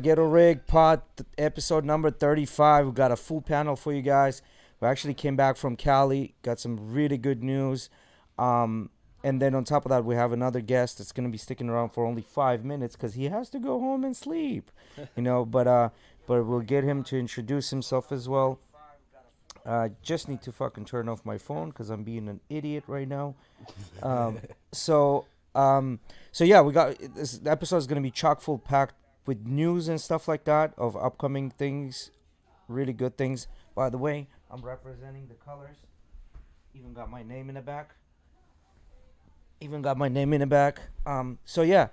GhettoRig pod episode number 35. We got a full panel for you guys. We actually came back from Cali, got some really good news. Um, and then on top of that, we have another guest that's going to be sticking around for only 5 minutes because he has to go home and sleep, but we'll get him to introduce himself as well. Just need to fucking turn off my phone because I'm being an idiot right now. Um, so, um, so yeah, we got this episode is gonna be chock full packed with news and stuff like that of upcoming things, really good things. By the way, I'm representing the colors. Even got my name in the back. Even got my name in the back. So yeah.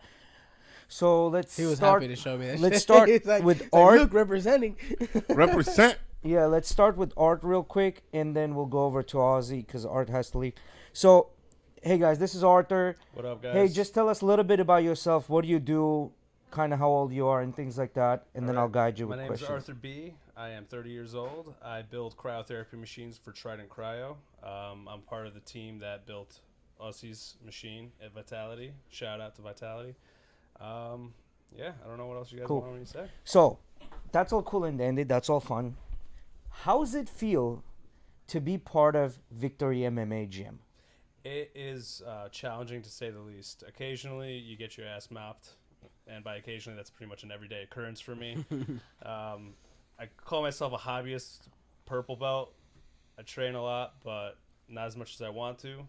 So let's He was start. happy to show me that Let's shit. start He's like, with he's art. like, look, representing. Represent. Yeah, let's start with Art real quick, and then we'll go over to Ozzy because Art has to leave. So, hey guys, this is Arthur. What up, guys? Hey, just tell us a little bit about yourself. What do you do? Kind of how old you are and things like that, and then All I'll right. guide you My with name questions. is Arthur B. I am 30 years old. I build cryotherapy machines for Trident Cryo. I'm part of the team that built Aussie's machine at Vitality. Shout out to Vitality. Yeah, I don't know what else you guys Cool. want me to say. So, that's all cool and dandy. That's all fun. How does it feel to be part of Victory MMA Gym? It is challenging to say the least. Occasionally, you get your ass mopped, and by occasionally, that's pretty much an everyday occurrence for me. I call myself a hobbyist purple belt. I train a lot, but not as much as I want to.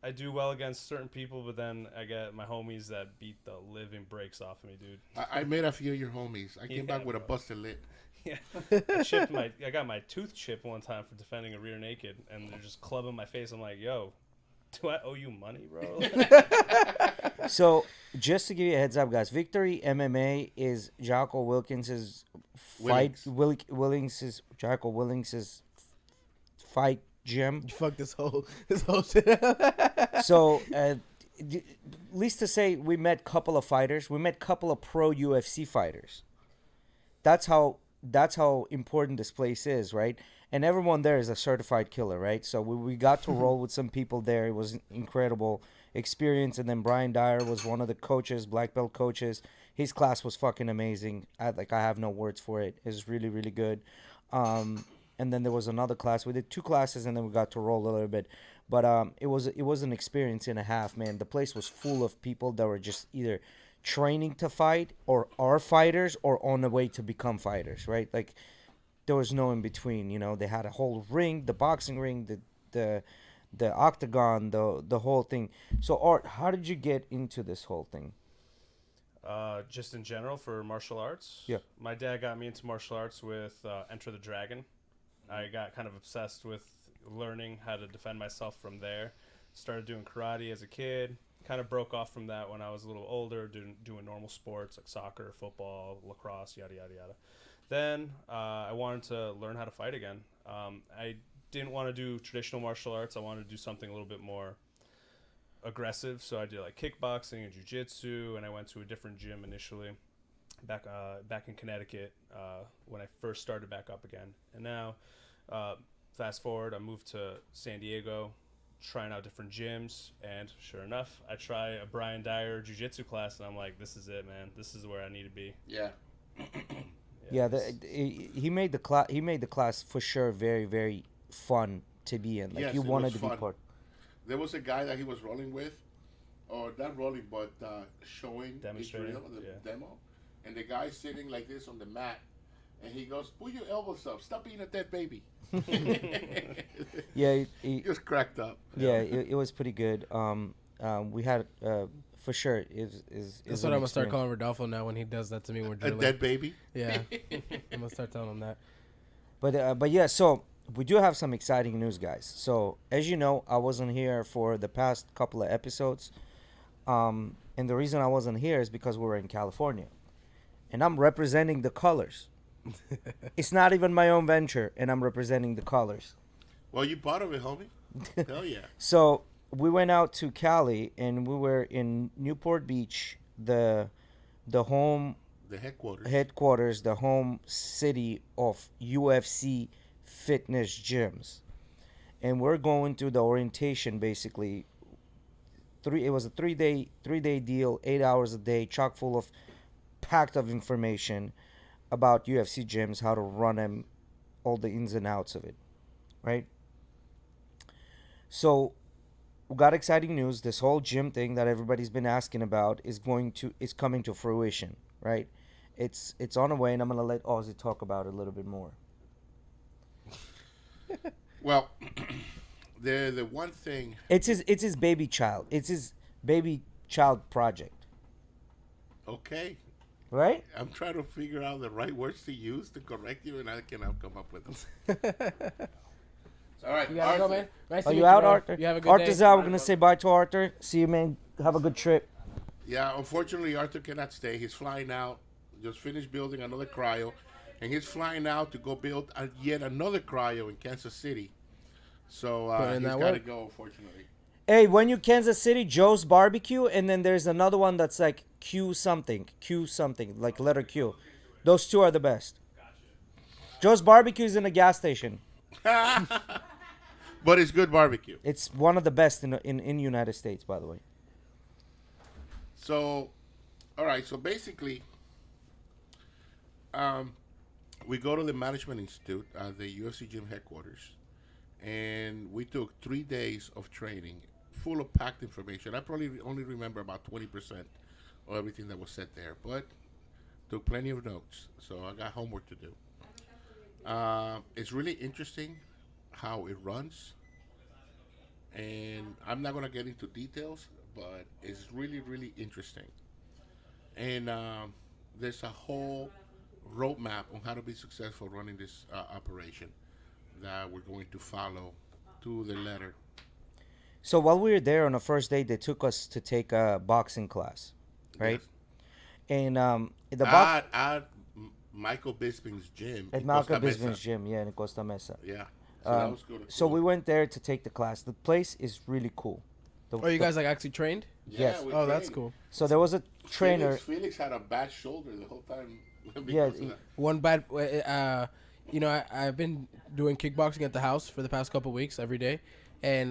I do well against certain people, but then I get my homies that beat the living breaks off of me, dude. I made a few of your homies. I came Yeah, back with a bro. busted lip. Yeah, I got my tooth chipped one time for defending a rear naked, and they're just clubbing my face. I'm like, yo, do I owe you money, bro? So, just to give you a heads up, guys, Victory MMA is Jocko Wilkins's fight. Jocko Willings's fight gym. You fucked this whole shit up. So, least to say, we met couple of fighters. We met couple of pro UFC fighters. That's how important this place is, right? And everyone there is a certified killer, right? So we got to roll with some people there. It was incredible experience. And then Brian Dyer was one of the coaches, black belt coaches. His class was fucking amazing. I have no words for it. It was really, really good. And then there was another class. We did two classes, and then we got to roll a little bit. But it was an experience and a half, man. The place was full of people that were just either training to fight or are fighters or on the way to become fighters, right? Like, there was no in between. They had a whole ring, the boxing ring, the octagon, the whole thing. So, Art, how did you get into this whole thing? Just in general for martial arts. Yeah. My dad got me into martial arts with Enter the Dragon. I got kind of obsessed with learning how to defend myself from there. Started doing karate as a kid. Kind of broke off from that when I was a little older, doing normal sports like soccer, football, lacrosse, yada, yada, yada. Then I wanted to learn how to fight again. I didn't want to do traditional martial arts. I wanted to do something a little bit more aggressive. So I did like kickboxing and jiu-jitsu, and I went to a different gym initially back in Connecticut when I first started back up again. And now, fast forward, I moved to San Diego, trying out different gyms, and sure enough, I try a Brian Dyer jiu-jitsu class, and I'm like, this is it, man. This is where I need to be. Yeah. Yeah, he made the class. He made the class for sure very, very fun to be in. Like, Yes, you it wanted was to be fun. part. There was a guy that he was rolling with, or not rolling, but showing his Demonstrating, drill, the yeah. demo. And the guy's sitting like this on the mat, and he goes, "Pull your elbows up. Stop being a dead baby." Yeah, He just cracked up. yeah, it was pretty good. We had for sure is That's what I'm gonna start calling Rodolfo now when he does that to me. We're A drilling. dead baby. Yeah, I'm gonna start telling him that. But yeah, so we do have some exciting news, guys. So as you know, I wasn't here for the past couple of episodes, and the reason I wasn't here is because we were in California, and I'm representing the colors. It's not even my own venture, and I'm representing the colors. Well, you part of it, homie. Hell yeah. So we went out to Cali, and we were in Newport Beach, the home The headquarters, the home city of UFC fitness gyms. And we're going through the orientation basically It was a 3 day deal, 8 hours a day, chock full of packed of information about UFC gyms, how to run them, all the ins and outs of it, right? So we got exciting news. This whole gym thing that everybody's been asking about is coming to fruition, right? It's on the way, and I'm gonna let Ozzy talk about it a little bit more. Well, the one thing. It's his baby child. It's his baby child project, Okay, right? I'm trying to figure out the right words to use to correct you, and I cannot come up with them. All right, You gotta go, Arthur. man. Nice Are to you meet out, bro. Arthur? You have a good Arthur's day. out. We're gonna say bye to Arthur. See you, man. Have a good trip. Yeah, unfortunately, Arthur cannot stay. He's flying out. Just finished building another cryo, and he's flying out to go build yet another cryo in Kansas City. So Put in he's that got to work. go, unfortunately. Hey, when you Kansas City, Joe's Barbecue, and then there's another one that's like Q something, like letter Q. Those two are the best. Joe's Barbecue is in a gas station. But it's good barbecue. It's one of the best in United States, by the way. So, all right. So basically, we go to the Management Institute at the UFC gym headquarters, and we took 3 days of training, full of packed information. I probably only remember about 20% of everything that was said there, but took plenty of notes. So I got homework to do. It's really interesting how it runs, and I'm not gonna get into details, but it's really, really interesting. And there's a whole roadmap on how to be successful running this operation that we're going to follow to the letter. So while we were there on the first day, they took us to take a boxing class, right? And the box At Michael Bisping's gym. at in Malcolm Costa Mesa. Business Gym, yeah, in Costa Mesa. Yeah. So that was good. So we went there to take the class. The place is really cool. Oh, you guys like actually trained? Yes. we Oh, that's trained. cool. So there was a trainer. Felix had a bad shoulder the whole time. because Yeah, of that. One bad, I've been doing kickboxing at the house for the past couple weeks every day, and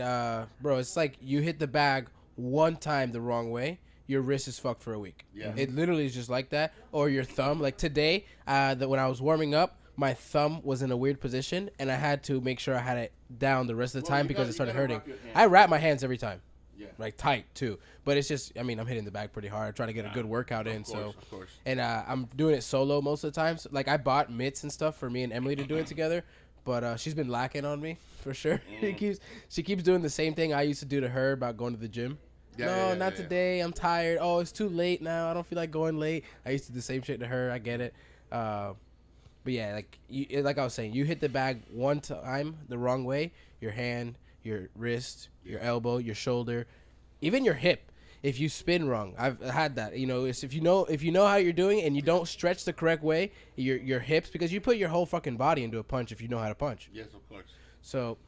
bro, it's like you hit the bag one time the wrong way, your wrist is fucked for a week. Yeah. It literally is just like that, or your thumb. Like today, when I was warming up, my thumb was in a weird position, and I had to make sure I had it down the rest of the Well, time you because gotta- it started you gotta hurting. wrap your hands. I wrap my hands every time. Yeah. Like tight too, but it's just, I mean, I'm hitting the bag pretty hard, trying to get a good workout in. Of course, So, of course. and I'm doing it solo most of the time. So, like I bought mitts and stuff for me and Emily to do it together, but she's been lacking on me for sure. She keeps doing the same thing I used to do to her about going to the gym. Yeah, No, yeah, yeah, not yeah. today. I'm tired. Oh, it's too late now. I don't feel like going late. I used to do the same shit to her. I get it. But yeah, like I was saying, you hit the bag one time the wrong way, your hand, your wrist, your elbow, your shoulder, even your hip. If you spin wrong, I've had that. It's if you know how you're doing and you don't stretch the correct way, your hips, because you put your whole fucking body into a punch if you know how to punch. Yes, of course. So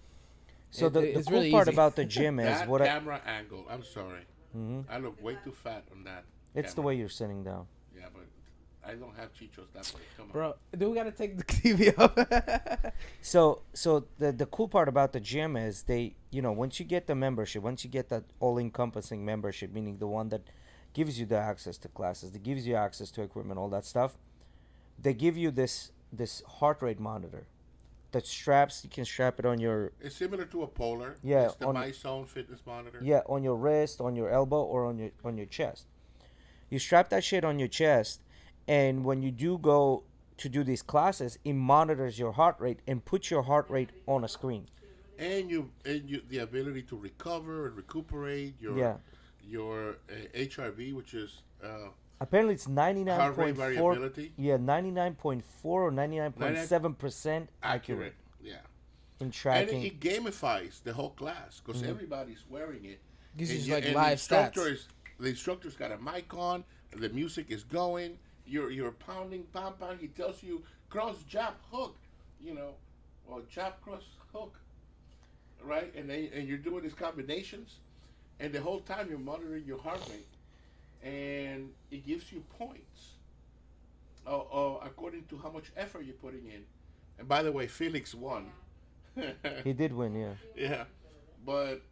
The it's cool really part easy. about the gym is That what camera angle. I'm sorry. I look way too fat on that. it's the camera. way you're sitting down. Yeah, but I don't have chichos that way. Come on. bro, do we gotta take the TV off? So the cool part about the gym is once you get the membership, once you get that all-encompassing membership, meaning the one that gives you the access to classes, that gives you access to equipment, all that stuff, they give you this heart rate monitor that you can strap it on your It's similar to a Polar. Yeah, It's the on- MyZone fitness monitor. on your wrist, on your elbow, or on your chest. You strap that shit on your chest, and when you do go to do these classes, it monitors your heart rate and puts your heart rate on a screen. And you the ability to recover and recuperate your Yeah. your HRV, which is Apparently, it's heart rate 99.4. variability. Yeah, 99.4 or 99.7% accurate Yeah. in And tracking. it gamifies the whole class because everybody's wearing it. Gives you And just, like, and live stats. the instructor's got a mic on. The music is going. You're pounding, pam pam. He tells you cross jab hook, or jab cross hook, right? And you're doing these combinations, and the whole time you're monitoring your heart rate, and it gives you points, according to how much effort you're putting in. And by the way, Felix won. He did win, yeah. Yeah, but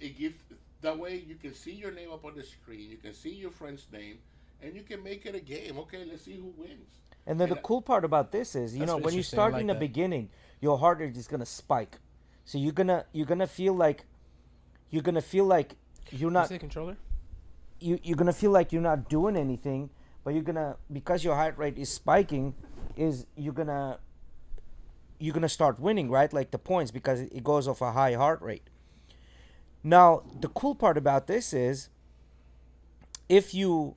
it gives that way you can see your name up on the screen, you can see your friend's name, and you can make it a game. Okay, let's see who wins. And then the And, cool part about this is, That's when you interesting. start I like in the that. beginning, your heart rate is gonna spike. So you're gonna feel like you're not the controller? you're gonna feel like you're not doing anything, but because your heart rate is spiking, you're gonna start winning, right? Like the points, because it goes off a high heart rate. Now the cool part about this is, if you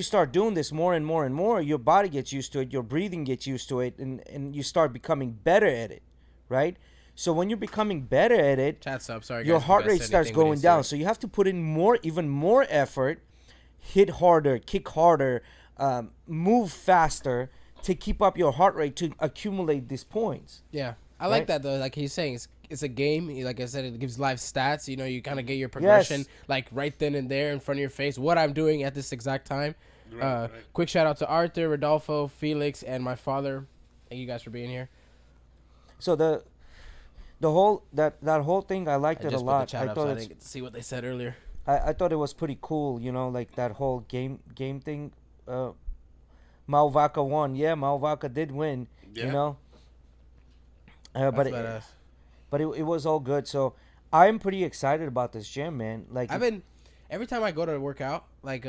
start doing this more and more and more, your body gets used to it, your breathing gets used to it, and you start becoming better at it, right? So when you're becoming better at it, Chat's up. Sorry, your guys, if heart you guys rate said starts anything, we going didn't down. say So you have to put in even more effort, hit harder, kick harder, move faster to keep up your heart rate to accumulate these points. it. Yeah, I Right? like that though. Like he's saying, it's a game. Like I said, it gives live stats. You kind of get your progression like right then and there in front of your face. What I'm doing at this exact time. Right. Quick shout out to Arthur, Rodolfo, Felix, and my father. Thank you guys for being here. So the whole that whole thing, I liked I it a just put the lot. chat up, so I didn't get to see what they said earlier. I thought it was pretty cool, like that whole game thing. Malvaca won. Yeah, Malvaca did win. Yeah. But That's badass. it was all good. So I'm pretty excited about this gym, man. Like I've been every time I go to work out, like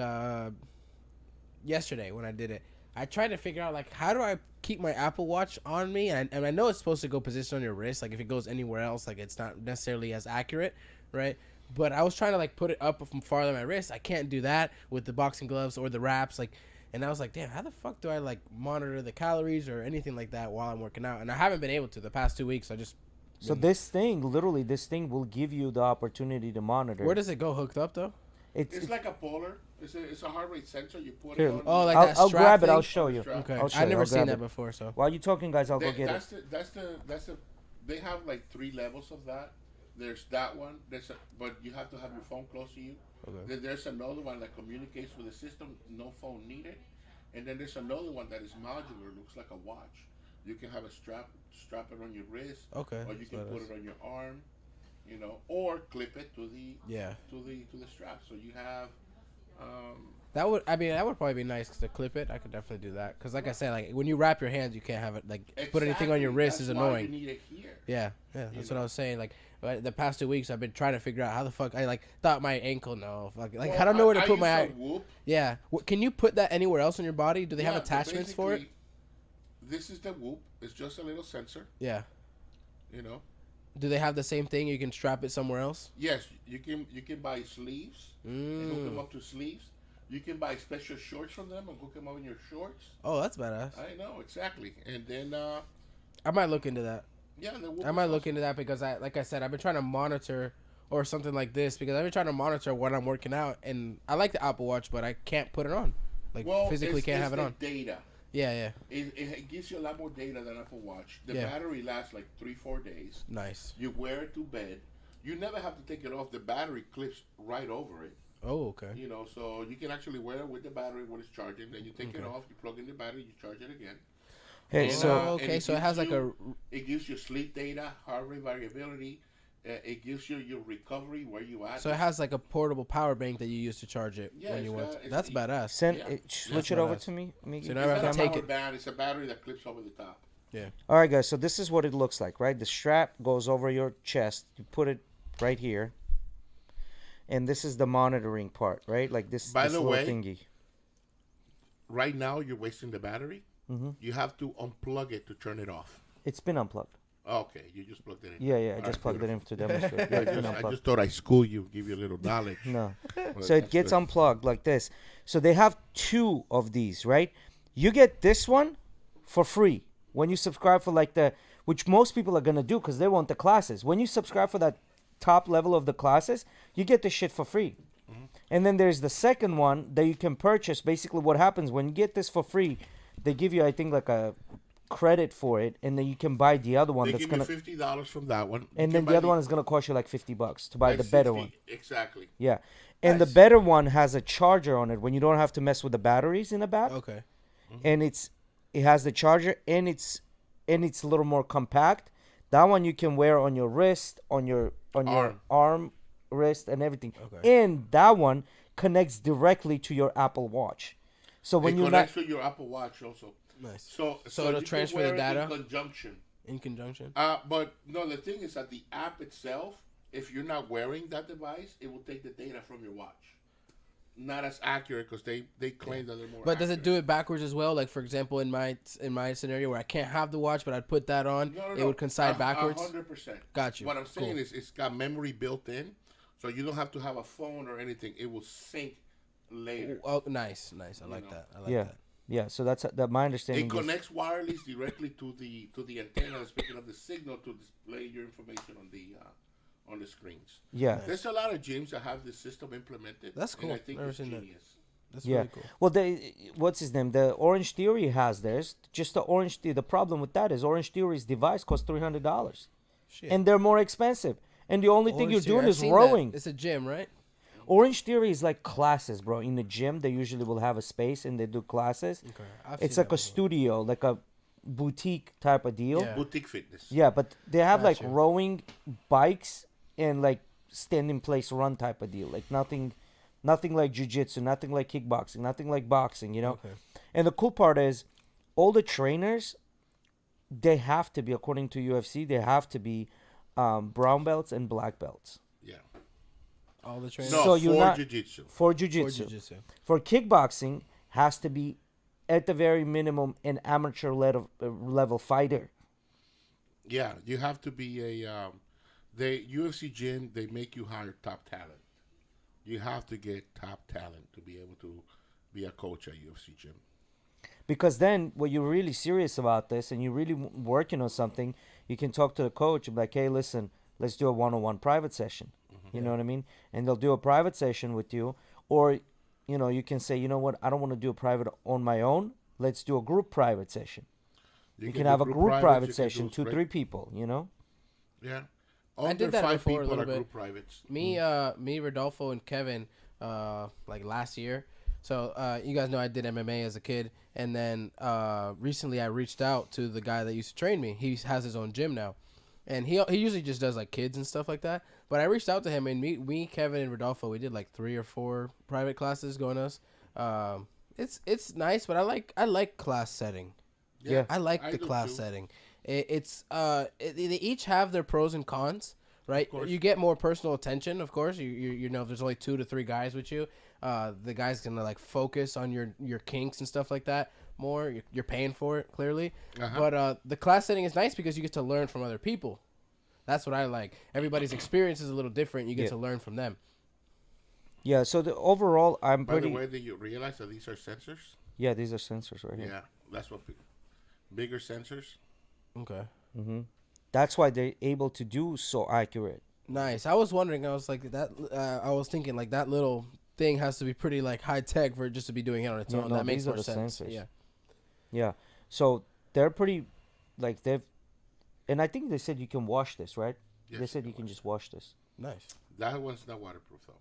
yesterday when I did it, I tried to figure out like how do I keep my Apple Watch on me, and I know it's supposed to go position on your wrist. Like if it goes anywhere else, like it's not necessarily as accurate, right? But I was trying to like put it up from farther than my wrist. I can't do that with the boxing gloves or the wraps, like. And I was like, damn, how the fuck do I like monitor the calories or anything like that while I'm working out? And I haven't been able to the past 2 weeks. I just So this thing will give you the opportunity to monitor. where does it go hooked up though? It's like a polar. It's a heart rate sensor. You put Here, it on. Oh, like I'll, that I'll strap grab it. thing? I'll show you. Strap. Okay, I'll show I've you. never I'll seen grab that it. before. So While you talking, guys, I'll go get it. That's the. They have like 3 levels of that. There's that one. But you have to have your phone close to you. Okay. Then there's another one that communicates with the system. No phone needed. And then there's another one that is modular. Looks like a watch. You can have a strap it on your wrist. okay, Or you that's can what it put is. it on your arm. Or clip it to the Yeah, to the strap. So you have. that would. I mean, that would probably be nice to clip it. I could definitely do that because, like I said, like when you wrap your hands, you can't have it like put anything on your Exactly, wrist is that's why annoying. You need it here. Yeah, that's You what know? I was saying. Like the past 2 weeks, I've been trying to figure out how the fuck I like thought my ankle. No, like Well, I don't know where to I put use my. a Whoop. Yeah, can you put that anywhere else on your body? Do they have Yeah, but attachments for it? basically, This is the Whoop. It's just a little sensor. Yeah. You know. Do they have the same thing? You can strap it somewhere else. Yes, you can buy sleeves and hook them up to sleeves. You can buy special shorts from them and hook them up in your shorts. Oh, that's badass. I know exactly. And then I might look into that. yeah, the Whoop I is might look awesome. into that because like I said, I've been trying to monitor or something like this because I've been trying to monitor when I'm working out, and I like the Apple Watch, but I can't put it on. Like Well, physically it's, can't it's have it the on. Data. Yeah. It gives you a lot more data than Apple Watch. The Yeah. battery lasts like 3-4 days. Nice. You wear it to bed. You never have to take it off. The battery clips right over it. Oh, okay. So you can actually wear it with the battery when it's charging. Then you take it Okay. off. You plug in the battery. You charge it again. Hey, And, so and okay, so it gives has like you- a. It gives you sleep data, heart rate variability. It gives you your recovery, where you at. So it has like a portable power bank that you use to charge it Yeah, when it's you want. got- That's it's- badass. send Yeah. it, switch That's it over badass. to me. Miggy. So now I It's have not to a take power it. band. It's a battery that clips over the top. All right, guys. So this is what it looks like, right? The strap goes over your chest. You put it right here, and this is the monitoring part, right? Like this. By this the little way, thingy. Right now, you're wasting the battery. Mm-hmm. You have to unplug it to turn it off. It's been unplugged. Okay, you just plugged it in. Yeah, I All just right, plugged it in beautiful. to demonstrate. Yeah, I it's been just, I unplugged. just thought I'd school you, give you a little knowledge. No. But So it that's gets good. unplugged like this. So they have 2 of these, right? You get this one for free when you subscribe for which most people are gonna do because they want the classes. When you subscribe for that top level of the classes, you get the shit for free. Mm-hmm. And then there's the second one that you can purchase. Basically, what happens when you get this for free, they give you, I think, like a credit for it, and then you can buy the other one They that's give gonna. you $50 from that one. And You then can the other buy one is gonna cost you like $50 to buy like the better 60 one. Exactly. Yeah, and the Nice. better one has a charger on it when you don't have to mess with the batteries in the back, Okay. and it has the charger, and it's a little more compact That one you can wear on your wrist, on your arm, wrist, and everything. Okay. And that one connects directly to your Apple Watch. So when it you're connects to your Apple Watch also. Nice. So it'll you can transfer wear the it data? in conjunction. In conjunction. But no, the thing is that the app itself, if you're not wearing that device, it will take the data from your watch. Not as accurate because they claim that they're more. But does it accurate. do it backwards as well? Like for example, in my scenario where I can't have the watch, but I'd put that on, No, it would coincide backwards. 100%. Got you. What I'm saying Cool. is, it's got memory built in, so you don't have to have a phone or anything. It will sync later. Oh, nice. I like know. that. I like yeah, that. yeah. So that's that. My understanding. It is- connects wireless directly to the antenna that's picking up the signal to display your information on the screens. Yeah. There's a lot of gyms that have this system implemented. That's cool. And I think Never it's seen that. genius. That's Yeah. really cool. Well, what's his name? The Orange Theory has theirs. Just the Orange. The problem with that is Orange Theory's device costs $300, Shit. and they're more expensive. And the only thing you're Orange Theory, doing I've is seen that. rowing. It's a gym, right? Orange Theory is like classes, bro. In the gym, they usually will have a space and they do classes. Okay. I've It's seen like that a before. studio, like a boutique type of deal. Yeah. Boutique fitness. Yeah, but they have like Gotcha. rowing, bikes, and like stand in place run type of deal. Like nothing like jiu-jitsu, nothing like kickboxing, nothing like boxing, you know. Okay. And the cool part is, all the trainers, they have to be, according to UFC, they have to be brown belts and black belts Yeah. All the trainers. No, So you're for not- jiu-jitsu. for For jiu-jitsu. jiu-jitsu. For kickboxing, has to be at the very minimum an amateur level fighter. Yeah, you have to be a. The UFC gym, they make you hire top talent. You have to get top talent to be able to be a coach at UFC gym. Because then, when you're really serious about this and you're really working on something, you can talk to the coach and be like, hey, listen, let's do a one-on-one private session. You know what I mean? And they'll do a private session with you. Or, you know, you can say, you know what, I don't want to do a private on my own. Let's do a group private session. You can do have a group privates, private you can session, do 2-3 people, you know? Yeah. I Under did that 5 before a people little are bit. group privates. Me, Rodolfo, and Kevin, like last year. So you guys know I did MMA as a kid, and then recently I reached out to the guy that used to train me. He has his own gym now, and he usually just does like kids and stuff like that. But I reached out to him, and me, Kevin, and Rodolfo, we did like 3 or 4 private classes going us. It's nice, but I like class setting. Yeah. I like the do class too. setting. They each have their pros and cons, right? course. You get more personal attention, of course. You know, if there's only 2 to 3 guys with you, the guy's gonna like focus on your kinks and stuff like that more. You're paying for it clearly, but the class setting is nice because you get to learn from other people. That's what I like. Everybody's experience is a little different. You get Yeah. to learn from them. Yeah, so the overall, I'm By pretty... the way, did you realize that these are sensors? Yeah, these are sensors right here. Yeah, that's what. Bigger sensors. Okay. That's why they're able to do so accurate. Nice. I was wondering. I was like that. I was thinking like that little thing has to be pretty like high tech for it just to be doing it on its Yeah, own. no, That makes these are more the sense. sensors. Yeah. Yeah. So they're pretty, like they've, and I think they said you can wash this, right? Yes, They said you you can can just wash this. Nice. That one's not waterproof though.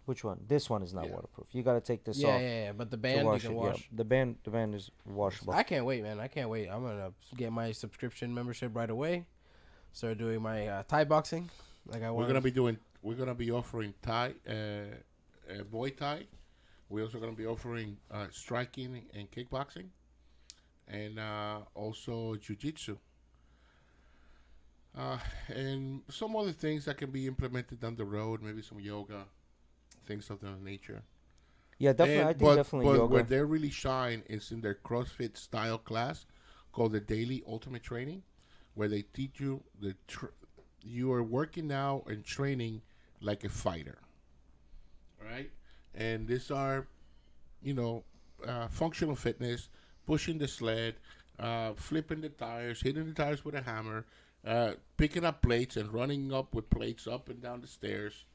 Which one? This one is not Yeah. waterproof. You got to take this Yeah, off yeah, yeah. But the to band you wash can it. wash. Yeah, the band is washable. I can't wait, man. I can't wait. I'm gonna get my subscription membership right away. Start doing my Thai boxing. Like I want. We're gonna be offering Thai, Muay Thai. We're also gonna be offering striking and kickboxing, and also jiu-jitsu. And some other things that can be implemented down the road, maybe some yoga, things of that nature. Yeah, definitely. And- I think definitely but yoga. where they really shine is in their CrossFit style class called the Daily Ultimate Training, where they teach you you are working now and training like a fighter, right? And these are, functional fitness, pushing the sled, flipping the tires, hitting the tires with a hammer, picking up plates and running up with plates up and down the stairs.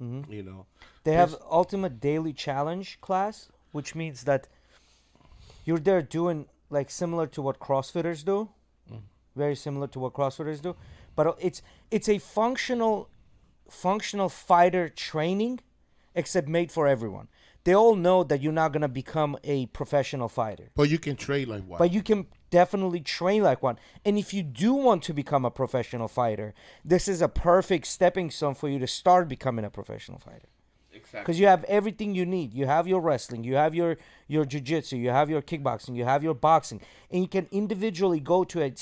Mm-hmm. They have Ultimate Daily Challenge class, which means that you're there doing like similar to what CrossFitters do, very similar to what CrossFitters do, but it's a functional fighter training, except made for everyone. they all know that you're not gonna become a professional fighter. But you can trade like one. But you can definitely train like one. And if you do want to become a professional fighter, this is a perfect stepping stone for you to start becoming a professional fighter. Exactly. Because you have everything you need. You have your wrestling, you have your jiu-jitsu, you have your kickboxing, you have your boxing. And you can individually go to a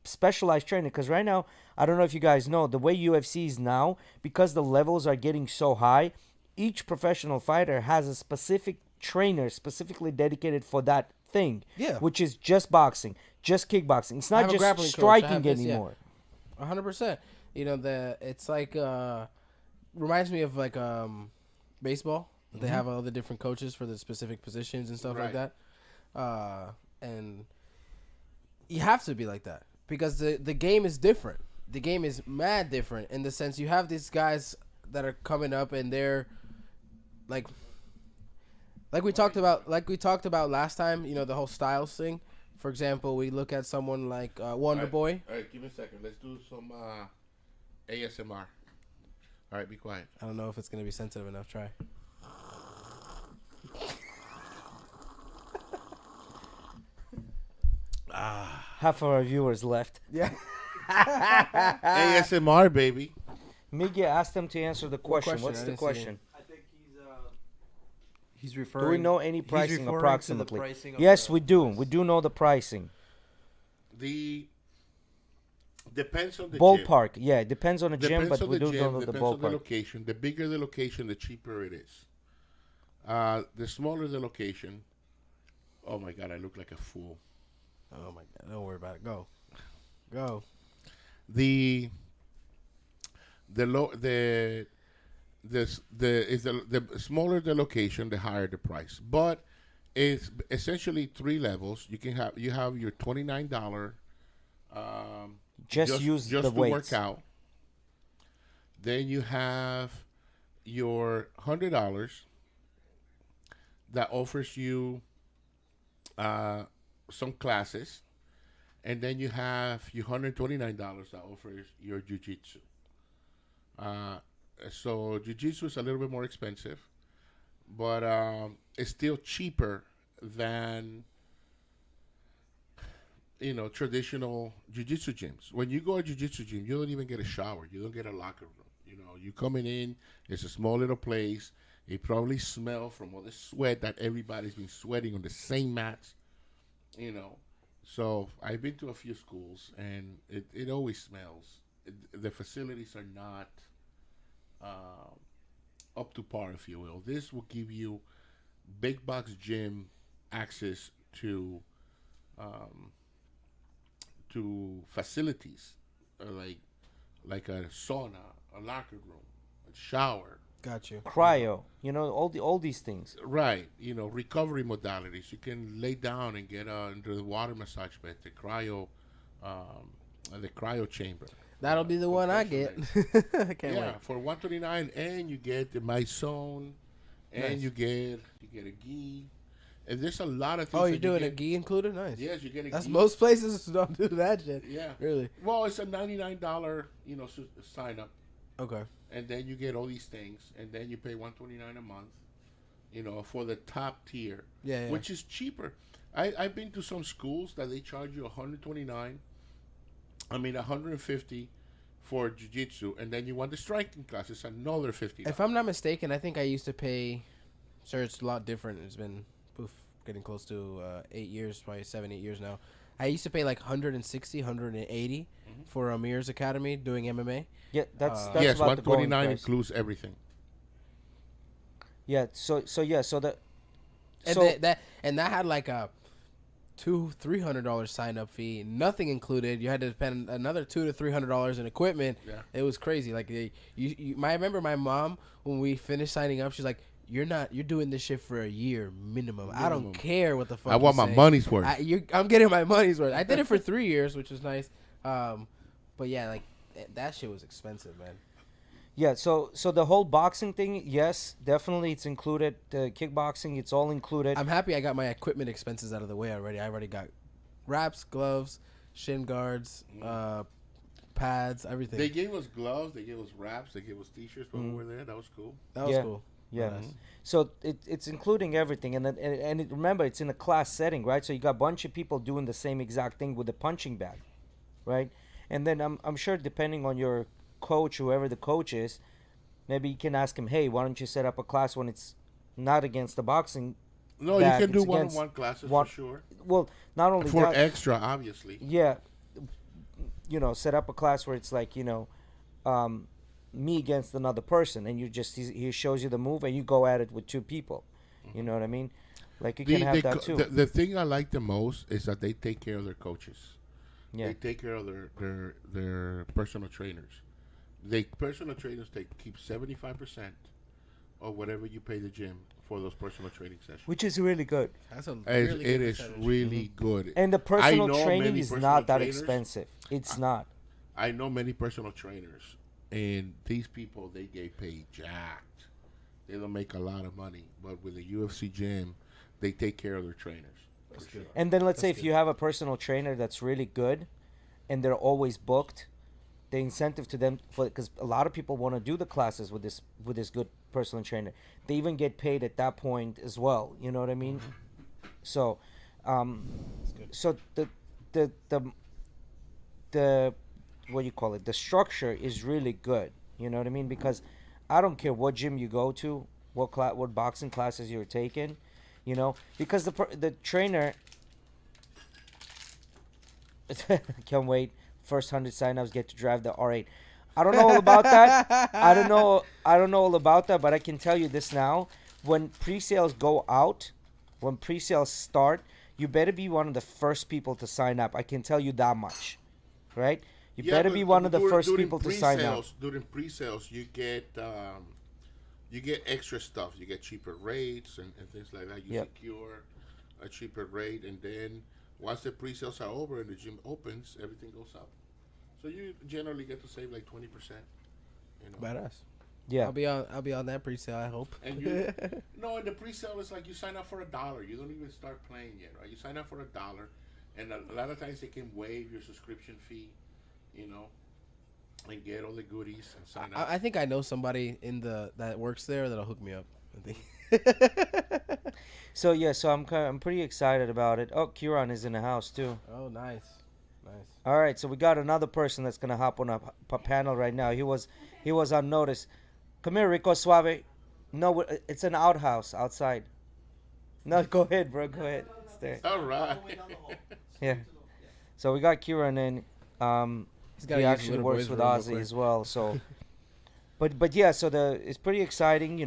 specialized trainer. Because right now, I don't know if you guys know, the way UFC is now, because the levels are getting so high, each professional fighter has a specific trainer specifically dedicated for that thing. Yeah. Which is just boxing, just kickboxing. It's I not have a just grappling coach. I striking have this, yeah. anymore. 100%. You know, it's like reminds me of like baseball. They have all the different coaches for the specific positions and stuff like Right. that. And you have to be like that because the game is different. The game is mad different in the sense you have these guys that are coming up and they're like we talked about last time. You know, the whole styles thing. For example, we look at someone like Wonder Boy. All right, give me a second. Let's do some ASMR. All right, be quiet. I don't know if it's gonna be sensitive enough. Try. Half of our viewers left. Yeah. ASMR, baby. Miggy asked them to answer the question. question? What's I the didn't see question? I think he's referring. Do we know any he's pricing referring approximately? To the pricing of Yes, the we do. place. We do know the pricing. The depends on the Ballpark. Yeah, it depends on the gym. gym, Depends but on we the do gym. know the Depends on the ballpark. location. The bigger the location, the cheaper it is. The smaller the location. Oh my God, I look like a fool. Oh my God! Don't worry about it. Go. The smaller the location, the higher the price. But it's essentially three levels. You have your $29 Just use just the to weights. work out. Then you have your $100 that offers you some classes, and then you have your $129 that offers your jiu-jitsu. So jiu-jitsu is a little bit more expensive, but it's still cheaper than traditional jiu-jitsu gyms. When you go to a jiu-jitsu gym, you don't even get a shower. You don't get a locker room. You coming in, it's a small little place. It probably smells from all the sweat that everybody's been sweating on the same mats. So I've been to a few schools, and it always smells. The facilities are not up to par, if you will. This will give you big box gym access to facilities like a sauna, a locker room, a shower. Got you. Cryo. All these things. Right, recovery modalities. You can lay down and get under the water massage bed, the cryo chamber. That'll be the one I get. I can't Yeah, wait. for $129, and you get the My Zone, and Nice. you get a gi, and there's a lot of things. Oh, that you're doing a get. gi included? Nice. Yes, you get a That's gi. most places don't do that shit. Yeah, Really? well, it's a $99, sign up, Okay. and then you get all these things, and then you pay $129 a month, for the top tier, Yeah. which is cheaper. I've been to some schools that they charge you $150 for jiu-jitsu, and then you want the striking class, it's another $50. If I'm not mistaken, I think I used to pay. Sir, it's a lot different. It's been getting close to 8 years, probably 7-8 years now. I used to pay like 160, 180 for Amir's Academy doing MMA. Yeah, that's Yes, about the going $129 price. includes everything. Yeah. So the. And So that had like a $200-300 sign up fee, nothing included. You had to spend another $200 to $300 in equipment. Yeah. It was crazy. Like I remember my mom when we finished signing up, she's like, You're doing this shit for a year minimum. I don't care what the fuck. I want you my say. money's worth. I'm getting my money's worth. I did it for 3 years, which was nice. But yeah, like that shit was expensive, man. Yeah, so the whole boxing thing, yes, definitely it's included. The kickboxing, it's all included. I'm happy I got my equipment expenses out of the way already. I already got wraps, gloves, shin guards, pads, everything. They gave us gloves, they gave us wraps, they gave us t-shirts when we were there. That was cool. That was Yeah. cool. Yeah. Nice. So it's including everything, remember it's in a class setting, right? So you got a bunch of people doing the same exact thing with a punching bag, right? And then I'm sure depending on your coach, whoever the coach is, maybe you can ask him, hey, why don't you set up a class when it's not against the boxing No, you bag, can do it's against one-on-one classes one. for sure. Well, not only For that, extra, obviously. yeah, set up a class where it's like um, me against another person, and he shows you the move, and you go at it with two people. You know what I mean? Like you can have that too. The thing I like the most is that they take care of their coaches. Yeah. They take care of their personal trainers. They personal trainers keep 75% of whatever you pay the gym for those personal training sessions. Which is really good. That's a It really good is percentage. really good. And the personal know training many is personal not that trainers. expensive. It's not. I know many personal trainers, and these people, they get paid jacked. They don't make a lot of money, but with the UFC gym, they take care of their trainers. That's good. And then let's say if good. you have a personal trainer that's really good, and they're always booked, the incentive to them because a lot of people want to do the classes with this good personal trainer. They even get paid at that point as well. You know what I mean? So, so the what do you call it? The structure is really good. You know what I mean? Because I don't care what gym you go to, what boxing classes you're taking, because the trainer can't wait. First 100 signups get to drive the R8. I don't know all about that. I don't know all about that, but I can tell you this now. When pre-sales go out, when pre-sales start, you better be one of the first people to sign up. I can tell you that much. Right? You better be one of the first people to sign up. During pre-sales, you get extra stuff. You get cheaper rates and things like that. You secure a cheaper rate, and then once the pre-sales are over and the gym opens, everything goes up. So you generally get to save like 20%. Badass. Yeah. I'll be on that pre-sale, I hope. And no, in the pre-sale it's like you sign up for $1. You don't even start playing yet, right? You sign up for $1, and a lot of times they can waive your subscription fee, and get all the goodies and sign up. I think I know somebody that works there that'll hook me up. I think. So I'm pretty excited about it. Oh, Kieran is in the house too. Oh, nice. All right, so we got another person that's gonna hop on a panel right now. He was on notice. Come here, Rico Suave. No, it's an outhouse outside. No, go ahead, bro. Go ahead. It's there. All right. Yeah. So we got Kieran in. He actually works with Ozzy as well. So, but yeah. So it's pretty exciting.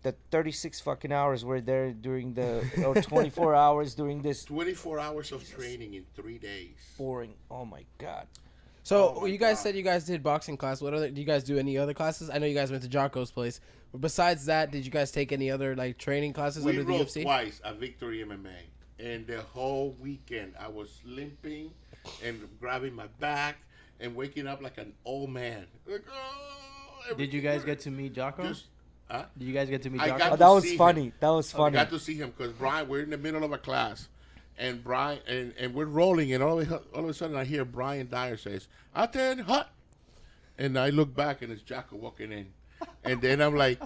The 36 fucking hours we're there during or 24 hours during this 24 hours of training in 3 days. boring. Oh my god. So you guys said you guys did boxing class. Do you guys do any other classes? I know you guys went to Jocko's place. But besides that, did you guys take any other training classes We under the rode UFC? twice at Victory MMA, and the whole weekend I was limping and grabbing my back and waking up like an old man. Like, Did you guys get to meet Jocko? Did you guys get to meet Jocko? got that to was see funny. him. That was I funny. got to see him because Brian, we're in the middle of a class, and Brian, and we're rolling, and all of a sudden I hear Brian Dyer says, "Aten hot," and I look back and it's Jocko walking in, and then I'm like,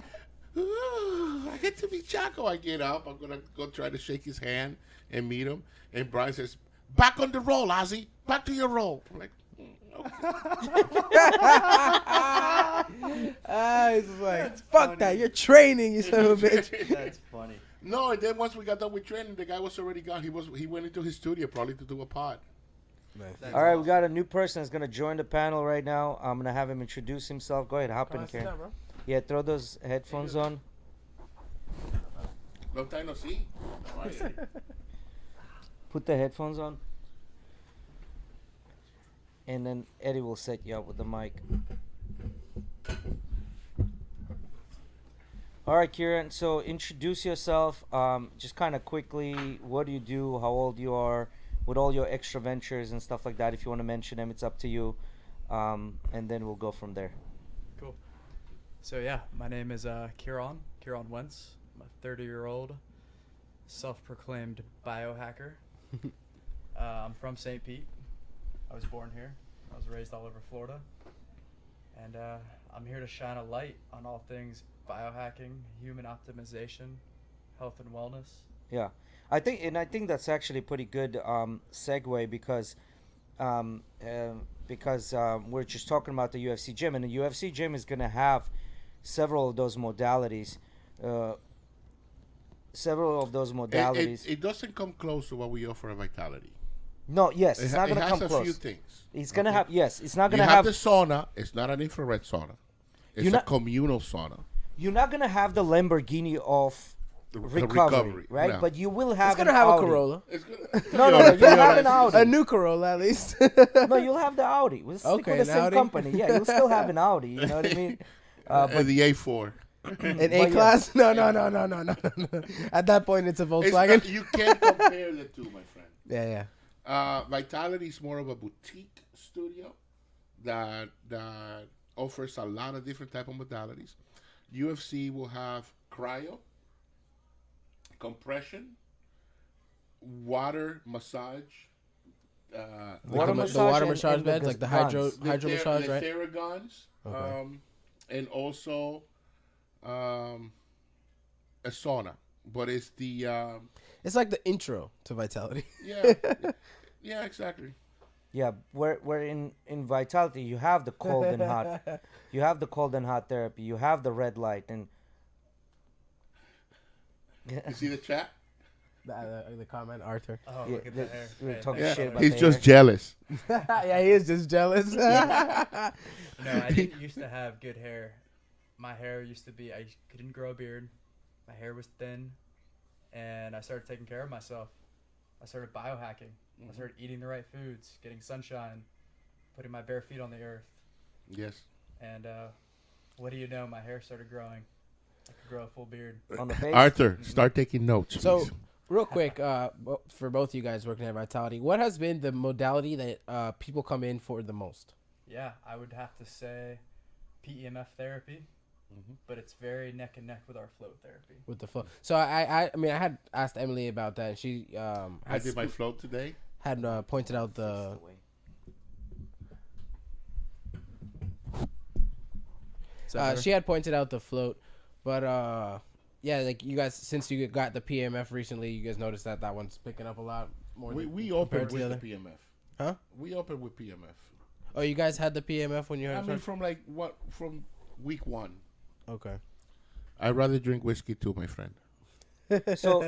"Ooh, I get to meet Jocko." I get up, I'm gonna go try to shake his hand and meet him, and Brian says, "Back on the roll, Ozzy. Back to your roll." I'm like, He's like, fuck that. You're training, you son of a bitch. That's funny. No, and then once we got done with training, the guy was already gone. He went into his studio probably to do a pod. Nice. All right, we got a new person that's gonna join the panel right now. I'm gonna have him introduce himself. Go ahead, hop in, Karen. Yeah, throw those headphones on. Long time no see. How are you? Put the headphones on. And then Eddie will set you up with the mic. All right, Kieran. So introduce yourself. Just kind of quickly. What do you do? How old you are? With all your extra ventures and stuff like that. If you want to mention them, it's up to you. And then we'll go from there. Cool. So yeah, my name is Kieran Wentz. I'm a 30-year-old self-proclaimed biohacker. I'm from St. Pete. I was born here. I was raised all over Florida. And I'm here to shine a light on all things biohacking, human optimization, health and wellness. Yeah, I think that's actually a pretty good segue because we're just talking about the UFC gym, and the UFC gym is gonna have several of those modalities. Uh, several of those modalities. It doesn't come close to what we offer at Vitality. No, yes, it's not It gonna has come a close. few things. It's gonna Okay? have yes. It's not You gonna have have. the sauna. It's not an infrared sauna. It's You're a not- communal sauna. You're not gonna have the Lamborghini of The recovery, right? no. But you will have. It's gonna an have Audi. a Corolla, It's gonna, No, no, no. You'll have an Audi. a new Corolla at least. No, you'll have the Audi. We'll stick Okay, with the an same Audi. company. Yeah, you'll still have an Audi. You know what I mean? And the A4. An But A yeah. class? No. At that point, it's a It's Volkswagen. not, you can't compare the two, my friend. Yeah. Vitality is more of a boutique studio that offers a lot of different type of modalities. UFC will have cryo, compression, water massage, Water the massage water and- massage and the beds, like the hydro guns. hydro massage, right? Theragons, Okay. and also a sauna. But it's the It's like the intro to Vitality. yeah, yeah, exactly. Yeah, where in Vitality you have the cold and hot, you have the cold and hot therapy, you have the red light, and You see the chat? The comment, Arthur. Oh, yeah, look at the hair. we're Hey, talking thanks shit for about He's the just hair. jealous. Yeah, he is just jealous. No, I didn't used to have good hair. My hair used to be, I couldn't grow a beard. My hair was thin. And I started taking care of myself. I started biohacking. I started eating the right foods, getting sunshine, putting my bare feet on the earth. Yes. And what do you know? My hair started growing. I could grow a full beard. On the face. Arthur, start taking notes. So, please. real quick, for both you guys working at Vitality, what has been the modality that people come in for the most? Yeah, I would have to say PEMF therapy, but it's very neck and neck with our float therapy. With the flow. So I mean, I had asked Emily about that. And she I did my float today. had pointed out the. She had pointed out the float, but yeah, like you guys, since you got the PMF recently, you guys noticed that one's picking up a lot more. We compared opened to with the the other. PMF. Huh? We opened with PMF. Oh, you guys had the PMF when you I had. mean, from week one. Okay. I'd rather drink whiskey too, my friend. So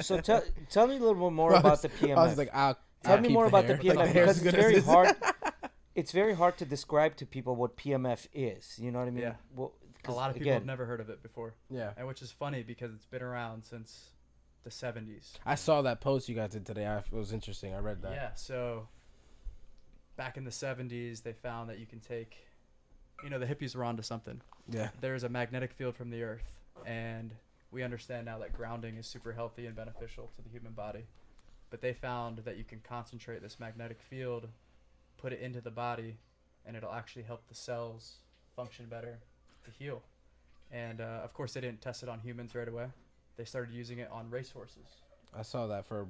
tell me a little bit more about the PMF. I was like, Tell I'll me keep more about the hair. PMF Like, the hair's because it's good as very is. hard. It's very hard to describe to people what PMF is. You know what I mean? Yeah. Well, A 'cause lot of people again, have never heard of it before. Yeah. And which is funny because it's been around since the 70s. I saw that post you guys did today. It was interesting. I read that. Yeah, so back in the 70s, they found that you can take, the hippies were onto something. Yeah. There's a magnetic field from the earth, and we understand now that grounding is super healthy and beneficial to the human body. But they found that you can concentrate this magnetic field, put it into the body, and it'll actually help the cells function better to heal. And of course, they didn't test it on humans right away. They started using it on racehorses. I saw that for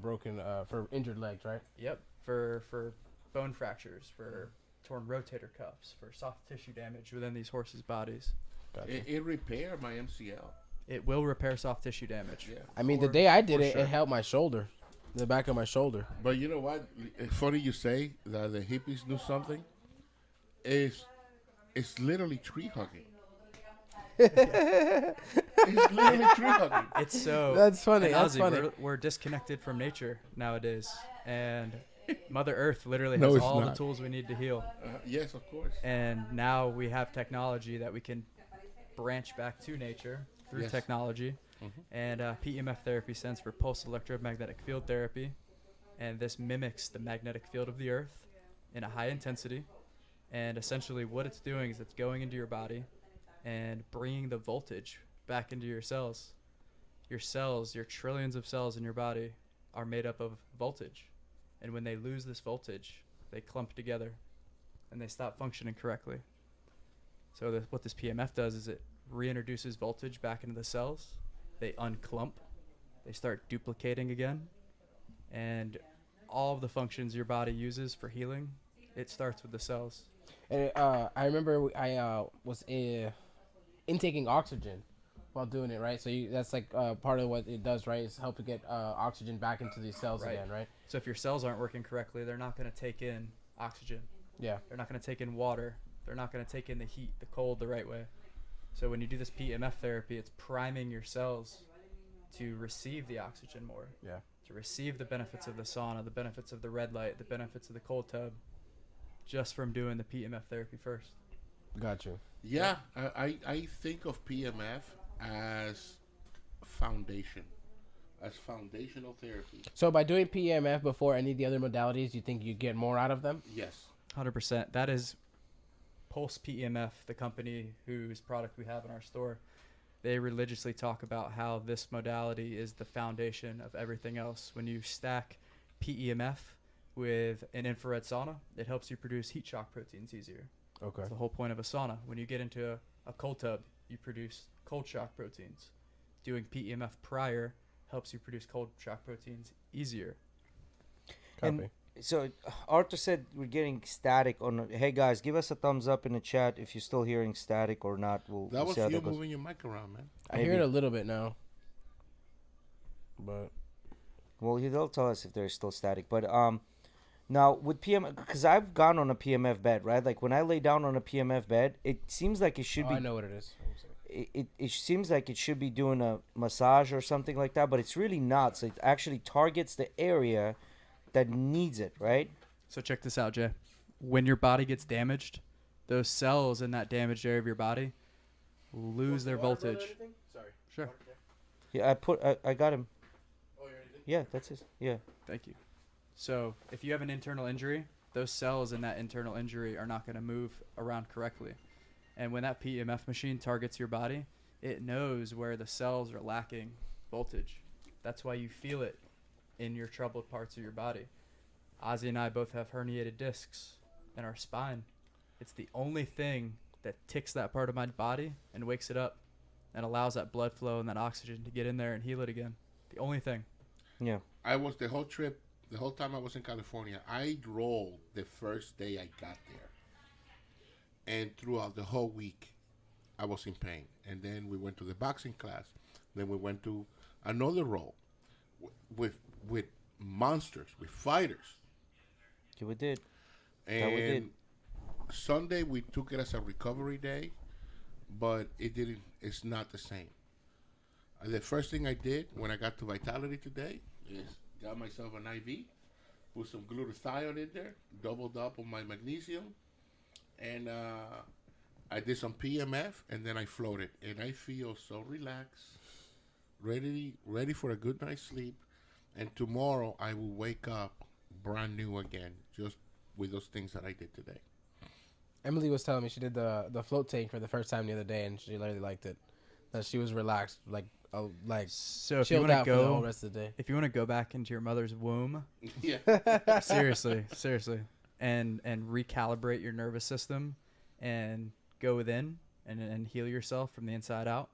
for injured legs, right? Yep, for bone fractures, for torn rotator cuffs, for soft tissue damage within these horses' bodies. Gotcha. It repaired my MCL. It will repair soft tissue damage. Yeah. I mean, the For- day I did for it, sure. it helped my shoulder, the back of my shoulder. But you know what? It's funny you say that the hippies knew something. It's literally tree hugging. It's literally tree hugging. It's so. That's funny, and that's Ozzy, funny. We're disconnected from nature nowadays, and Mother Earth literally No, has it's all the not. tools we need to heal. Yes, of course. And now we have technology that we can branch back to nature through Yes. technology. And PEMF therapy stands for pulse electromagnetic field therapy, and this mimics the magnetic field of the Earth in a high intensity. And essentially, what it's doing is it's going into your body and bringing the voltage back into your cells. Your cells, your trillions of cells in your body, are made up of voltage. And when they lose this voltage, they clump together and they stop functioning correctly. So what this PMF does is it reintroduces voltage back into the cells. They unclump. They start duplicating again. And all of the functions your body uses for healing, it starts with the cells. And I remember I was intaking oxygen while doing it, right? So that's like part of what it does, right? Is help to get oxygen back into these cells Right. again, right? So if your cells aren't working correctly, they're not going to take in oxygen. Yeah. They're not going to take in water. They're not going to take in the heat, the cold, the right way. So when you do this PEMF therapy, it's priming your cells to receive the oxygen more. Yeah. To receive the benefits of the sauna, the benefits of the red light, the benefits of the cold tub, just from doing the PEMF therapy first. Got you. Yeah, I think of PMF as foundation, as foundational therapy. So by doing PMF before any of the other modalities, you think you get more out of them? Yes. 100%. That is Pulse PEMF, the company whose product we have in our store. They religiously talk about how this modality is the foundation of everything else. When you stack PEMF with an infrared sauna, it helps you produce heat shock proteins easier. Okay. That's the whole point of a sauna. When you get into a cold tub, you produce cold shock proteins. Doing PEMF prior helps you produce cold shock proteins easier. Copy. So Arthur said we're getting static on. Hey guys, give us a thumbs up in the chat if you're still hearing static or not. That was see how you that goes. moving your mic around, man. I hear it a little bit now. But Well, they'll tell us if there's still static. But now with PMF, because I've gone on a PMF bed, right? Like when I lay down on a PMF bed, it seems like it should be. I know what it is. It seems like it should be doing a massage or something like that, but it's really not. So it actually targets the area that needs it, right? So check this out, Jay. When your body gets damaged, those cells in that damaged area of your body lose their voltage. Sorry. Sure. Yeah, I got him. Oh, you already did? Yeah, that's his. Yeah. Thank you. So if you have an internal injury, those cells in that internal injury are not going to move around correctly. And when that PEMF machine targets your body, it knows where the cells are lacking voltage. That's why you feel it in your troubled parts of your body. Ozzy and I both have herniated discs in our spine. It's the only thing that ticks that part of my body and wakes it up and allows that blood flow and that oxygen to get in there and heal it again. The only thing. Yeah. I was the whole trip, the whole time I was in California, I rolled the first day I got there. And throughout the whole week, I was in pain. And then we went to the boxing class. Then we went to another roll with monsters, with fighters. Yeah, we did. And we did. Sunday we took it as a recovery day, but it's not the same. The first thing I did when I got to Vitality today is got myself an IV, put some glutathione in there, doubled up on my magnesium, and I did some PMF, and then I floated, and I feel so relaxed, ready for a good night's sleep. And tomorrow I will wake up brand new again, just with those things that I did today. Emily was telling me she did the float tank for the first time the other day, and she really liked it. That she was relaxed, like so if you chilled want to out for the whole go, rest of the day. if you want to go back into your mother's womb, Yeah. seriously, and recalibrate your nervous system, and go within and heal yourself from the inside out,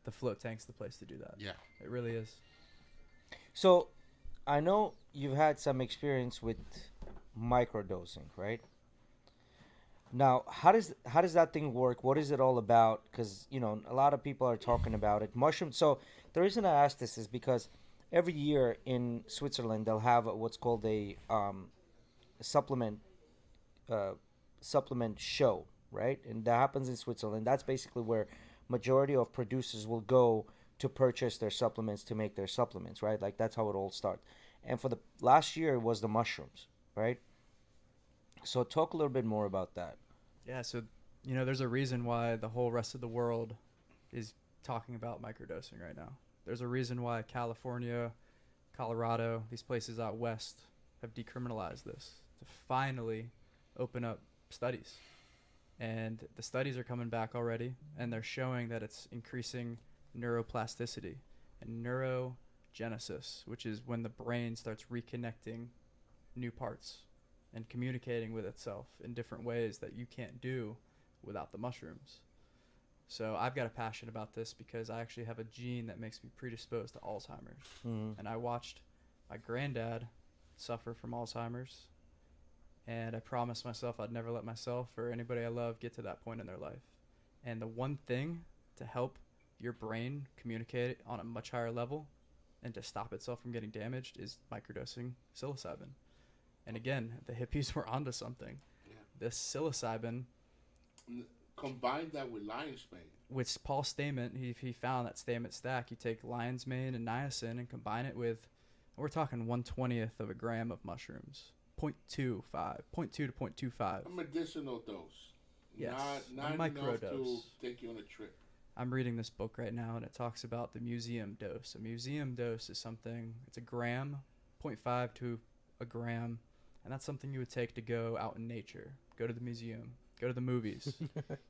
the float tank's the place to do that. Yeah. It really is. So, I know you've had some experience with microdosing, right? Now, how does that thing work? What is it all about? Because a lot of people are talking about it. Mushroom. So the reason I ask this is because every year in Switzerland they'll have what's called a supplement show, right? And that happens in Switzerland. That's basically where majority of producers will go to purchase their supplements to make their supplements, right? Like that's how it all starts. And for the last year it was the mushrooms, right? So talk a little bit more about that. Yeah, so there's a reason why the whole rest of the world is talking about microdosing right now. There's a reason why California, Colorado, these places out west have decriminalized this to finally open up studies. And the studies are coming back already, and they're showing that it's increasing neuroplasticity and neurogenesis, which is when the brain starts reconnecting new parts and communicating with itself in different ways that you can't do without the mushrooms. So I've got a passion about this because I actually have a gene that makes me predisposed to Alzheimer's. Mm-hmm. And I watched my granddad suffer from Alzheimer's, and I promised myself I'd never let myself or anybody I love get to that point in their life. And the one thing to help your brain communicate on a much higher level and to stop itself from getting damaged is microdosing psilocybin. And again, the hippies were onto something. Yeah. This psilocybin, combine that with lion's mane. with Paul Stamets, he found that Stamets stack. You take lion's mane and niacin and combine it with, we're talking 1/20th of a gram of mushrooms, 0.2 to 0.25. A medicinal dose. Yes, not a micro enough to dose. take you on a trip. I'm reading this book right now, and it talks about the museum dose. A museum dose is something, it's a gram, 0.5 to a gram, and that's something you would take to go out in nature, go to the museum, go to the movies.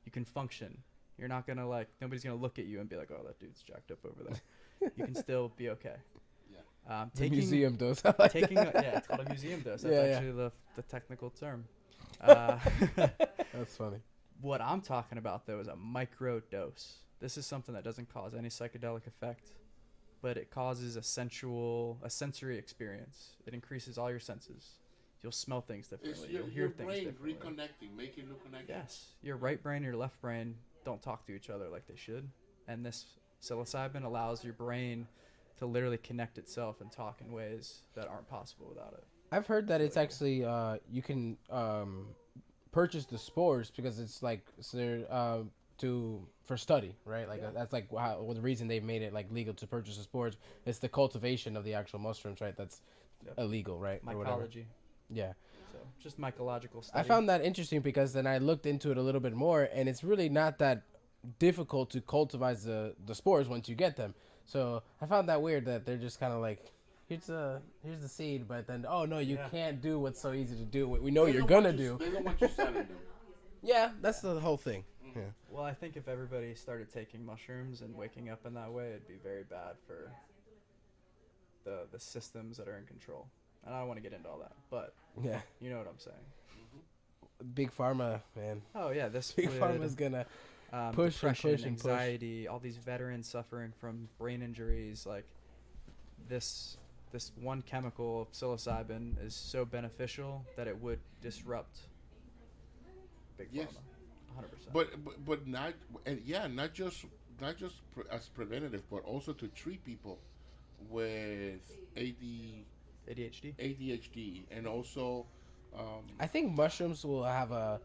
You can function. You're not going to, like, nobody's going to look at you and be like, oh, that dude's jacked up over there. You can still be okay. Yeah. Museum dose. Yeah, it's called a museum dose. That's actually the technical term. That's funny. What I'm talking about, though, is a micro dose. This is something that doesn't cause any psychedelic effect, but it causes a sensory experience. It increases all your senses. You'll smell things differently. You'll hear your things brain differently. reconnecting, making new connections. Yes. Your right brain and your left brain don't talk to each other like they should. And this psilocybin allows your brain to literally connect itself and talk in ways that aren't possible without it. I've heard that it's actually you can purchase the spores because it's like for study, right? Like that's like the reason they've made it like legal to purchase the spores. It's the cultivation of the actual mushrooms, right? That's illegal, right? Mycology. Yeah. So just mycological study. I found that interesting because then I looked into it a little bit more, and it's really not that difficult to cultivate the spores once you get them. So I found that weird that they're just kind of like, here's the seed, but then you can't do what's so easy to do. What we know you're gonna do. They don't want you selling them. Yeah, that's the whole thing. Yeah. Well, I think if everybody started taking mushrooms and waking up in that way, it'd be very bad for the systems that are in control. And I don't want to get into all that, but Yeah, you know what I'm saying. big pharma, man. Oh yeah, this Big would, pharma's gonna push and depression, push and push. anxiety, all these veterans suffering from brain injuries, like this one chemical of psilocybin is so beneficial that it would disrupt big Yes. pharma, 100%. But not just as preventative, but also to treat people with ADHD, and also I think mushrooms will have a.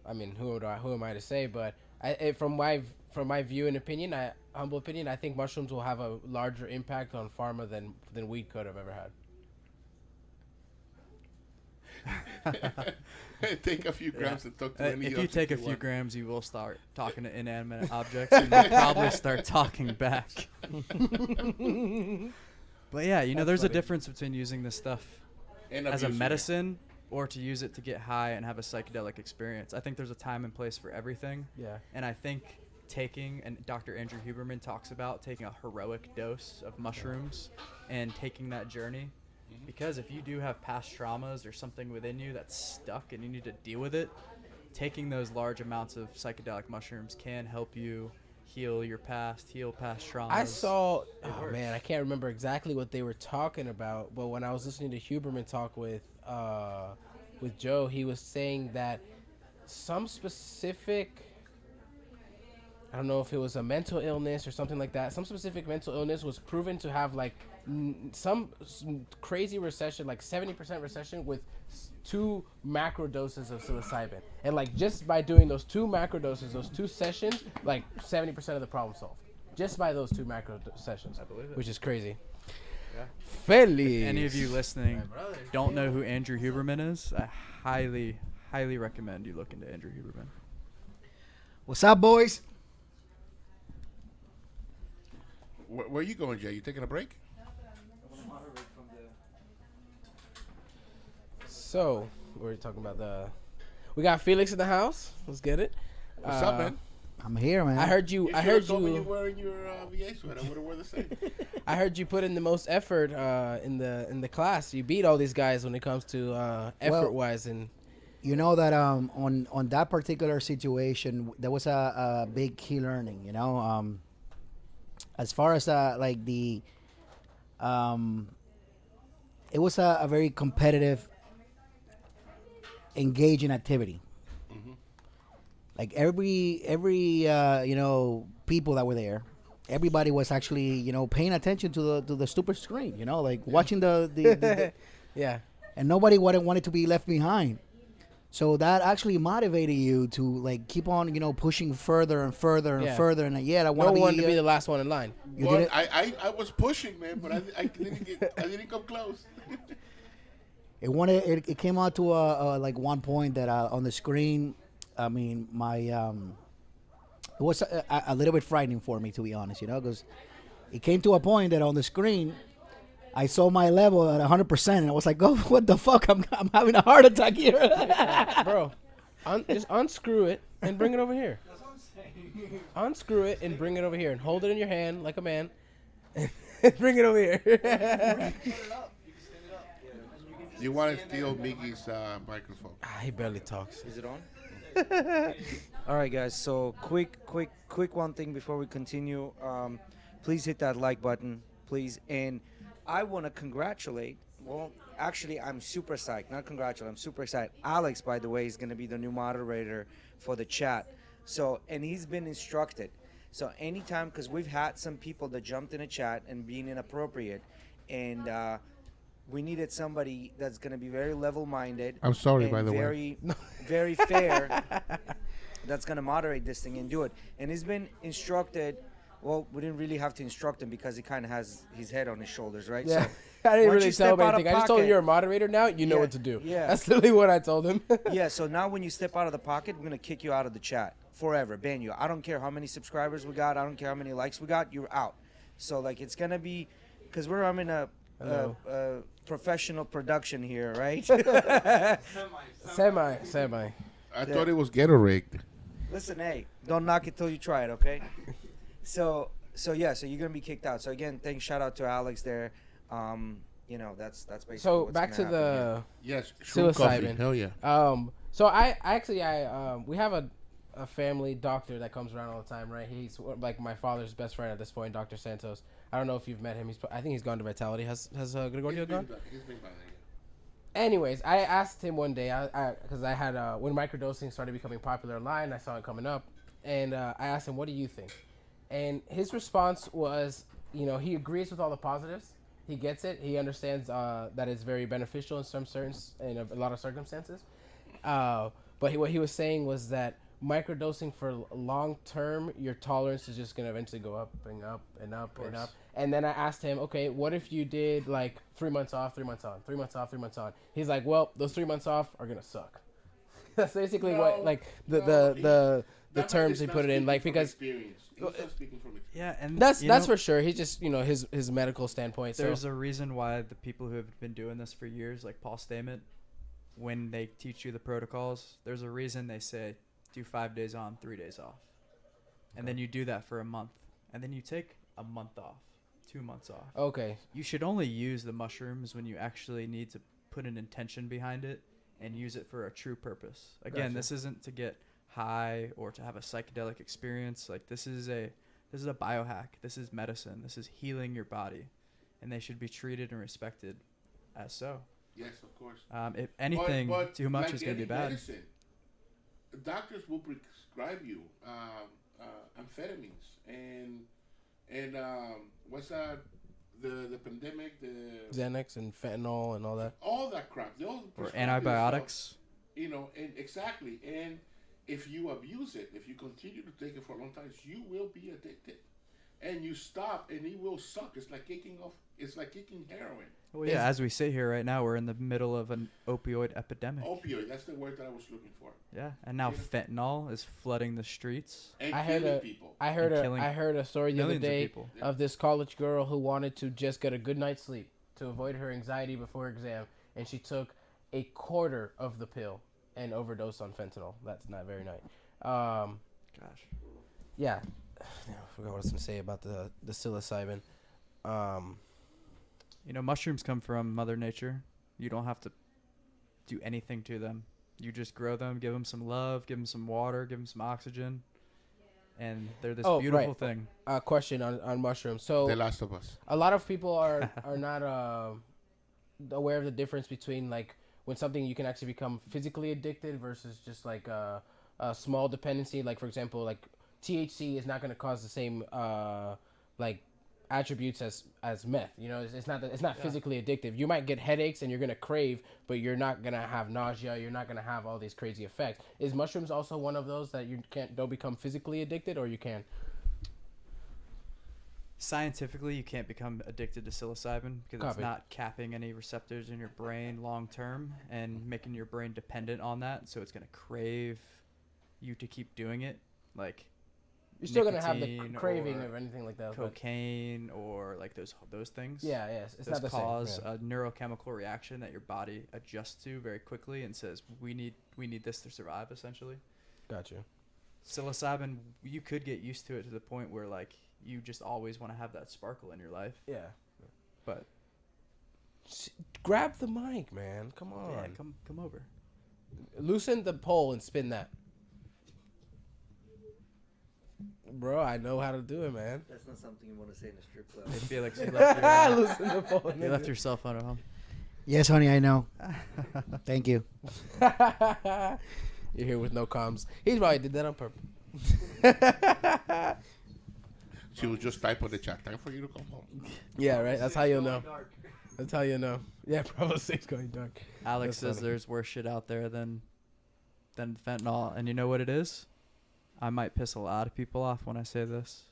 I mean, who am I to say? But from my view and opinion, humble opinion, I think mushrooms will have a larger impact on pharma than weed could have ever had. take a few grams and talk to any. If you take a few grams, you will start talking to inanimate objects, and you'll probably start talking back. But yeah, there's a difference between using this stuff and as a abusing it. medicine or to use it to get high and have a psychedelic experience. I think there's a time and place for everything. Yeah. And I think and Dr. Andrew Huberman talks about taking a heroic dose of mushrooms and taking that journey. Because if you do have past traumas or something within you that's stuck and you need to deal with it, taking those large amounts of psychedelic mushrooms can help you heal past traumas. I saw, I can't remember exactly what they were talking about, but when I was listening to Huberman talk with Joe, he was saying that some specific, I don't know if it was a mental illness or something like that, some specific mental illness was proven to have like some crazy recession, like 70% recession with 2 macro doses of psilocybin. And like just by doing those 2 macro doses, those 2 sessions, like 70% of the problem solved. Just by those 2 macro sessions. I believe it. Which is crazy. Yeah. Felix. If any of you listening don't know who Andrew Huberman is, I highly, highly recommend you look into Andrew Huberman. What's up, boys? Where are you going, Jay? You taking a break? So, we're talking about we got Felix in the house. Let's get it. What's up, man? I'm here, man. I heard you. You should've told me you wearing your VA sweater. I would have worn the same. I heard you put in the most effort in the class. You beat all these guys when it comes to effort wise, and you know that on that particular situation, there was a big key learning. As far as like the it was a very competitive, engaging activity. Like every people that were there, everybody was actually, paying attention to the stupid screen, like watching the Yeah. and nobody wanted to be left behind. So that actually motivated you to like keep on, pushing further and further and Yeah. further. And I No want one to be the last one in line. You Well, did it. I was pushing, man, but I didn't come close. It came out to like one point that on the screen, I mean, my it was a little bit frightening for me, to be honest, because it came to a point that on the screen I saw my level at 100%, and I was like, "Oh, what the fuck? I'm having a heart attack here." Bro, just unscrew it and bring it over here. Unscrew it and bring it over here and hold it in your hand like a man. And bring it over here. You want to steal Miggy's microphone? He barely talks. Is it on? All right, guys. So quick one thing before we continue. Please hit that like button, please. And I want to congratulate. Well, actually, I'm super psyched. Not congratulate. I'm super excited. Alex, by the way, is going to be the new moderator for the chat. So, and he's been instructed. So anytime, because we've had some people that jumped in a chat and being inappropriate, and we needed somebody that's going to be very level-minded. I'm sorry, and by the way. Very fair. That's going to moderate this thing and do it. And he's been instructed. Well, we didn't really have to instruct him because he kind of has his head on his shoulders, right? Yeah. So I didn't once really you tell him step out of anything. I just told him pocket- you're a moderator now. You know Yeah, what to do. yeah. That's literally what I told him. Yeah, so now when you step out of the pocket, we're going to kick you out of the chat forever, ban you. I don't care how many subscribers we got. I don't care how many likes we got. You're out. So, like, it's going to be, because I'm in a professional production here, right? Semi. I thought it was GhettoRig. Listen, hey, don't knock it till you try it, okay? So yeah, so you're going to be kicked out. So, again, shout out to Alex there. That's basically So what's back to gonna happen the Yes, shroom coffee. psilocybin. Hell yeah. So I we have a family doctor that comes around all the time, right? He's like my father's best friend at this point, Dr. Santos. I don't know if you've met him. I think he's gone to Vitality. Has Gregorio gone? He's been by there. Anyways, I asked him one day, because I had when microdosing started becoming popular online, I saw it coming up, and I asked him, "What do you think?" And his response was, he agrees with all the positives. He gets it. He understands that it's very beneficial in a lot of circumstances. But what he was saying was that microdosing for long term, your tolerance is just gonna eventually go up and up and up and up. And then I asked him, okay, what if you did like 3 months off, 3 months on, 3 months off, 3 months on? He's like, well, those 3 months off are gonna suck. That's basically what like the terms he put it in, like because. Yeah, and That's for sure. He's just his medical standpoint. There's a reason why the people who have been doing this for years, like Paul Stamets, when they teach you the protocols, there's a reason they say do 5 days on, 3 days off, and then you do that for a month, and then you take a month off, 2 months off. Okay. You should only use the mushrooms when you actually need to put an intention behind it and use it for a true purpose. Again, Gotcha. this isn't to get high or to have a psychedelic experience. Like this is a biohack. This is medicine. This is healing your body, and they should be treated and respected as so. Yes, of course. If anything, but too much like is going to be any bad. medicine, doctors will prescribe you amphetamines and what's that? The pandemic, the Xanax and fentanyl and all that. all that crap. They'll Or prescribe you antibiotics. stuff, and exactly. And if you abuse it, if you continue to take it for a long time, you will be addicted. And you stop, and it will suck. It's like kicking heroin. Well, yeah, as we sit here right now, we're in the middle of an opioid epidemic. Opioid, that's the word that I was looking for. Yeah, and now fentanyl is flooding the streets. And I heard killing a- people. I heard killing a story the other millions of day people. of this college girl who wanted to just get a good night's sleep to avoid her anxiety before exam, and she took a quarter of the pill and overdosed on fentanyl. That's not very nice. Gosh. Yeah, I forgot what I was gonna say about the psilocybin. Mushrooms come from Mother Nature. You don't have to do anything to them. You just grow them, give them some love, give them some water, give them some oxygen, and they're this beautiful right. thing. Question on mushrooms. So The Last of Us. a lot of people are not aware of the difference between like when something you can actually become physically addicted versus just like a small dependency. Like for example, like THC is not going to cause the same like attributes as meth. You know, it's not physically addictive. You might get headaches and you're gonna crave, but you're not gonna have nausea. You're not gonna have all these crazy effects. Is mushrooms also one of those that you don't become physically addicted, or you can? Scientifically, you can't become addicted to psilocybin because it's not capping any receptors in your brain long term and making your brain dependent on that. So it's going to crave you to keep doing it. Like you're still going to have the craving or anything like that. Cocaine or like those things. Yeah, yes. It's not the cause a neurochemical reaction that your body adjusts to very quickly and says, we need this to survive, essentially. Gotcha. Psilocybin, you could get used to it to the point where like you just always want to have that sparkle in your life. Yeah. But grab the mic, man. Come on. Yeah, come over. Loosen the pole and spin that. Bro, I know how to do it, man. That's not something you want to say in a strip club. I feel like you left Loosen the pole. You left your cell phone at home. Yes, honey, I know. Thank you. You're here with no comms. He probably did that on purpose. She was just type on the chat. Time for you to come home. Yeah, right. That's how you'll know. That's how you know. Yeah, Bravo 6 going dark. Alex says there's worse shit out there than fentanyl, and you know what it is? I might piss a lot of people off when I say this.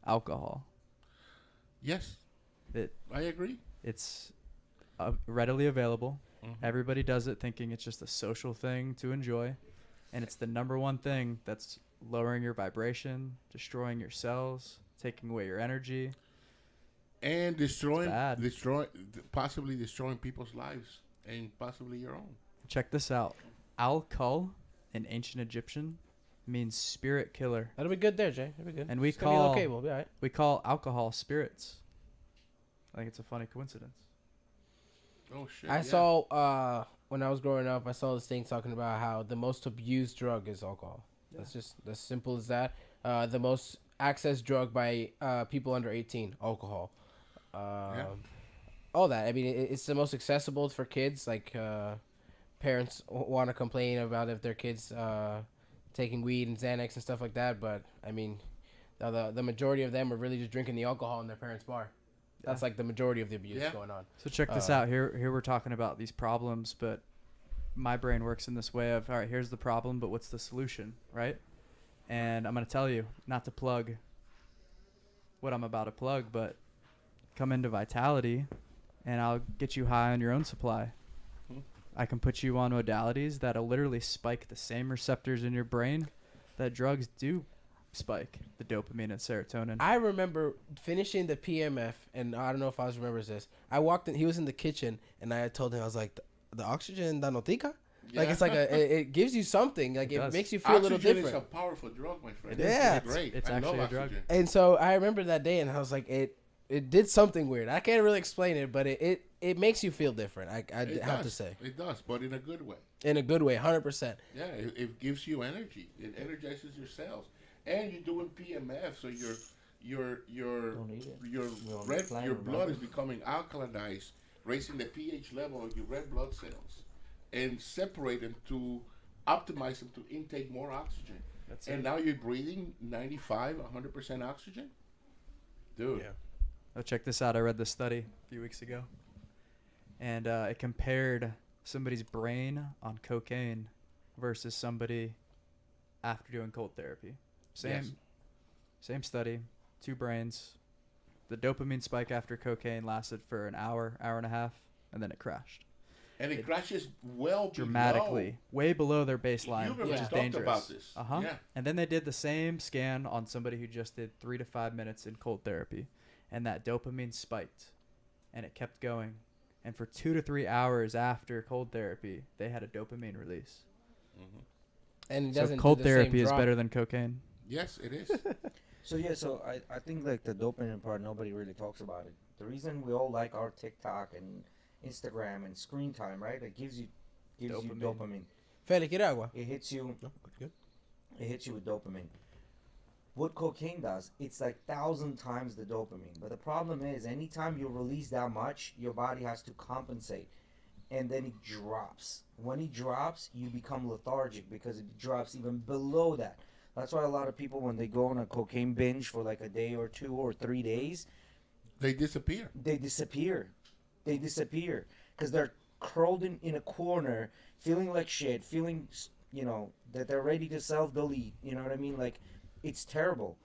Alcohol. Yes. I agree. It's readily available. Mm-hmm. Everybody does it thinking it's just a social thing to enjoy. And it's the number one thing that's lowering your vibration, destroying your cells, taking away your energy. And possibly destroying people's lives and possibly your own. Check this out. Al-Kul in ancient Egyptian means spirit killer. That'll be good there, Jay. That'll be good. And we'll be all right. we call alcohol spirits. I think it's a funny coincidence. Oh shit! I saw when I was growing up, I saw this thing talking about how the most abused drug is alcohol. Yeah. That's just as simple as that. The most accessed drug by people under 18, alcohol. All that. I mean, it's the most accessible for kids. Like parents want to complain about if their kids taking weed and Xanax and stuff like that, but I mean, the majority of them are really just drinking the alcohol in their parents' bar. That's like the majority of the abuse going on. So check this out. Here we're talking about these problems, but my brain works in this way of, all right, here's the problem, but what's the solution, right? And I'm going to tell you, not to plug what I'm about to plug, but come into Vitality, and I'll get you high on your own supply. I can put you on modalities that'll literally spike the same receptors in your brain that drugs do spike, the dopamine and serotonin. I remember finishing the PMF, and I don't know if I remembers this. I walked in, he was in the kitchen, and I told him, I was like, the oxygen danotica? Yeah. Like, it's like it gives you something. Like, it makes you feel a little different. Oxygen is a powerful drug, my friend. Yeah. It's great. It's actually a drug. And so I remember that day, and I was like, it did something weird. I can't really explain it, but it makes you feel different. I have to say. It does, but in a good way. In a good way, 100%. Yeah, it gives you energy. It energizes your cells. And you're doing PMF, so your blood is becoming alkalinized, raising the pH level of your red blood cells, and separate them to optimize them to intake more oxygen. Now you're breathing 95, 100% oxygen. Dude. Yeah. Oh, check this out. I read this study a few weeks ago, and it compared somebody's brain on cocaine versus somebody after doing cold therapy. Same study, 2 brains. The dopamine spike after cocaine lasted for an hour and a half, and then it crashed. And it crashes well dramatically, way below their baseline, which is dangerous. About this. Yeah. And then they did the same scan on somebody who just did 3 to 5 minutes in cold therapy, and that dopamine spiked, and it kept going. And for 2 to 3 hours after cold therapy, they had a dopamine release. Mm-hmm. And it so cold therapy is better than cocaine. Yes, it is. So I think like the dopamine part, nobody really talks about it. The reason we all like our TikTok and Instagram and screen time, right? It gives you dopamine. Feli, quiere agua? It hits you. No, good. It hits you with dopamine. What cocaine does, it's like 1,000 times the dopamine. But the problem is, anytime you release that much, your body has to compensate, and then it drops. When it drops, you become lethargic because it drops even below that. That's why a lot of people, when they go on a cocaine binge for like a day or 2 or 3 days, they disappear. They disappear. They disappear because they're curled in a corner, feeling like shit, feeling, that they're ready to self-delete. You know what I mean? Like, it's terrible.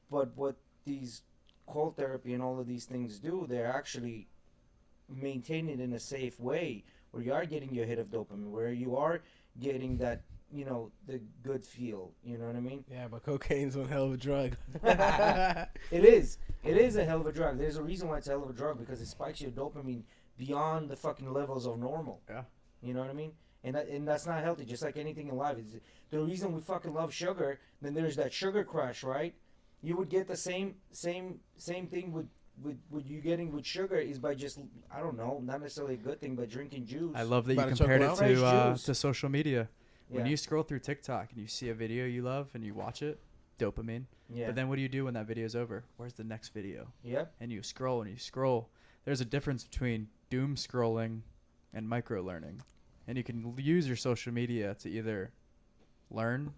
But what these cold therapy and all of these things do, they're actually maintain it in a safe way where you are getting your hit of dopamine, where you are getting that, the good feel. You know what I mean? Yeah, but cocaine's one hell of a drug. It is. It is a hell of a drug. There's a reason why it's a hell of a drug, because it spikes your dopamine beyond the fucking levels of normal. Yeah. You know what I mean? And that's not healthy. Just like anything in life, it's the reason we fucking love sugar. Then there's that sugar crush, right? You would get the same thing with you getting with sugar is by just, I don't know, not necessarily a good thing, but drinking juice. I love that you About to compared it choke to social media. When Yeah. you scroll through TikTok and you see a video you love and you watch it, dopamine. Yeah. But then what do you do when that video is over? Where's the next video? Yep. And you scroll and you scroll. There's a difference between doom scrolling and micro learning. And you can use your social media to either learn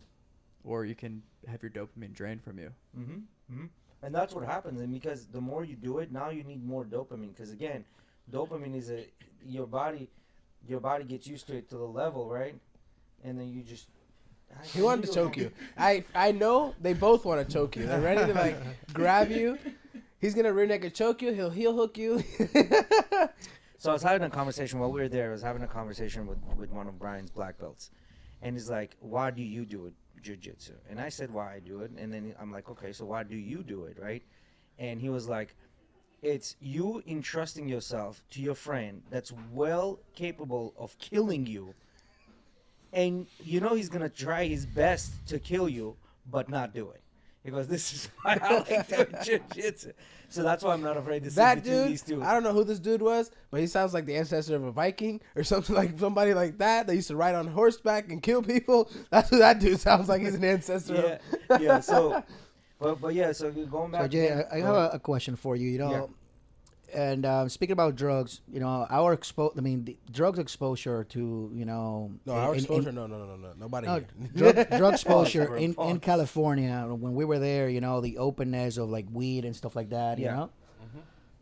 or you can have your dopamine drained from you. Mm-hmm. Mm-hmm. And that's what happens. And because the more you do it, now you need more dopamine. Because again, dopamine is your body gets used to it to the level, right? And then you just. He wanted to choke you. I know they both want to choke you. They're ready to like grab you. He's gonna rear naked choke you. He'll heel hook you. So I was having a conversation while we were there. I was having a conversation with one of Brian's black belts, and he's like, "Why do you do it, jiu-jitsu?" And I said, "Why I do it." And then I'm like, "Okay, so why do you do it, right?" And he was like, "It's you entrusting yourself to your friend that's well capable of killing you, and he's gonna try his best to kill you, but not do it." He goes, "This is why I like doing jiu-jitsu." So that's why I'm not afraid to sit That between dude, these two. I don't know who this dude was, but he sounds like the ancestor of a Viking or something, like somebody like that. They used to ride on horseback and kill people. That's who that dude sounds like. He's an ancestor. Yeah. So, but yeah. So going back. So Jay, I have a question for you. Yeah. And speaking about drugs, our the drugs exposure to No, our exposure. No. Nobody no, here. drug exposure Pause. in California when we were there. The openness of like weed and stuff like that. You Yeah. know,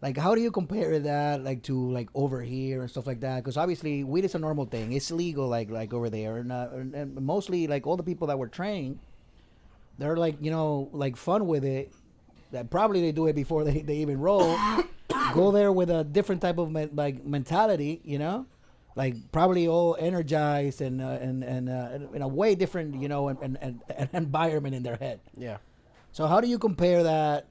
like how do you compare that like to like over here and stuff like that? Because obviously weed is a normal thing. It's legal like over there, and mostly like all the people that were trained, they're like like fun with it. That probably they do it before they even roll. Go there with a different type of mentality, like probably all energized and in a way different, and environment in their head. Yeah. So how do you compare that,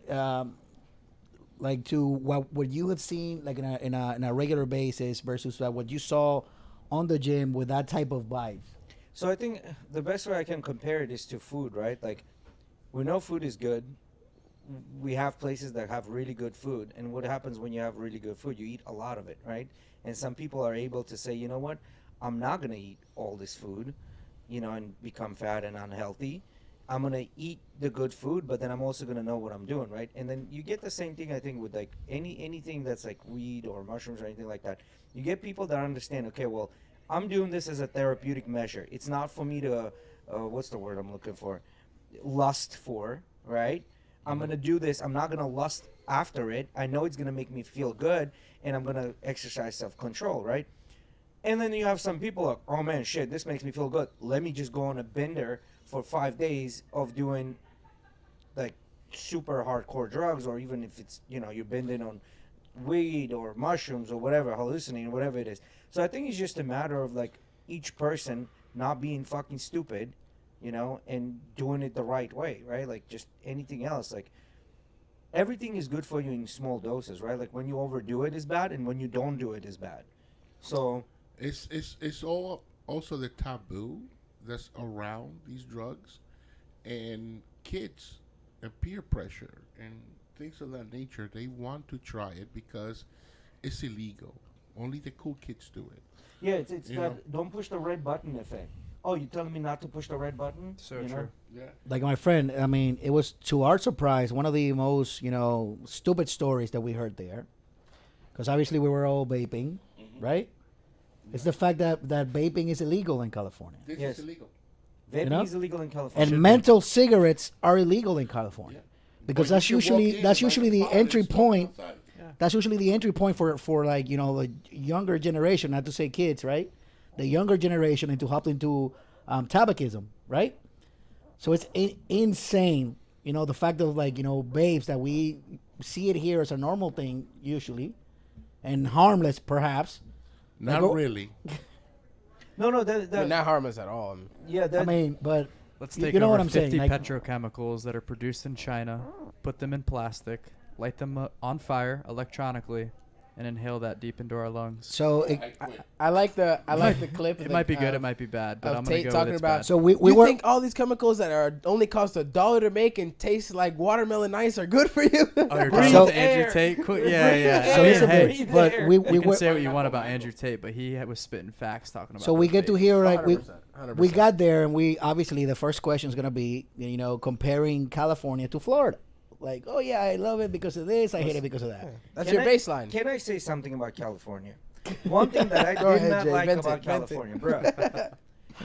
like to what you have seen like in a regular basis versus what you saw on the gym with that type of vibes? So I think the best way I can compare it is to food, right? Like, we know food is good. We have places that have really good food, and what happens when you have really good food? You eat a lot of it, right? And some people are able to say, you know what, I'm not gonna eat all this food, and become fat and unhealthy. I'm gonna eat the good food, but then I'm also gonna know what I'm doing, right? And then you get the same thing, I think, with like anything that's like weed or mushrooms or anything like that. You get people that understand, okay, well, I'm doing this as a therapeutic measure. It's not for me to, what's the word I'm looking for? Lust for, right? I'm going to do this. I'm not going to lust after it. I know it's going to make me feel good, and I'm going to exercise self-control, right? And then you have some people like, oh, man, shit, this makes me feel good. Let me just go on a bender for 5 days of doing, like, super hardcore drugs, or even if it's, you're bending on weed or mushrooms or whatever, hallucinating, whatever it is. So I think it's just a matter of, like, each person not being fucking stupid, and doing it the right way, right? Like, just anything else. Like, everything is good for you in small doses, right? Like, when you overdo it is bad, and when you don't do it is bad. So it's all also the taboo that's around these drugs, and kids and peer pressure and things of that nature. They want to try it because it's illegal. Only the cool kids do it. Yeah, it's that don't push the red button effect. Oh, you're telling me not to push the red button? So true. Yeah. Like my friend, it was to our surprise one of the most stupid stories that we heard there, because obviously we were all vaping, right? It's the fact that vaping is illegal in California. This Yes. is illegal. Vaping You know? is illegal in California. And menthol cigarettes are illegal in California. Yeah. Because Well, that's you can walk usually in that's like usually a the pot entry and smoke point. outside. That's usually the entry point for like the younger generation, not to say kids, right? The younger generation into hop into tabachism, right? So it's insane, the fact of like babes that we see it here as a normal thing usually, and harmless perhaps. Not Like, really. No, I mean, not harmless at all. yeah, that, I mean, but Let's You take know over what I'm saying, 50 like- petrochemicals that are produced in China, put them in plastic, light them on fire electronically, and inhale that deep into our lungs. so I quit. I like the clip. It might be good, it might be bad, but of I'm gonna Tate go talking with it's about- bad. so we You were think all these chemicals that are only cost $1 to make and taste like watermelon ice are good for you? Oh, you're So- talking about Andrew air. Tate? Breathe Yeah, yeah. So I mean, listen, hey, breathe but air. we you can were say what you want about Andrew Tate, but he was spitting facts talking about. so we those get to vapes. hear like we 100%. got there, and we obviously the first question is gonna be comparing California to Florida. Like, oh yeah, I love it because of this, I hate it because of that. That's Can your I- baseline. Can I say something about California? One thing that I Go did ahead, not Jay, like vent it, about vent it. California, bro.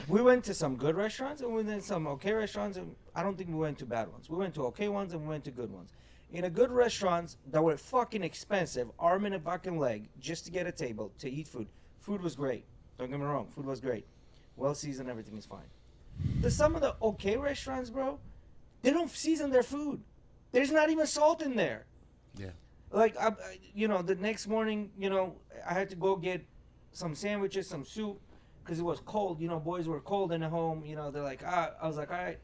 We went to some good restaurants and we went to some okay restaurants, and I don't think we went to bad ones. We went to okay ones and we went to good ones. In a good restaurants that were fucking expensive, arm and a fucking leg, just to get a table to eat food. Food was great. Don't get me wrong, food was great. Well seasoned, everything is fine. Some of the okay restaurants, bro, they don't season their food. There's not even salt in there. Yeah. Like, the next morning, I had to go get some sandwiches, some soup, because it was cold. Boys were cold in the home. They're like, I was like, all right,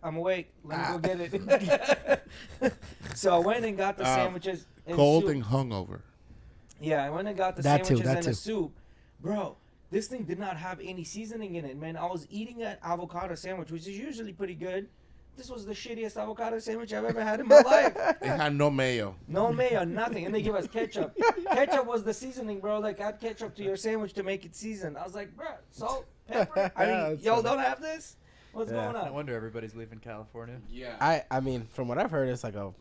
I'm awake. Let me go get it. So I went and got the sandwiches. And Cold soup. and hungover. Yeah, I went and got the That too, sandwiches that and too. the soup. Bro, this thing did not have any seasoning in it, man. I was eating an avocado sandwich, which is usually pretty good. This was the shittiest avocado sandwich I've ever had in my life. It had no mayo. No mayo, nothing. And they give us ketchup. Ketchup was the seasoning, bro. Like, add ketchup to your sandwich to make it seasoned. I was like, bro, salt, pepper. I mean, That's y'all funny. don't have this? What's Yeah. going No on? wonder everybody's leaving California. Yeah. I mean, from what I've heard, it's like a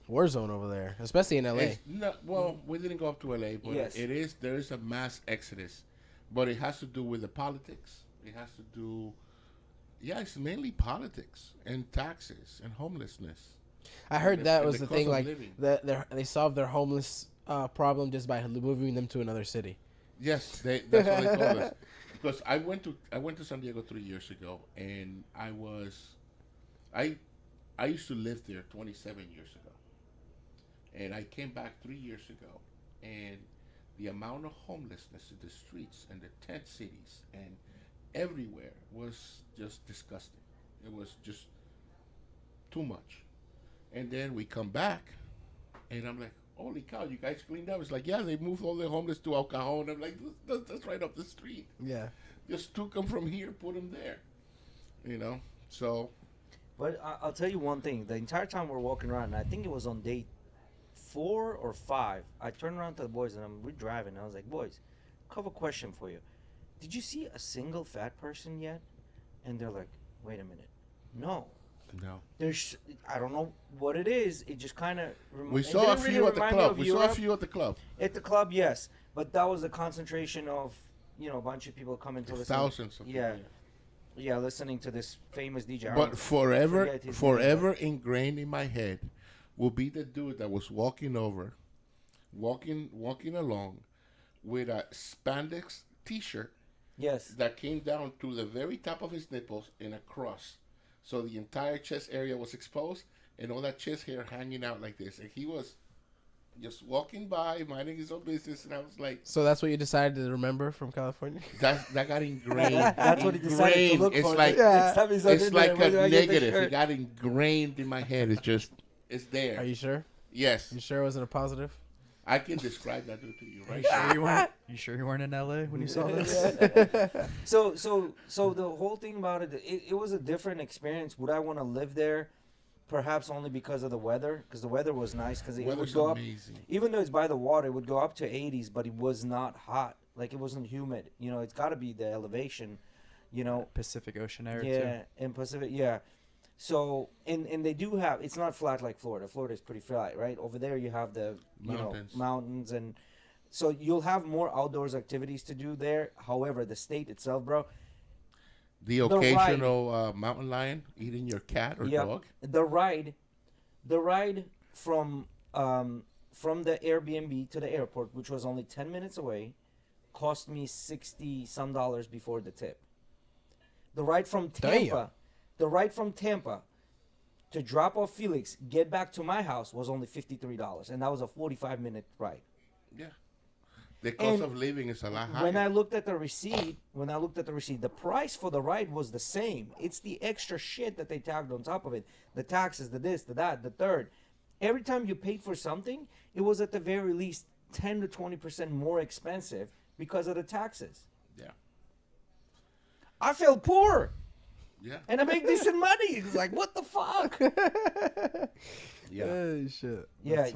war zone over there, especially in LA. It's not, well, we didn't go up to LA, but Yes. there is a mass exodus. But it has to do with the politics. It has to do, it's mainly politics and taxes and homelessness. I heard And that the was the cost thing, of like living. they solved their homeless problem just by moving them to another city. Yes, that's what they told us. Because I went to San Diego 3 years ago, and I used to live there 27 years ago, and I came back 3 years ago, and the amount of homelessness in the streets and the tent cities and everywhere was just disgusting. It was just too much. And then we come back, and I'm like, holy cow, you guys cleaned up. It's like, yeah, they moved all the homeless to El Cajon. I'm like, that's right up the street. Yeah. Just took them from here, put them there. So But I'll tell you one thing. The entire time we're walking around, and I think it was on day 4 or 5, I turned around to the boys, and we're driving. I was like, boys, I have a question for you. Did you see a single fat person yet? And they're like, wait a minute. No. no. There's, I don't know what it is. It just kind of. We saw a few at the club. We saw a few at the club. At the club, yes. But that was a concentration of, a bunch of people coming to listen. Thousands of Yeah. people. Yeah, listening to this famous DJ. I But don't forever, forget his name, forever ingrained in my head will be the dude that was walking along with a spandex T-shirt Yes. that came down to the very top of his nipples in a cross, so the entire chest area was exposed and all that chest hair hanging out like this. And he was just walking by, minding his own business, and I was like, So that's what you decided to remember from California? that got ingrained. That's what he decided to Ingrained. look It's for. like Next time he's it's in like there, a where do I get this negative. It shirt? got ingrained in my head. It's there. Are you sure? Yes, You sure it wasn't a positive? I can describe that dude to you right You sure you weren't in LA when you saw this? So the whole thing about it was a different experience. Would I want to live there? Perhaps only because of the weather, because the weather was nice. Because it would Weather's go up, amazing. even though it's by the water, it would go up to 80s, but it was not hot. Like, it wasn't humid. It's got to be the elevation. Pacific Ocean air Yeah, in Pacific, yeah. So and they do have, it's not flat like Florida. Florida is pretty flat, right? Over there you have the Mountains. mountains, and so you'll have more outdoors activities to do there. However, the state itself, bro, The occasional mountain lion eating your cat or dog. The ride from the Airbnb to the airport, which was only 10 minutes away, cost me $60 some before the tip. The ride from Tampa to drop off Felix, get back to my house was only $53, and that was a 45-minute ride. Yeah. The cost of living is a lot higher. When I looked at the receipt, the price for the ride was the same. It's the extra shit that they tagged on top of it. The taxes, the this, the that, the third. Every time you paid for something, it was at the very least 10 to 20% more expensive because of the taxes. Yeah. I feel poor. Yeah. And I make decent money. It's like, what the fuck? Yeah. Oh, shit. Yeah.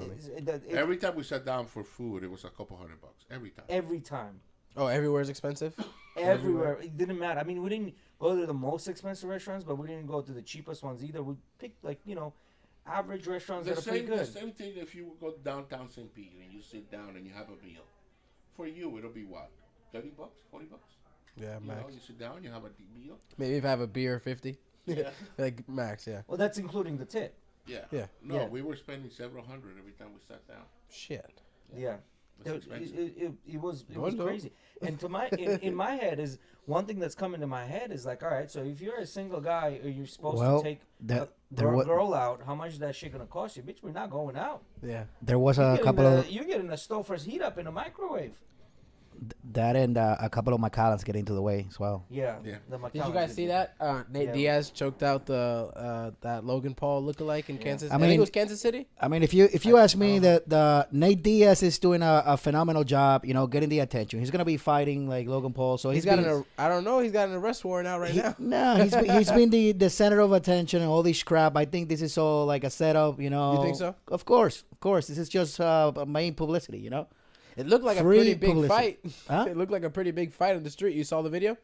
Every time we sat down for food, it was a couple $100. Every time. Every time. Oh, everywhere's expensive? Everywhere. It didn't matter. I mean, we didn't go to the most expensive restaurants, but we didn't go to the cheapest ones either. We picked, like, average restaurants that are pretty good. The same thing if you go downtown St. Pete and you sit down and you have a meal. For you, it'll be what? $30, $40? Yeah, max. You sit down, you have a meal. Maybe if I have a beer, 50. Yeah. Like max, yeah. Well, that's including the tip. Yeah. Yeah. No, Yeah. we were spending several hundred every time we sat down. Shit. Yeah. That's expensive. It was dope. crazy. And to my in my head is one thing that's coming to my head is like, all right, so if you're a single guy or you're supposed to take a girl out, how much is that shit gonna cost you? Bitch, we're not going out. Yeah. There was a couple of you're getting the Stouffer's heat up in a microwave. that and a couple of McAllens get into the way as well. Yeah. Yeah. The Did you McAllens guys see that? Nate Yeah. Diaz choked out the that Logan Paul lookalike in Kansas. I I think mean- it was Kansas City. I mean, if you ask me, that the Nate Diaz is doing a phenomenal job, getting the attention. He's gonna be fighting like Logan Paul, so He's got I don't know. He's got an arrest warrant out right now. No, he's been the center of attention and all this crap. I think this is all like a setup, You think so? Of course. This is just main publicity, It looked like Free a pretty big publicity. fight. Huh? It looked like a pretty big fight on the street. You saw the video?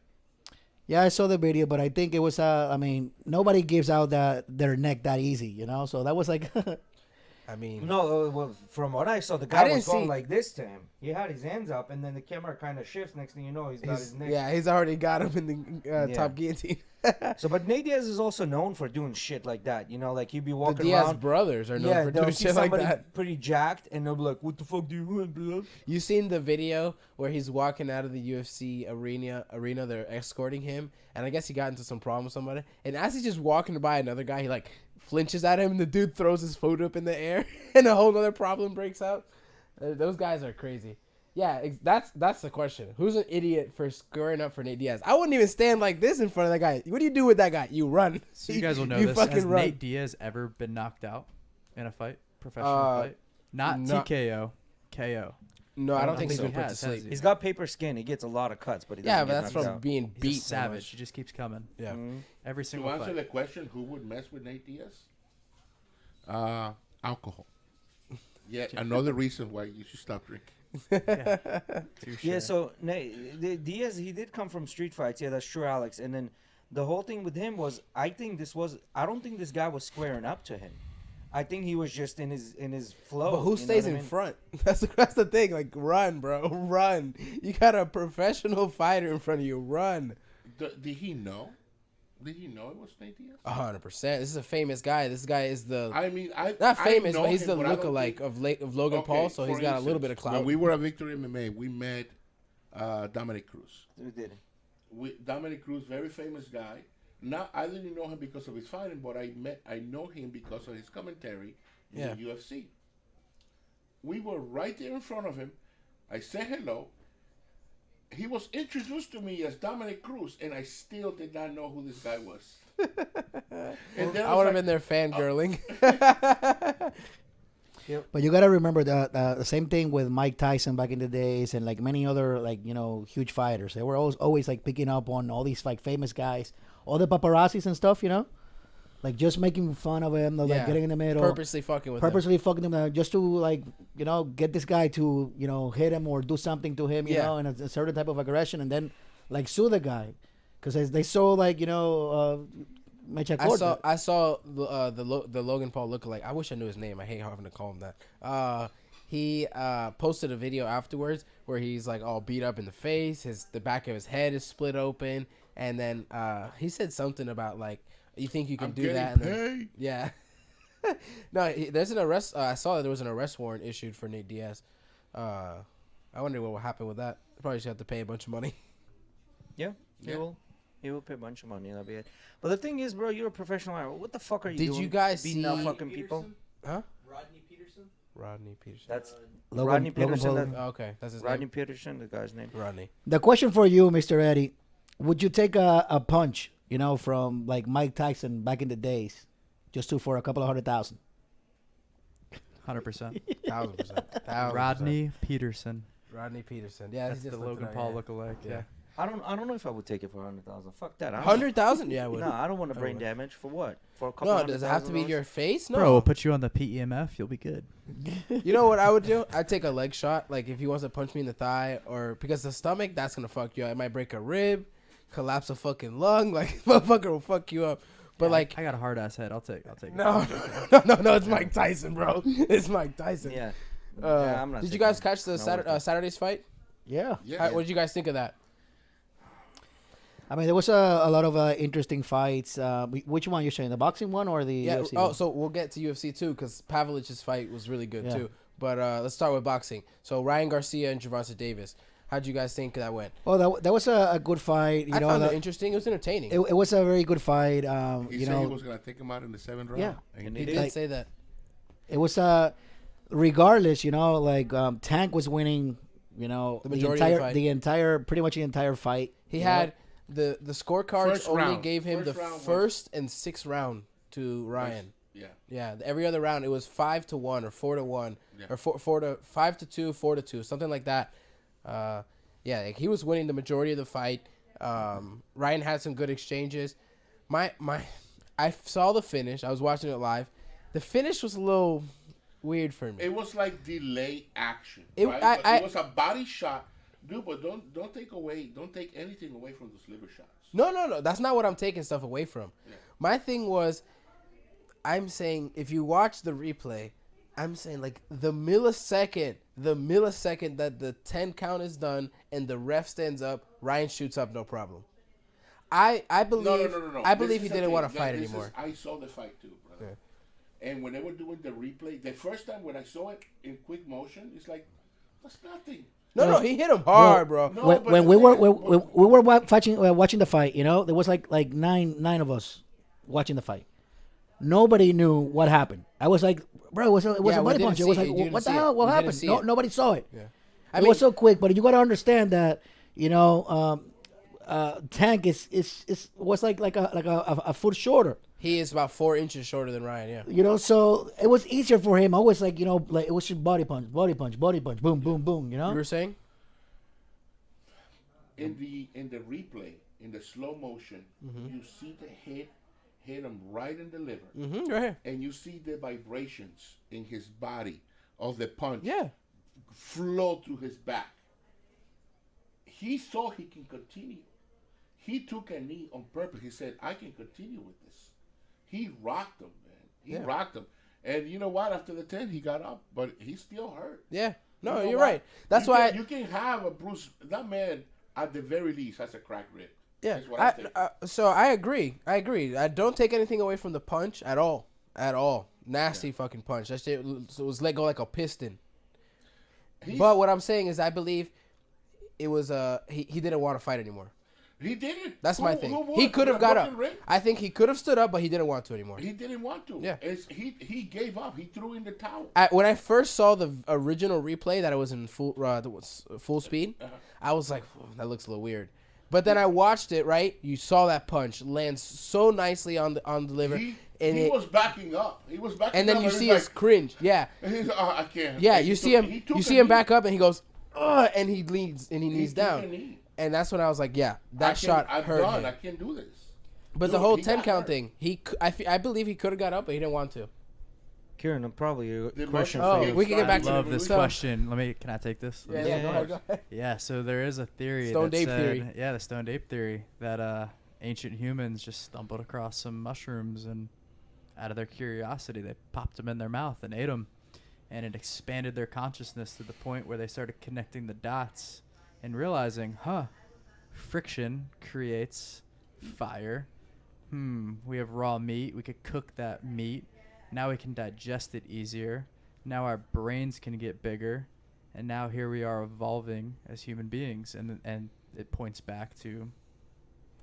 Yeah, I saw the video, but I think it was. I mean, nobody gives out their neck that easy, So that was like. I mean, No, well, from what I saw, the guy didn't was going see- like this to him. He had his hands up, and then the camera kind of shifts. Next thing you know, he's got his neck. yeah, he's already got him in the Yeah. top guillotine. So, but Nate Diaz is also known for doing shit like that. Like he'd be The walking Diaz around. brothers are known for they'll doing see shit like somebody that. pretty jacked, and they'll be like, "What the fuck do you want, bro?" You seen the video where he's walking out of the UFC arena? They're escorting him, and I guess he got into some problem with somebody. And as he's just walking by another guy, he like flinches at him, and the dude throws his food up in the air, and a whole other problem breaks out. Those guys are crazy. Yeah, that's the question. Who's an idiot for squaring up for Nate Diaz? I wouldn't even stand like this in front of that guy. What do you do with that guy? You run. So you guys will know You this. fucking Has run. Nate Diaz ever been knocked out in a fight? Professional fight? Not no. TKO. KO. No, I don't think he's so. been put Has, to has sleep. he? He's got paper skin. He gets a lot of cuts, but he Yeah, doesn't but get that's knocked from out. being He's beat a so savage. much. He just keeps coming. Yeah. Every To single answer fight. the question, who would mess with Nate Diaz? Alcohol. Yeah, another reason why you should stop drinking. Touche. Yeah, so Diaz, he did come from street fights. Yeah, that's true, Alex. And then the whole thing with him was, I don't think this guy was squaring up to him. I think he was just in his flow. But who you know stays what I in mean? front? That's the thing. Like, run, bro, run. You got a professional fighter in front of you. Run. Did he know? Did he know it was Nate Diaz? 100%. This is a famous guy. This guy is the I mean, not famous, I know but he's him, the but I don't lookalike think- of Logan Okay, Paul. So he's for got a little bit of instance, clout. When we were at Victory MMA, we met Dominic Cruz. We did. Dominic Cruz, very famous guy. Now I didn't know him because of his fighting, but I know him because of his commentary in Yeah. the UFC. We were right there in front of him. I said hello. He was introduced to me as Dominic Cruz, and I still did not know who this guy was. And then I would have been there fangirling. But you gotta remember the same thing with Mike Tyson back in the days, and like many other huge fighters. They were always like picking up on all these like famous guys, all the paparazzis and stuff, like just making fun of him, like Yeah. getting in the middle, Purposely fucking with him. purposely fucking him, just to like get this guy to hit him or do something to him, Yeah. in a certain type of aggression, and then like sue the guy because they saw like Mecha Corta. I saw the Logan Paul lookalike. I wish I knew his name. I hate having to call him that. he posted a video afterwards where he's like all beat up in the face. The back of his head is split open, and then he said something about like, you think you can do that? And then, yeah. No, there's an arrest. I saw that there was an arrest warrant issued for Nate Diaz. I wonder what will happen with that. Probably just have to pay a bunch of money. Yeah, he will. He will pay a bunch of money. That'll be it. But the thing is, bro, you're a professional actor. What the fuck are you doing? Did you guys beating see up fucking people? Huh? Rodney Peterson. Rodney Peterson. That's Logan- Rodney Logan Peterson. Paul. Okay, that's his Rodney name. Peterson, the guy's name. Rodney. The question for you, Mr. Eddie, would you take a punch, you know, from like Mike Tyson back in the days, just for a couple of 100,000? 100%. 1000%. Rodney Peterson. Rodney Peterson. Yeah, That's he just the looked Logan it up, Paul yeah. lookalike. Yeah. I don't know if I would take it for 100,000. Fuck that. 100,000? Yeah, I would. No, I don't want to I brain would. damage for what? For a couple. No, does it have to be your face? No. Bro, we'll put you on the PEMF. You'll be good. You know what I would do? I'd take a leg shot. Like if he wants to punch me in the thigh, or because the stomach, that's gonna fuck you up. It might break a rib, collapse a fucking lung. Like motherfucker will fuck you up. But like, I got a hard ass head. I'll take. no, no, it's Mike Tyson, bro. It's Mike Tyson. Yeah. I'm not not. Did you taking guys it. catch the Not worth it. Saturday's fight? Yeah. Yeah. What did you guys think of that? I mean, there was a lot of interesting fights. Which one you're saying, the boxing one or the Yeah. UFC Oh, one? so we'll get to UFC too, because Pavlich's fight was really good Yeah. too. But let's start with boxing. So Ryan Garcia and Gervonta Davis. How'd you guys think that went? Well, that was a good fight. I found it interesting. It was entertaining. It was a very good fight. He You said he know, was gonna take him out in the 7th round. Yeah. And he he did like- say that. it was regardless, you know, like Tank was winning, you know, The majority of the fight. pretty much the entire fight. He you had the scorecards First only round. gave him First the round was- first and sixth round to Ryan. Yeah. Yeah, every other round it was 5-1 or 4-1 Yeah. or 5-2, 4-2, something like that. Yeah, like he was winning the majority of the fight. Ryan had some good exchanges. I saw the finish. I was watching it live. The finish was a little weird for me. It was like delay action. It- Right? I- But it was a body shot. Dude, but don't take anything away from those liver shots. No. That's not what I'm taking stuff away from. Yeah. My thing was, I'm saying if you watch the replay, I'm saying like the millisecond that the 10 count is done and the ref stands up, Ryan shoots up, no problem. I believe No. I This believe he is the didn't thing. want to No, fight this anymore. is- I saw the fight too, brother. And when they were doing the replay, the first time when I saw it in quick motion, it's like, that's nothing. No, he hit him hard, bro. No, when but when the we thing were is- when we were watching the fight, you know, there was like nine of us watching the fight. Nobody knew what happened. I was like, bro, it was Yeah, a we body didn't punch. It see was it. like, You didn't what the see hell? it. What We didn't happened? see No, it. nobody saw it. Yeah. It was so quick, but you got to understand that, you know, Tank was like a foot shorter. He is about 4 inches shorter than Ryan. Yeah. You know, so it was easier for him. I was like, you know, like it was just body punch, boom, boom, boom. You know. You were saying? In the replay, in the slow motion, you see the hit him right in the liver, Mm-hmm. Right here. and you see the vibrations in his body of the punch Yeah. flow through his back. He saw he can continue. He took a knee on purpose. He said, I can continue with this. He rocked him, man. He rocked him. And you know what? After the 10, he got up, but he's still hurt. Yeah. No, You know you're what? right. That's You why. can, you can have a Bruce. That man, at the very least, has a cracked rib. Yeah, That's what I think. so I agree. I don't take anything away from the punch at all. At all. Nasty fucking punch. That shit was let go like a piston. But what I'm saying is I believe it was he didn't want to fight anymore. He didn't. That's my Who thing. won? He could have A got broken up. rib? I think he could have stood up, but he didn't want to anymore. He didn't want to. Yeah. He gave up. He threw in the towel. When I first saw the original replay that it was in full speed, I was like, "Oh, that looks a little weird. But then I watched it. Right, you saw that punch land so nicely on the liver, He and was backing up. He was backing up. and then you he's see like, his cringe. Yeah, and he's, I can't. yeah. And You he see took- him. he took You a see him knee. back up, and he goes, "Ugh," and he leans and he He knees took a down. knee. And that's when I was like, yeah, I that can't- shot I'm hurt done. him. I can't do this. But the Dude, whole he 10 got count hurt. thing, I believe he could have got up, but he didn't want to. Kieran, probably a The question motion for you. we can get back to Love the this so- question. Can I take this? Yeah, Yeah, go ahead, go ahead. Yeah, so there is a theory. Stoned that ape said, theory. Yeah, the stoned ape theory that ancient humans just stumbled across some mushrooms and out of their curiosity they popped them in their mouth and ate them. and it expanded their consciousness to the point where they started connecting the dots and realizing, friction creates fire. We have raw meat. We could cook that meat. Now we can digest it easier. Now our brains can get bigger. And now here we are evolving as human beings. And it points back to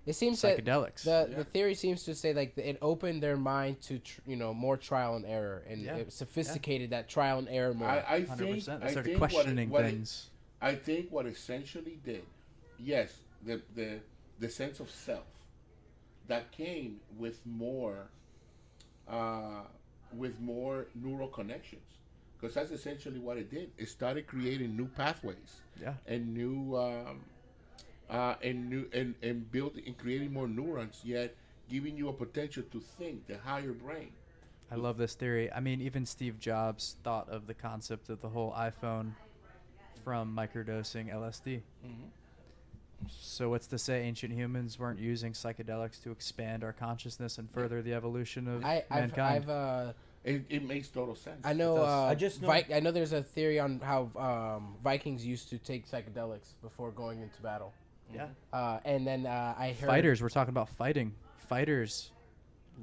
it seems psychedelics. The theory seems to say like it opened their mind to more trial and error, and it sophisticated that trial and error more. I 100%. think They I started think questioning things. I think what essentially did, yes, the sense of self that came with more neural connections, because that's essentially what it did. It started creating new pathways, and new and building and creating more neurons, yet giving you a potential to think, the higher brain. I love this theory. I mean, even Steve Jobs thought of the concept of the whole iPhone from microdosing LSD. So what's to say ancient humans weren't using psychedelics to expand our consciousness and further the evolution of mankind? It makes total sense. I know. I know there's a theory on how Vikings used to take psychedelics before going into battle. Yeah. And then I heard Fighters. We're talking about fighting. Fighters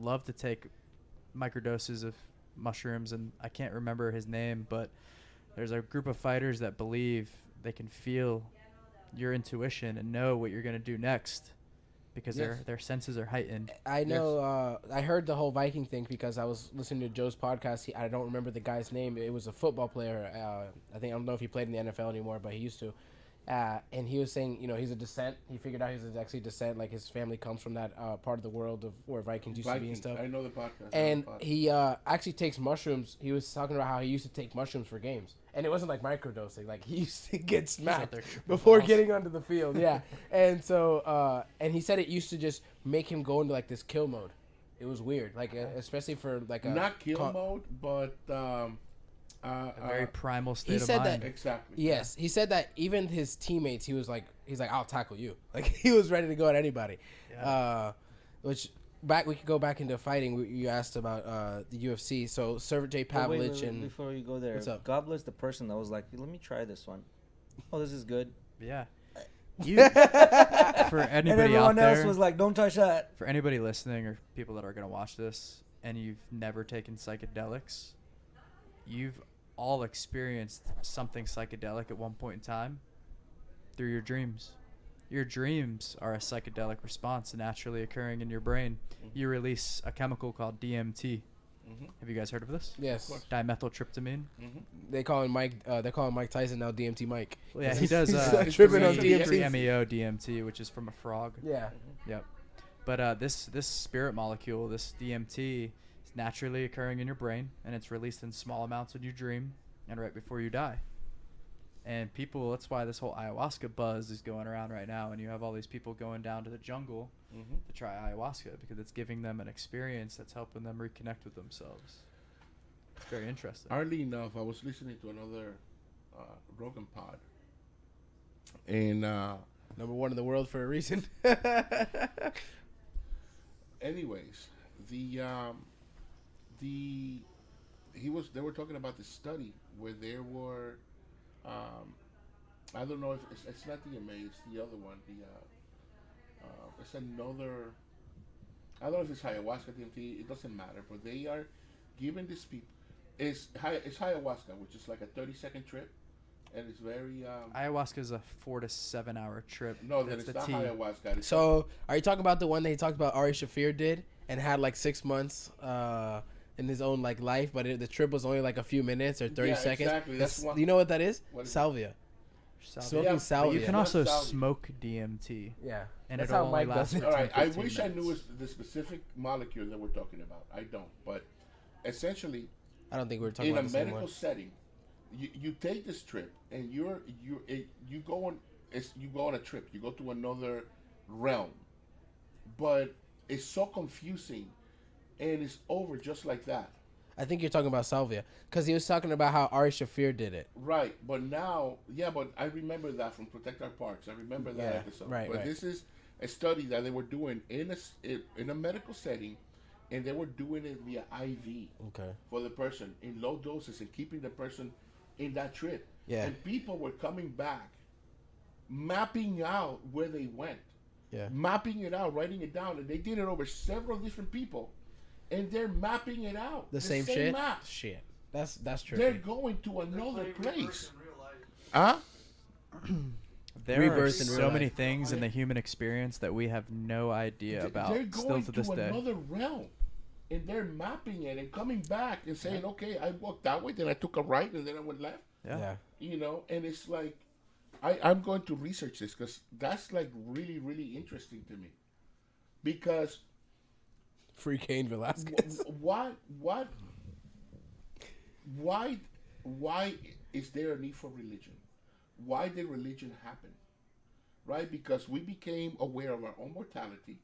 love to take microdoses of mushrooms, and I can't remember his name, but there's a group of fighters that believe they can feel your intuition and know what you're going to do next because their senses are heightened. I know. I heard the whole Viking thing because I was listening to Joe's podcast. I don't remember the guy's name. It was a football player. I don't know if he played in the NFL anymore, but he used to. And he was saying, he's a descent. He figured out he's actually descent. Like his family comes from that part of the world of where Vikings used to be and stuff. I know the podcast. And he actually takes mushrooms. He was talking about how he used to take mushrooms for games. And it wasn't like microdosing. Like he used to get smacked before getting onto the field. Yeah. And so, and he said it used to just make him go into like this kill mode. It was weird. Like, especially for like a... Not kill mode, but... a very primal state of said mind. That exactly. Yes, he said that even his teammates, he's like, I'll tackle you. Like he was ready to go at anybody. Yeah. We could go back into fighting. You asked about the UFC. So Sergey Pavlich and before you go there, what's up? God bless the person that was like, let me try this one. Oh, this is good. Yeah. For anybody And everyone out there, else was like, don't touch that. for anybody listening or people that are going to watch this and you've never taken psychedelics, you've all experienced something psychedelic at one point in time through your dreams. Your dreams are a psychedelic response naturally occurring in your brain. You release a chemical called DMT. Have you guys heard of this? yes, Dimethyltryptamine. they call him Mike. They call him Mike Tyson now. DMT Mike. Well, yeah, he does tripping on DMT. 3-MeO DMT, which is from a frog. Yeah. Yep. But this spirit molecule, this DMT, is naturally occurring in your brain, and it's released in small amounts when you dream and right before you die. And people, that's why this whole ayahuasca buzz is going around right now, and you have all these people going down to the jungle to try ayahuasca because it's giving them an experience that's helping them reconnect with themselves. It's very interesting. Oddly enough, I was listening to another Rogan pod, and Number one in the world for a reason. anyways, they were talking about the study where there were I don't know if it's not DMA, it's the other one. It's another. I don't know if it's ayahuasca, DMT. It doesn't matter, but they are giving these people. It's ayahuasca, which is like a 30-second trip, and it's very. Ayahuasca is a 4 to 7 hour trip. No, that's it's the not T. ayahuasca. So, are you talking about the one that he talked about Ari Shafir did and had like 6 months in his own like life, but the trip was only like a few minutes or 30 seconds? Exactly. That's one. You know what that is? What is Salvia. Smoking Yeah, but salvia. You can Not also salvia. smoke DMT. Yeah. And That's it'll how only Mike last does it. for All 10, right. I 15 wish I minutes. knew the specific molecule that we're talking about. I don't, but essentially, I don't think we were talking in a about the same medical one. setting, you take this trip and you go on a trip. You go to another realm, but it's so confusing, and it's over just like that. I think you're talking about salvia because he was talking about how Ari Shafir did it. Right, but now, but I remember that from Protect Our Parks. I remember that episode. right, But right. this is a study that they were doing in a medical setting, and they were doing it via IV for the person in low doses and keeping the person in that trip. Yeah. And people were coming back, mapping out where they went, mapping it out, writing it down, and they did it over several different people, and they're mapping it out. The same shit. Map. Shit. That's true. They're going to another place. Huh? There Rebirth are in real so life. many things in the human experience that we have no idea about They're still going to this day. another realm, and they're mapping it and coming back and saying, "Okay, I walked that way, then I took a right, and then I went left." Yeah. You know, and it's like, I'm going to research this because that's like really, really interesting to me, because Free Cain Velasquez. why is there a need for religion? Why did religion happen? Right? Because we became aware of our own mortality.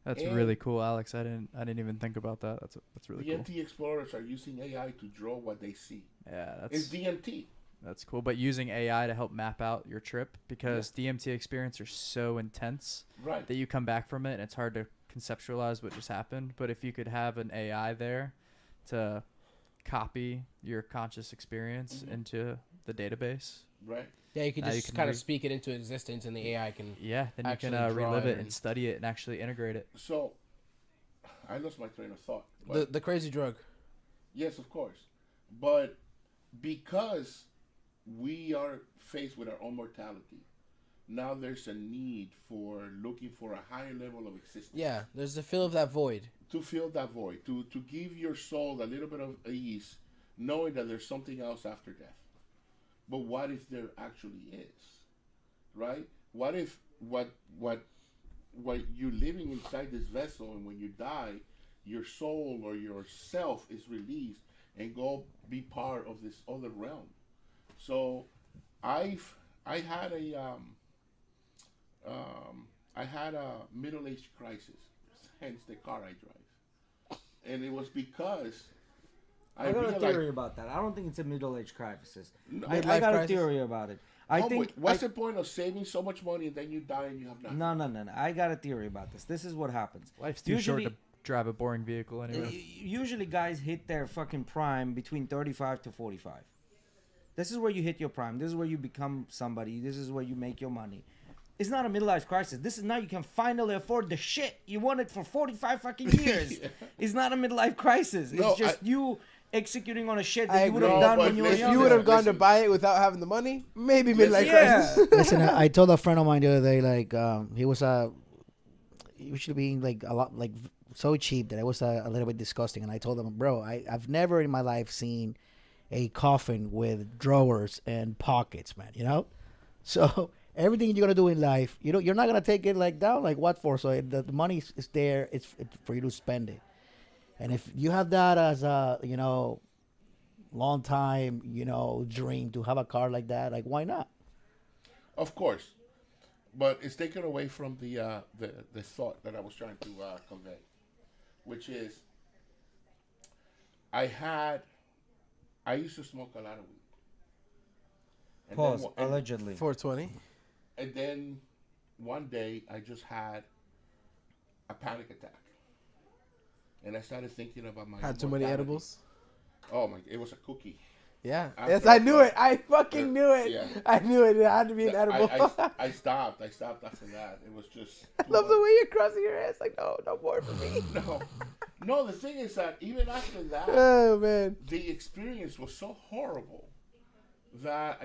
That's And really cool, Alex. I didn't even think about that. That's really cool. DMT explorers are using AI to draw what they see. Yeah, It's that's DMT. that's cool. But using AI to help map out your trip, because DMT experiences are so intense Right. that you come back from it and it's hard to conceptualize what just happened. But if you could have an AI there to copy your conscious experience into the database, Right. Yeah, you could Now you just can kind of speak it into existence, and the AI can. yeah, then you can Actually draw relive it it and and- study it and actually integrate it. So, I lost my train of thought. But The crazy drug. yes, of course. But because we are faced with our own mortality, now there's a need for looking for a higher level of existence. Yeah, there's the fill of that void. To fill that void, to give your soul a little bit of ease, knowing that there's something else after death. But what if there actually is? Right? What if what you're living inside this vessel, and when you die, your soul or your self is released and go be part of this other realm? So I had a middle-age crisis, hence the car I drive, and it was because I got a realized. theory about that. I don't think it's a middle-age crisis. I Midlife got a crisis? theory about it. I think. What's the point of saving so much money and then you die and you have nothing? No. I got a theory about this. This is what happens. Life's too short to drive a boring vehicle anyway. Usually, guys hit their fucking prime between 35 to 45. This is where you hit your prime. This is where you become somebody. This is where you make your money. It's not a midlife crisis. This is now you can finally afford the shit you wanted for 45 fucking years. It's not a midlife crisis. It's No, just you executing on a shit that I you would have agree. done No, when you were but If younger. you would have gone to Listen. buy it without having the money, maybe midlife Yeah. crisis. Listen, I told a friend of mine the other day, like, he was usually being like a lot, like so cheap that it was a little bit disgusting. And I told him, bro, I've never in my life seen a coffin with drawers and pockets, man. You know, so everything you're gonna do in life, you're not gonna take it like down, like what for? So the money is there. It's for you to spend it. And if you have that as a long time dream to have a car like that, like why not? Of course, but it's taken away from the thought that I was trying to convey, which is I used to smoke a lot of weed. And Pause. then, Allegedly. 420. and then one day I just had a panic attack, and I started thinking about my Had too many mortality. edibles. Oh my! It was a cookie. Yeah. After Yes, I I knew thought- it. I fucking knew it. Yeah. I knew it. It had to be an edible. I stopped. I stopped after that. It was just. I love the way you're crossing your hands. Like, no more for me. No. The thing is that even after that, Oh man. the experience was so horrible that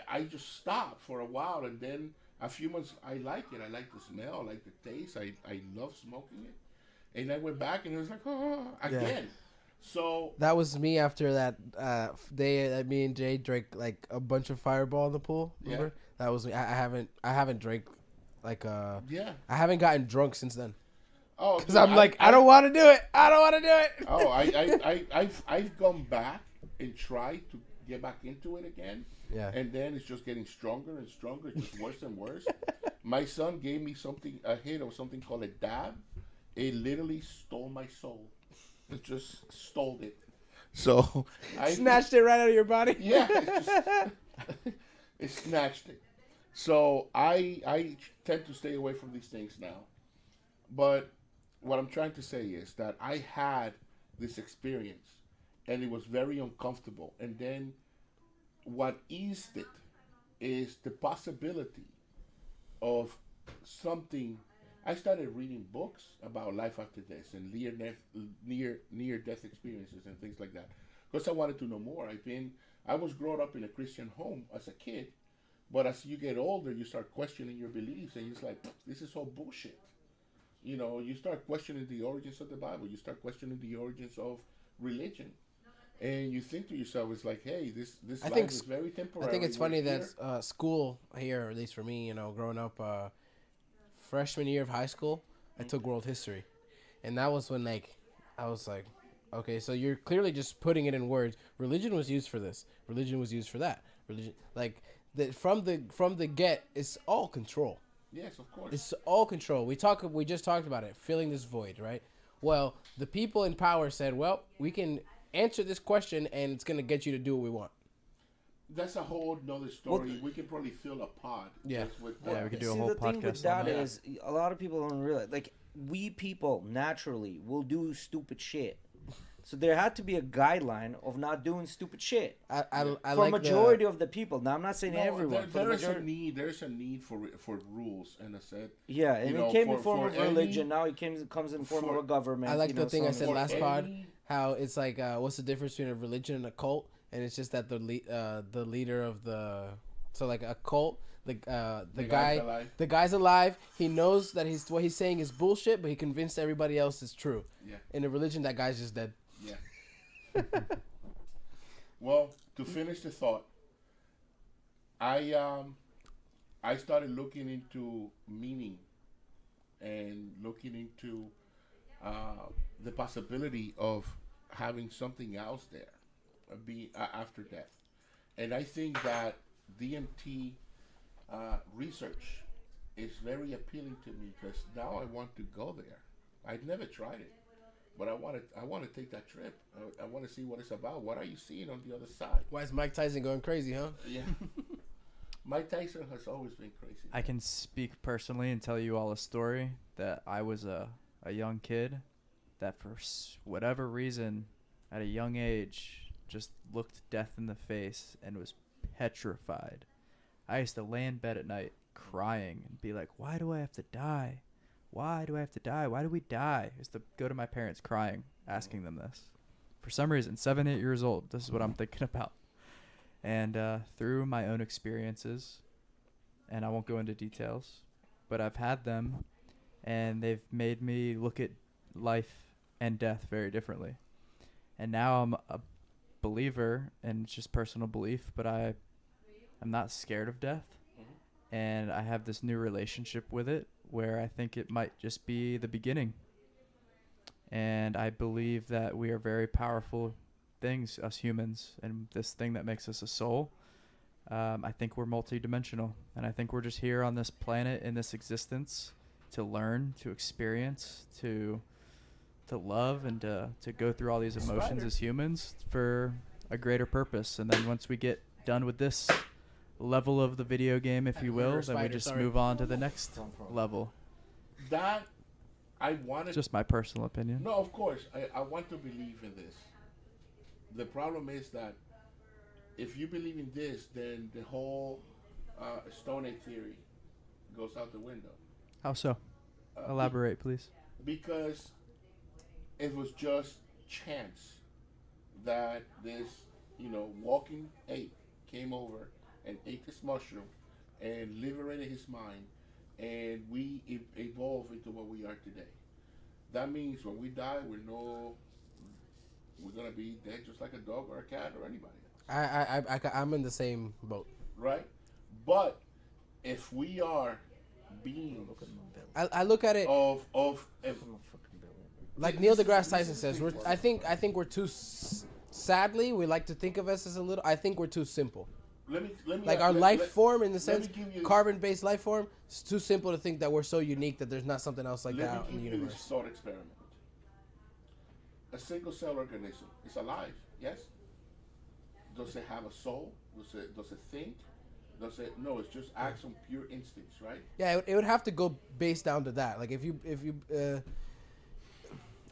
I just stopped for a while, and then a few months I like it. I like the smell. I like the taste. I love smoking it, and I went back and it was like again. So That was me after that day that me and Jay drank like a bunch of Fireball in the pool. Remember? Yeah. That was me. I haven't drank like yeah. I haven't gotten drunk since then. Oh, Cause I'm like, I don't want to do it. I don't want to do it. Oh, I've gone back and tried to get back into it again. Yeah. And then it's just getting stronger and stronger, just worse and worse. My son gave me a hit of something called a dab. It literally stole my soul. It just stole it. So I Snatched it right out of your body. Yeah, it snatched it. So I tend to stay away from these things now. But what I'm trying to say is that I had this experience, and it was very uncomfortable. And then what eased it is the possibility of something. I started reading books about life after death and near death experiences and things like that because I wanted to know more. I was brought up in a Christian home as a kid, but as you get older, you start questioning your beliefs, and it's like this is all bullshit. You start questioning the origins of the Bible. You start questioning the origins of religion, and you think to yourself, it's like, hey, this life is very temporary. I think it's funny that school here, or at least for me, growing up, freshman year of high school, I took world history, and that was when I was like, okay, so you're clearly just putting it in words. Religion was used for this. Religion was used for that. Religion, from the get, it's all control. Yes, of course. It's all control. We just talked about it, filling this void, right? Well, the people in power said, well, we can answer this question, and it's gonna get you to do what we want. That's a whole nother story. We could probably fill a pod. Yeah. With Yeah, we could do a See, whole the thing podcast with on that that. is a lot of people don't realize, like, we people naturally will do stupid shit. So there had to be a guideline of not doing stupid shit. I For like majority of the people. Now I'm not saying No, everyone. for the there is a majority. need. There's a need for rules, and I said. Yeah, and you know, it came for- in form for of any- religion. Now it comes in form of a government. I like the thing I so said on. last any- pod, how it's like, what's the difference between a religion and a cult? And it's just that the leader of like a cult, the guy's alive. He knows that what he's saying is bullshit, but he convinced everybody else is true. Yeah. In a religion, that guy's just dead. Yeah. Well, to finish the thought, I started looking into meaning and looking into the possibility of having something else there, after death, and I think that DMT research is very appealing to me because now I want to go there. I've never tried it. But I want to take that trip. I want to see what it's about. What are you seeing on the other side? Why is Mike Tyson going crazy, huh? Yeah. Mike Tyson has always been crazy. I can speak personally and tell you all a story that I was a young kid that for whatever reason at a young age just looked death in the face and was petrified. I used to lay in bed at night crying and be like, why do I have to die? Why do I have to die? Why do we die? I used to go to my parents crying, asking them this. For some reason, 7, 8 years old, this is what I'm thinking about. And through my own experiences, and I won't go into details, but I've had them, and they've made me look at life and death very differently. And now I'm a believer, and it's just personal belief, but I'm not scared of death. And I have this new relationship with it where I think it might just be the beginning. And I believe that we are very powerful things, us humans, and this thing that makes us a soul. I think we're multidimensional, and I think we're just here on this planet in this existence to learn, to experience, to love, and to go through all these emotions as humans for a greater purpose. And then once we get done with this level of the video game, if you will, then we just move on to the next level. That I wanted. Just my personal opinion. No, of course, I want to believe in this. The problem is that if you believe in this, then the whole Stone Age theory goes out the window. How so? Elaborate, please. Because it was just chance that this, walking ape came over and ate this mushroom and liberated his mind, and we evolved into what we are today. That means when we die, we're gonna be dead just like a dog or a cat or anybody else. I'm in the same boat. Right? But if we are beings I look at it of like Neil deGrasse Tyson says. I think we're too. Sadly, we like to think of us as a little. I think we're too simple. let me Like our life form, in the let me sense, give you- carbon-based life form, it's too simple to think that we're so unique that there's not something else like that Let out me in the give you this universe. thought experiment. A single cell organism is alive, yes? Does it have a soul? Does it think? No, it's just acts on pure instincts, right? Yeah, it would have to go based down to that. Like if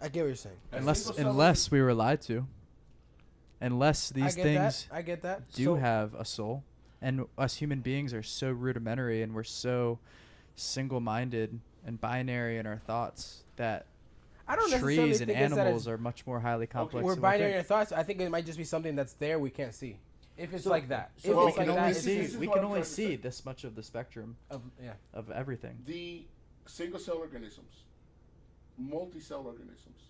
I get what you're saying. Unless we were lied to. Unless these things I get that. do have a soul. And us human beings are so rudimentary and we're so single-minded and binary in our thoughts that I don't necessarily trees and think it's that animals are much more highly complex. We're than we binary in think. our thoughts. I think it might just be something that's there we can't see. If it's So- like that. so If we it's can like only that, see- it's is We what can I'm only trying to see say. this much of the spectrum yeah. of everything. The single-cell organisms, multi-cell organisms,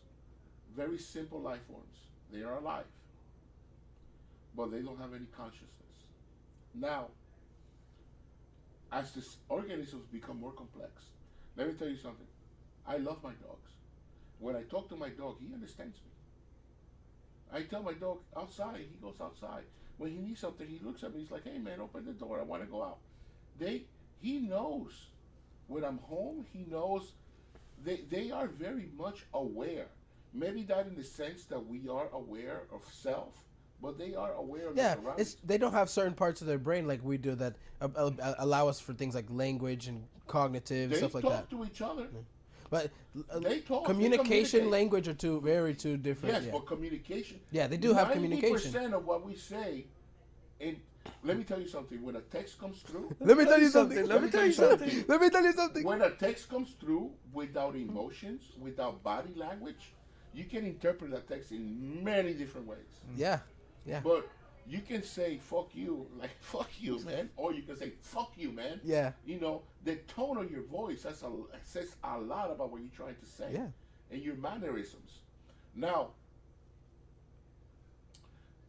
very simple life forms. They are alive, but they don't have any consciousness. Now, as the organisms become more complex, let me tell you something. I love my dogs. When I talk to my dog, he understands me. I tell my dog outside, he goes outside. When he needs something, he looks at me. He's like, "Hey man, open the door. I want to go out." He knows when I'm home. He knows. They are very much aware. Maybe not in the sense that we are aware of self, but they are aware of Yeah, their surroundings. they don't have certain parts of their brain like we do that allow us for things like language and cognitive They stuff like talk that. to each other. But They talk. They communication, communicate. language are two different. Yes, yeah. but communication. Yeah, they do have communication. 90% of what we say, and let me tell you something. When a text comes through, Let me tell you something. Let me tell you something. Let me tell you something. when a text comes through without emotions, without body language, you can interpret that text in many different ways. Yeah, yeah, But you can say "fuck you," like "fuck you, man," or you can say "fuck you, man." yeah. You know, the tone of your voice says a lot about what you're trying to say. Yeah. And your mannerisms. Now,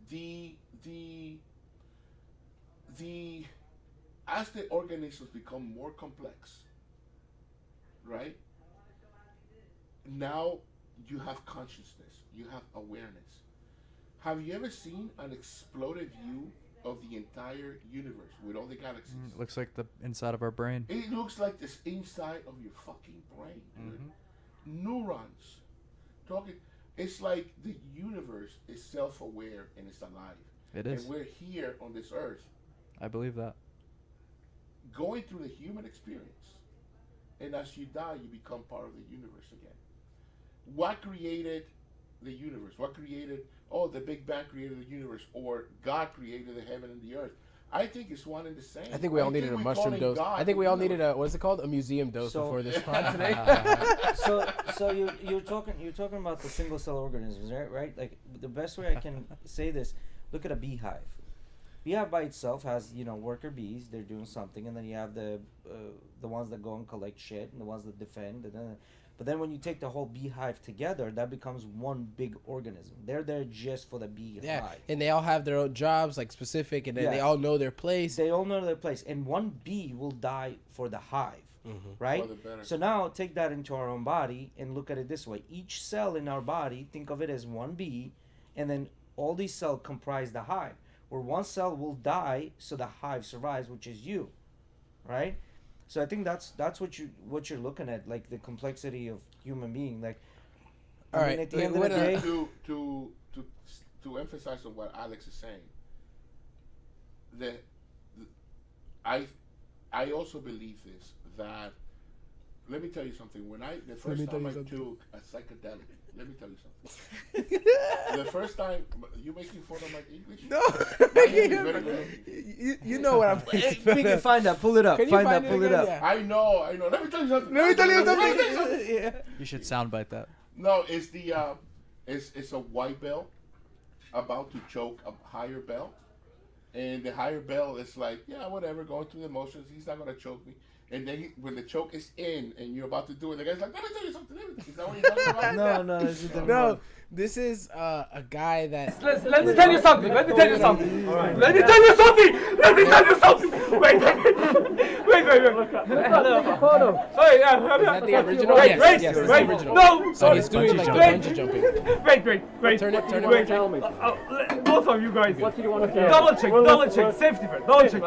the as the organisms become more complex, right? Now you have consciousness, you have awareness. Have you ever seen an exploded view of the entire universe with all the galaxies? It looks like the inside of our brain. It looks like this inside of your fucking brain. Dude. Neurons. Talking. It's like the universe is self-aware and it's alive. It is. And we're here on this earth I believe that. going through the human experience. And as you die, you become part of the universe again. What created the universe? What created, the Big Bang created the universe, or God created the heaven and the earth? I think it's one and the same. I think we all needed a we're mushroom calling dose. God I think we the all needed universe. what's it called? A museum dose So- before this pod today. So you're talking about the single cell organisms, right? Like the best way I can say this, look at a beehive. Beehive by itself has worker bees. They're doing something, and then you have the ones that go and collect shit, and the ones that defend, but then when you take the whole beehive together, that becomes one big organism. They're there just for the beehive. Yeah, and they all have their own jobs, like specific, and then Yeah. they all know their place. They all know their place, and one bee will die for the hive, right? For the better. So now take that into our own body and look at it this way: each cell in our body, think of it as one bee, and then all these cells comprise the hive. Where one cell will die, so the hive survives, which is you, right? So I think that's what you're looking at, like the complexity of human being. Like, All right, at the end of the what, day, to emphasize on what Alex is saying, that I also believe this, that let me tell you something. When the first time I took a psychedelic, let me tell you something. The first time, you making fun of my English? No, My English is very good. you know what I'm. we can find that. Pull it up. Can you Find find that. it Pull it again? up. Yeah. I know. Let me tell you something. Let me tell you Let me something. Yeah. You should soundbite that. No, it's the it's a white belt about to choke a higher belt, and the higher belt is like, yeah, whatever, going through the motions. He's not gonna choke me. And then when the choke is in and you're about to do it, the guy's like, let me tell you something. Is that what you're talking about? No, this is No, this is a guy that. Let me tell you something. Let me tell you something. Let me tell you something. Let me tell you something. Wait. Hold on. Sorry, Is that the original? Wait, Yes, wait, yes, that's wait. the original. No, So he's doing like the bungee jumping. Wait. Turn it Wait. Tell me. Both of you guys. What do you want to say? Double check. Safety first. Double check.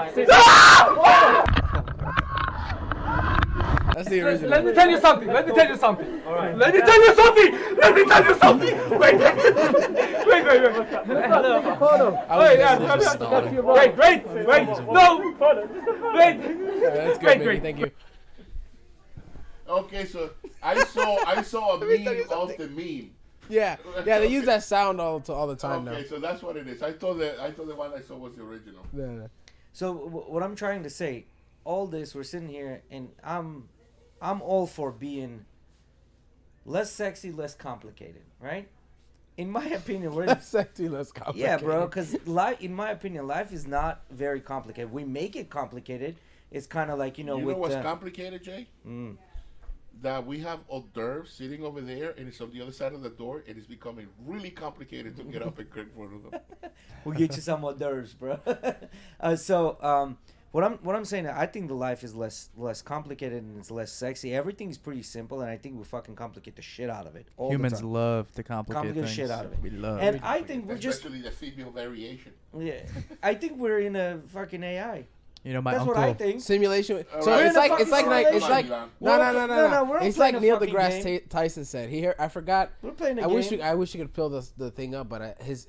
That's the original. Let me tell you something. All right. Let me tell you something. Wait. Hold on. Wait. No. Wait. That's good, baby. Thank you. Okay, so I saw a meme of the meme. Yeah, they use that sound all the time now. Okay, so that's what it is. I thought the one I saw was the original. Yeah. So what I'm trying to say, all this we're sitting here, and I'm all for being less sexy, less complicated, right? In my opinion, we're Less sexy, less complicated. yeah, bro. Because life, in my opinion, life is not very complicated. We make it complicated. It's kind of like You know with what's complicated, Jay? Mm. That we have hors d'oeuvres sitting over there, and it's on the other side of the door. It is becoming really complicated to get up and grab one of them. We'll get you some hors d'oeuvres, bro. What I'm saying, I think the life is less complicated and it's less sexy. Everything's pretty simple, and I think we fucking complicate the shit out of it. All Humans the time. love to complicate the things. shit out of it. We love. And I think we're just Especially the female variation. yeah. I think we're in a fucking AI. You know, my That's uncle. what I think. Simulation. All So right. it's like no. We're not It's playing like a Neil fucking deGrasse game. Tyson said. I forgot. We're playing a I wish game. I wish you could pull the thing up, but his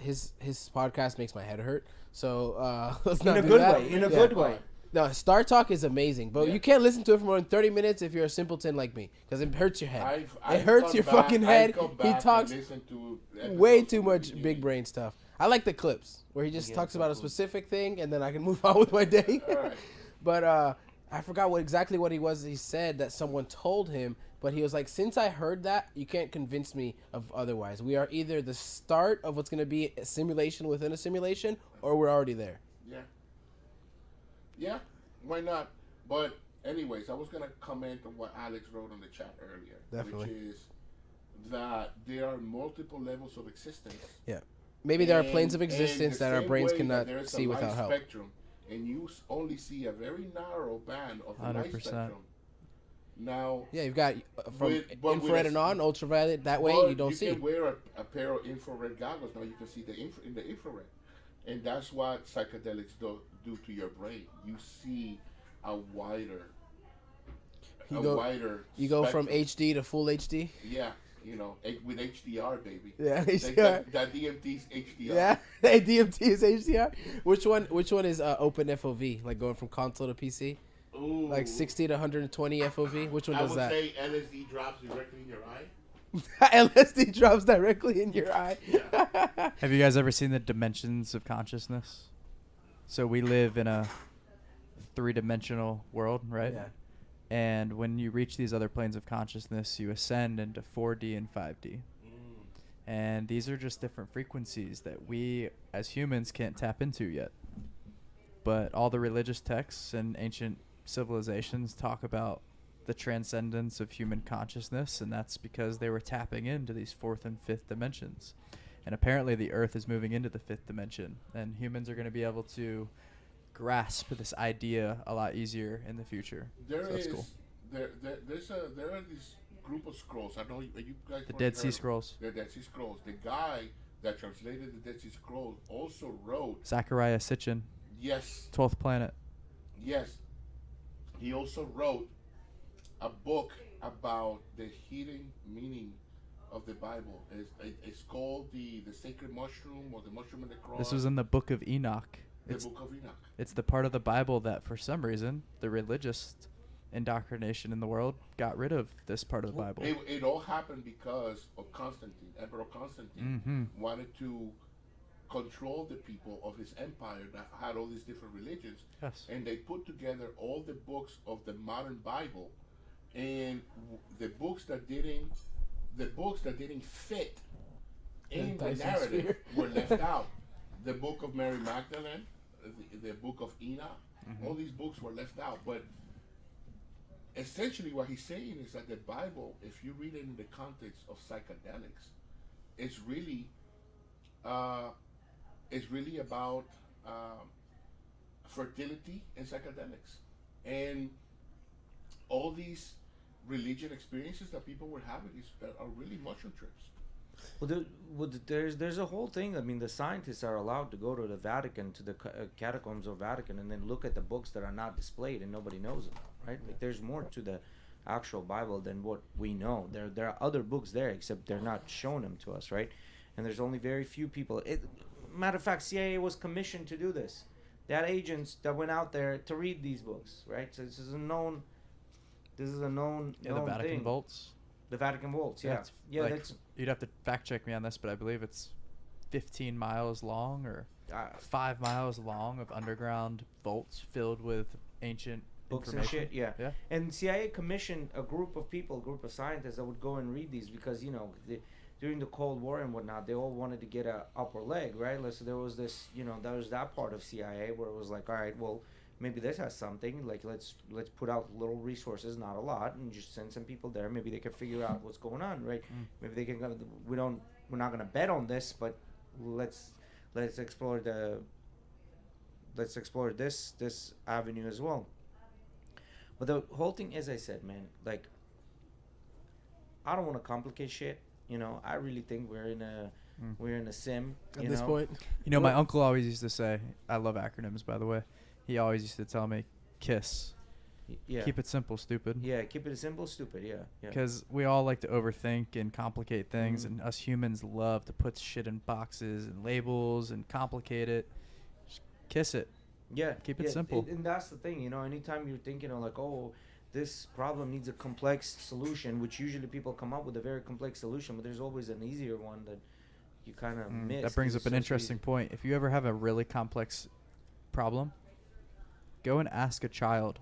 podcast makes my head hurt. So let's not In a do good that. way. In a Yeah. good way. No, Star Talk is amazing, but you can't listen to it for more than 30 minutes if you're a simpleton like me, because it hurts your head. It hurts your fucking head. He talks way too much big brain stuff. I like the clips where he just talks about a specific thing, and then I can move on with my day. Alright. But I forgot exactly what he said that someone told him, but he was like, since I heard that, you can't convince me of otherwise. We are either the start of what's going to be a simulation within a simulation, or we're already there. Yeah, why not? But anyways, I was gonna comment on what Alex wrote on the chat earlier, Definitely. which is that there are multiple levels of existence. Yeah. Maybe there are planes of And existence the that our same brains way cannot that there's a see light without help. spectrum, and you only see a very narrow band of the light 100%. spectrum. Now, Yeah, you've got from but infrared a- and on, ultraviolet. That way well, you don't see. You can wear a pair of infrared goggles. Now you can see in the infrared, and that's what psychedelics do to your brain. You see a wider, You go from spectrum. HD to full HD. Yeah, with HDR, baby. Yeah, That HDR. DMT's HDR. Yeah, DMT is HDR. Which one is open FOV? Like going from console to PC? Ooh. Like 60 to 120 FOV? Which one I does would that? say LSD drops directly in your eye. LSD drops directly in your eye. Have you guys ever seen the dimensions of consciousness? So we live in a 3-dimensional world, right? Yeah. And when you reach these other planes of consciousness, you ascend into 4D and 5D. And these are just different frequencies that we as humans can't tap into yet. But all the religious texts and ancient civilizations talk about the transcendence of human consciousness, and that's because they were tapping into these 4th and 5th dimensions. And apparently the Earth is moving into the 5th dimension, and humans are going to be able to grasp this idea a lot easier in the future. There so that's is cool. there are these group of scrolls. I know you guys. The probably Dead Sea heard of Scrolls. The Dead Sea Scrolls. The guy that translated the Dead Sea Scrolls also wrote. Zachariah Sitchin, Yes. 12th Planet. Yes. He also wrote a book about the hidden meaning of the Bible. It's called the Sacred Mushroom or the Mushroom in the Cross. This was in the Book of Enoch. the Book of Enoch. It's the part of the Bible that, for some reason, the religious indoctrination in the world got rid of this part of the Bible. It all happened because of Constantine. Emperor Constantine wanted to control the people of his empire that had all these different religions. Yes. And they put together all the books of the modern Bible, and the books that didn't fit in the narrative were left out. The book of Mary Magdalene, the book of Enoch, all these books were left out. But essentially what he's saying is that the Bible, if you read it in the context of psychedelics, it's really about fertility and psychedelics, and all these religion experiences that people were having are really mushroom trips. There's a whole thing. I mean, the scientists are allowed to go to the Vatican, to the catacombs of Vatican, and then look at the books that are not displayed and nobody knows about, right? Like, there's more to the actual Bible than what we know. There are other books there, except they're not showing them to us, right? And there's only very few people. Matter of fact, CIA was commissioned to do this. They had agents that went out there to read these books, right? So this is a known This is a known Yeah, the known Vatican thing. vaults. The Vatican vaults. Yeah. It's Yeah. like, That's. you'd have to fact check me on this, but I believe it's 15 miles long or Uh, 5 miles long of underground vaults filled with ancient books and information. shit. Yeah. Yeah. And CIA commissioned a group of people, a group of scientists that would go and read these because during the Cold War and whatnot, they all wanted to get a upper leg, right? So there was this, there was that part of CIA where it was like, all right, well, maybe this has something. Like let's put out little resources, not a lot, and just send some people there. Maybe they can figure out what's going on, right? Maybe they can. We're not gonna bet on this, but let's explore this avenue as well. But the whole thing, as I said, man, like, I don't want to complicate shit. I really think we're in a sim At this point, My uncle always used to say, I love acronyms, by the way. He always used to tell me, KISS. Yeah. Keep it simple, stupid. Yeah, keep it simple, stupid. Yeah. Because we all like to overthink and complicate things, and us humans love to put shit in boxes and labels and complicate it. Just kiss it. Yeah. Keep it simple. And that's the thing, anytime you're thinking of like, oh, this problem needs a complex solution, which usually people come up with a very complex solution, but there's always an easier one that you kind of miss. That brings 'cause up an it's so interesting easy. point. If you ever have a really complex problem, go and ask a child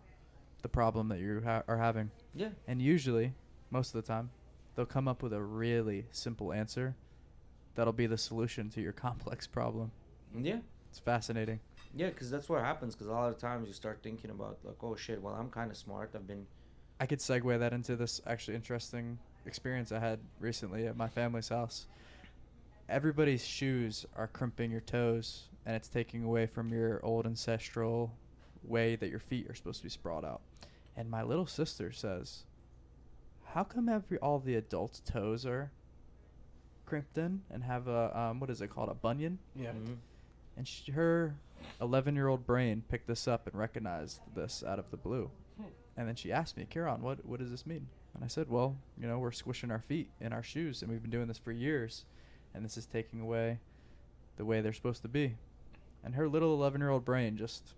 the problem that you are having. Yeah. And usually, most of the time, they'll come up with a really simple answer that'll be the solution to your complex problem. Yeah. It's fascinating. Yeah, because that's what happens. Because a lot of times you start thinking about like, oh shit, well I'm kind of smart. I could segue that into this actually interesting experience I had recently at my family's house. Everybody's shoes are crimping your toes, and it's taking away from your old ancestral way that your feet are supposed to be sprawled out. And my little sister says, how come all the adults' toes are crimped in and have a, what is it called, a bunion? yeah. And her 11-year-old brain picked this up and recognized this out of the blue. And then she asked me, Kieran, what does this mean? And I said, well, we're squishing our feet in our shoes, and we've been doing this for years, and this is taking away the way they're supposed to be. And her little 11-year-old brain just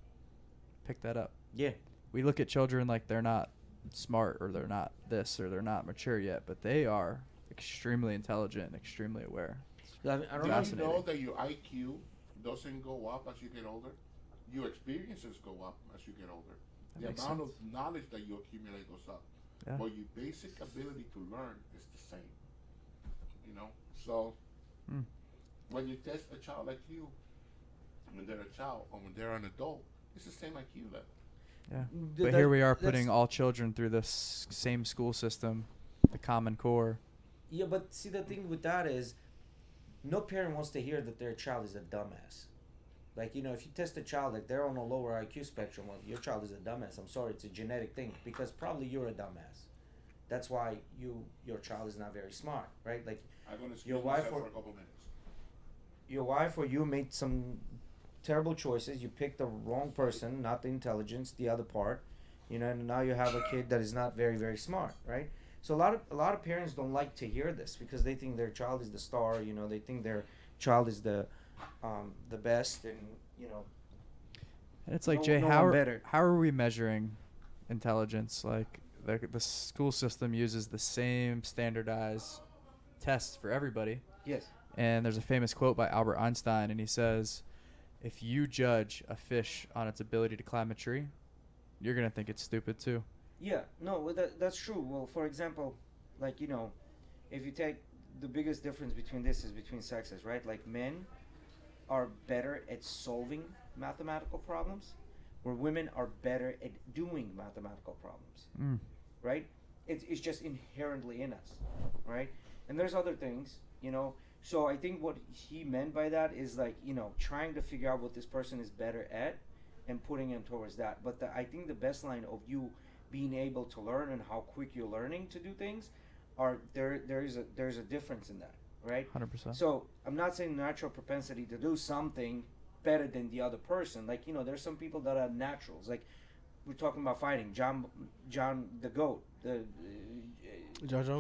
picked that up. Yeah. We look at children like they're not smart or they're not this or they're not mature yet, but they are extremely intelligent and extremely aware. I don't Do know. you know that your IQ doesn't go up as you get older? Your experiences go up as you get older. That The makes amount sense. of knowledge that you accumulate goes up. Yeah. But your basic ability to learn is the same. So when you test a child like you, when they're a child or when they're an adult, it's the same IQ level. Yeah. Th- But that- here we are that's- putting all children through this same school system, the Common Core. Yeah, but see the thing with that is, no parent wants to hear that their child is a dumbass. Like if you test a child like they're on a lower IQ spectrum, well, your child is a dumbass. I'm sorry, it's a genetic thing because probably you're a dumbass. That's why your child is not very smart, right? Like I'm going to excuse Your wife myself or- for a couple minutes. your wife or you made some terrible choices. You picked the wrong person, not the intelligence, the other part. And now you have a kid that is not very, very smart, right? So a lot of parents don't like to hear this because they think their child is the star. They think their child is the best, and And it's like, No- Jay, no how one are, better. how are we measuring intelligence? Like, the school system uses the same standardized tests for everybody. yes, And there's a famous quote by Albert Einstein, and he says, if you judge a fish on its ability to climb a tree, you're going to think it's stupid too. yeah, no, well, that's true. Well, for example, like if you take the biggest difference between this is between sexes, right? Like men are better at solving mathematical problems, where women are better at doing mathematical problems. Right? It's just inherently in us, right? And there's other things, So I think what he meant by that is like, trying to figure out what this person is better at and putting him towards that. But I think the best line of you being able to learn and how quick you're learning to do things are there's a difference in that, right? 100%. So I'm not saying natural propensity to do something better than the other person. Like, there's some people that are naturals. Like, we're talking about fighting. John the GOAT,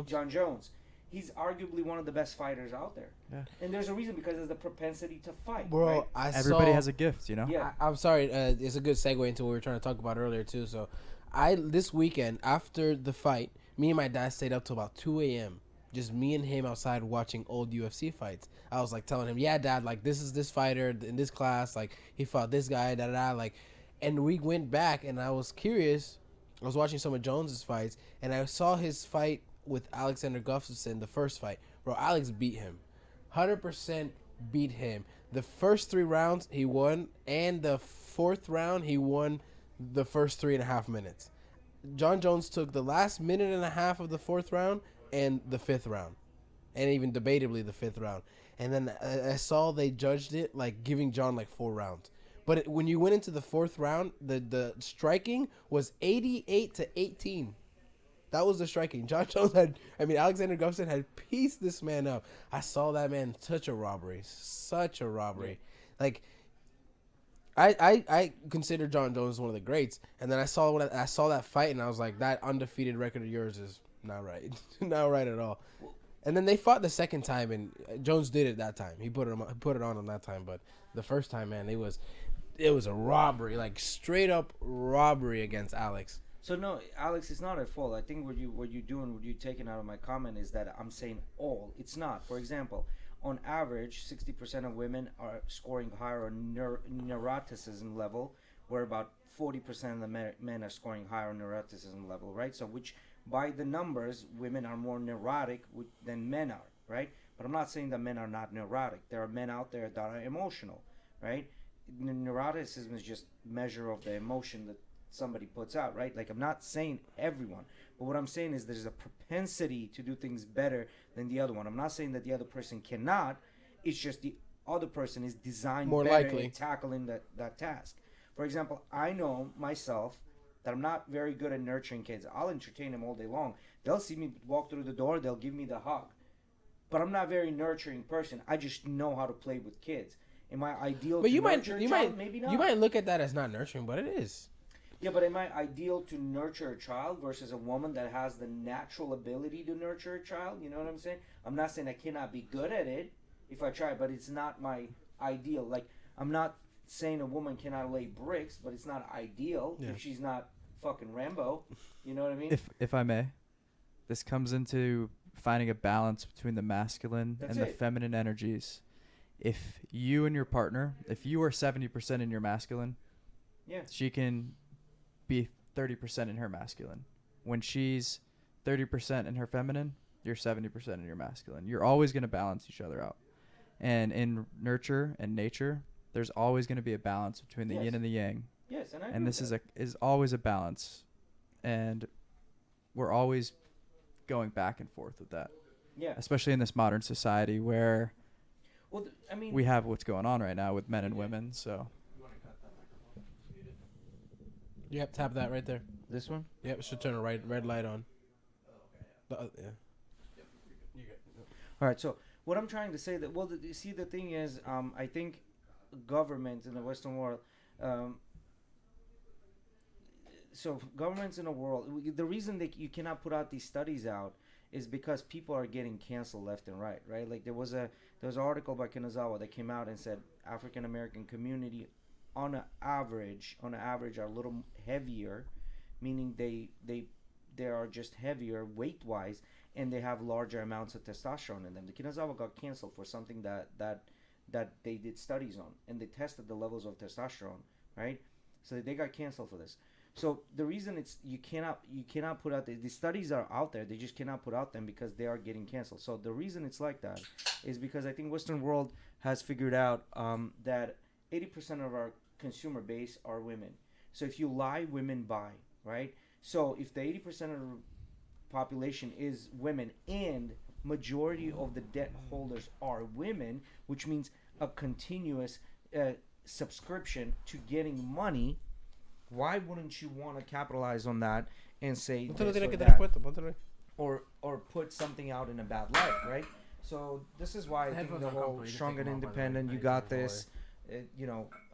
John Jones. He's arguably one of the best fighters out there. Yeah. And there's a reason, because there's the propensity to fight. Bro, right? Everybody has a gift, Yeah. I'm sorry. It's a good segue into what we were trying to talk about earlier too. So, This weekend after the fight, me and my dad stayed up till about 2 a.m. Just me and him outside watching old UFC fights. I was like telling him, yeah, dad, like this is this fighter in this class, like he fought this guy, da da da, like, and we went back and I was curious. I was watching some of Jones's fights and I saw his fight with Alexander Gustafsson, the first fight. Bro, Alex beat him, 100% beat him. The first 3 rounds he won, and the 4th round he won the first 3.5 minutes. John Jones took the last minute and a half of the 4th round and the 5th round, and even debatably the 5th round. And then I saw they judged it like giving John like 4 rounds. But when you went into the 4th round, the striking was 88-18. That was the striking. John Jones Alexander Gustafsson had pieced this man up. I saw that man such a robbery. Like, I consider John Jones one of the greats. And then I saw that fight, and I was like, that undefeated record of yours is not right. Not right at all. And then they fought the second time, and Jones did it that time. He put it on that time. But the first time, man, it was a robbery, like straight up robbery against Alex. So no, Alex, it's not at fault. I think what you taking out of my comment is that I'm saying all. It's not. For example, on average, 60% of women are scoring higher on neuroticism level, where about 40% of the men are scoring higher on neuroticism level, right? So which, by the numbers, women are more neurotic than men are, right? But I'm not saying that men are not neurotic. There are men out there that are emotional, right? Neuroticism is just measure of the emotion that somebody puts out, right? Like, I'm not saying everyone, but what I'm saying is there's a propensity to do things better than the other one. I'm not saying that the other person cannot. It's just the other person is designed more better likely at tackling that task. For example, I know myself that I'm not very good at nurturing kids. I'll entertain them all day long. They'll see me walk through the door, they'll give me the hug. But I'm not a very nurturing person. I just know how to play with kids. Am I ideal but to you nurture might, a child? Maybe not. You might look at that as not nurturing, but it is. Yeah, but am I ideal to nurture a child versus a woman that has the natural ability to nurture a child? You know what I'm saying? I'm not saying I cannot be good at it if I try, but it's not my ideal. Like, I'm not saying a woman cannot lay bricks, but it's not ideal if she's not fucking Rambo. You know what I mean? If I may, this comes into finding a balance between the masculine and the feminine energies. If you and your partner, if you are 70% in your masculine, she can be 30% in her masculine. When she's 30% in her feminine, you're 70% in your masculine. You're always going to balance each other out. And in nurture and nature, there's always going to be a balance between the yin and the yang. Yes, and I and this is always a balance, and we're always going back and forth with that. Yeah. Especially in this modern society where we have what's going on right now with men and women. So. Yep, tap that right there. This one? Yep, it should turn a red light on. Yeah. All right, so what I'm trying to say that, well, see, the thing is, I think governments in the Western world, so governments in the world, the reason that you cannot put out these studies out is because people are getting canceled left and right? Like there was an article by Kanazawa that came out and said African American community on average are a little heavier, meaning they are just heavier weight wise, and they have larger amounts of testosterone in them. The Kanazawa got canceled for something that they did studies on, and they tested the levels of testosterone, right? So they got canceled for this. So the reason you cannot put out the studies are out there, they just cannot put out them because they are getting canceled. So the reason it's like that is because I think Western world has figured out that 80% of our consumer base are women. So if you lie, women buy, right? So if the 80% of the population is women and majority of the debt holders are women, which means a continuous subscription to getting money, why wouldn't you want to capitalize on that and say this or that? Or put something out in a bad light, right? So this is why I think the whole strong and independent, you got this.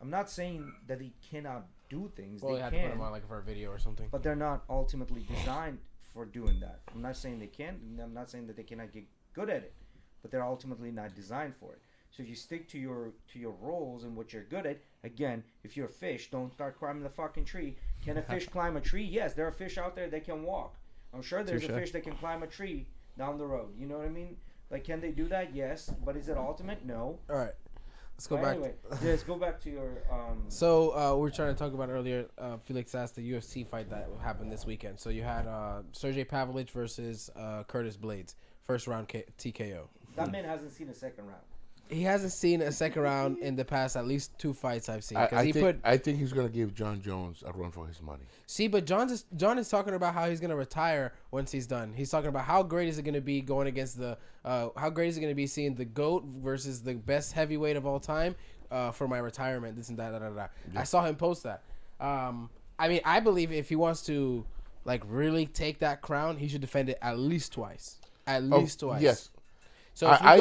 I'm not saying that they cannot do things. Well, they have can, to put them on like for a video or something. but they're not ultimately designed for doing that. I'm not saying they can. I'm not saying that they cannot get good at it, but they're ultimately not designed for it. So if you stick to your roles and what you're good at, again, if you're a fish, don't start climbing the fucking tree. Can a fish climb a tree? Yes, there are fish out there that can walk. I'm sure there's a fish that can climb a tree down the road. You know what I mean? Like, can they do that? Yes. But is it ultimate? No. All right. Let's go But back. anyway, let's go back to your. So we were trying to talk about earlier. Felix asked the UFC fight that happened this weekend. So you had Sergey Pavlovich versus Curtis Blades, first round TKO. That man hasn't seen a second round. He hasn't seen a second round in the past at least 2 fights I've seen. I think he's gonna give John Jones a run for his money. See, but John is talking about how he's gonna retire once he's done. He's talking about how great is it gonna be going against the how great is it gonna be seeing the GOAT versus the best heavyweight of all time for my retirement. This and that. Yeah. I saw him post that. I mean, I believe if he wants to like really take that crown, he should defend it at least twice. At least twice. Yes. So if I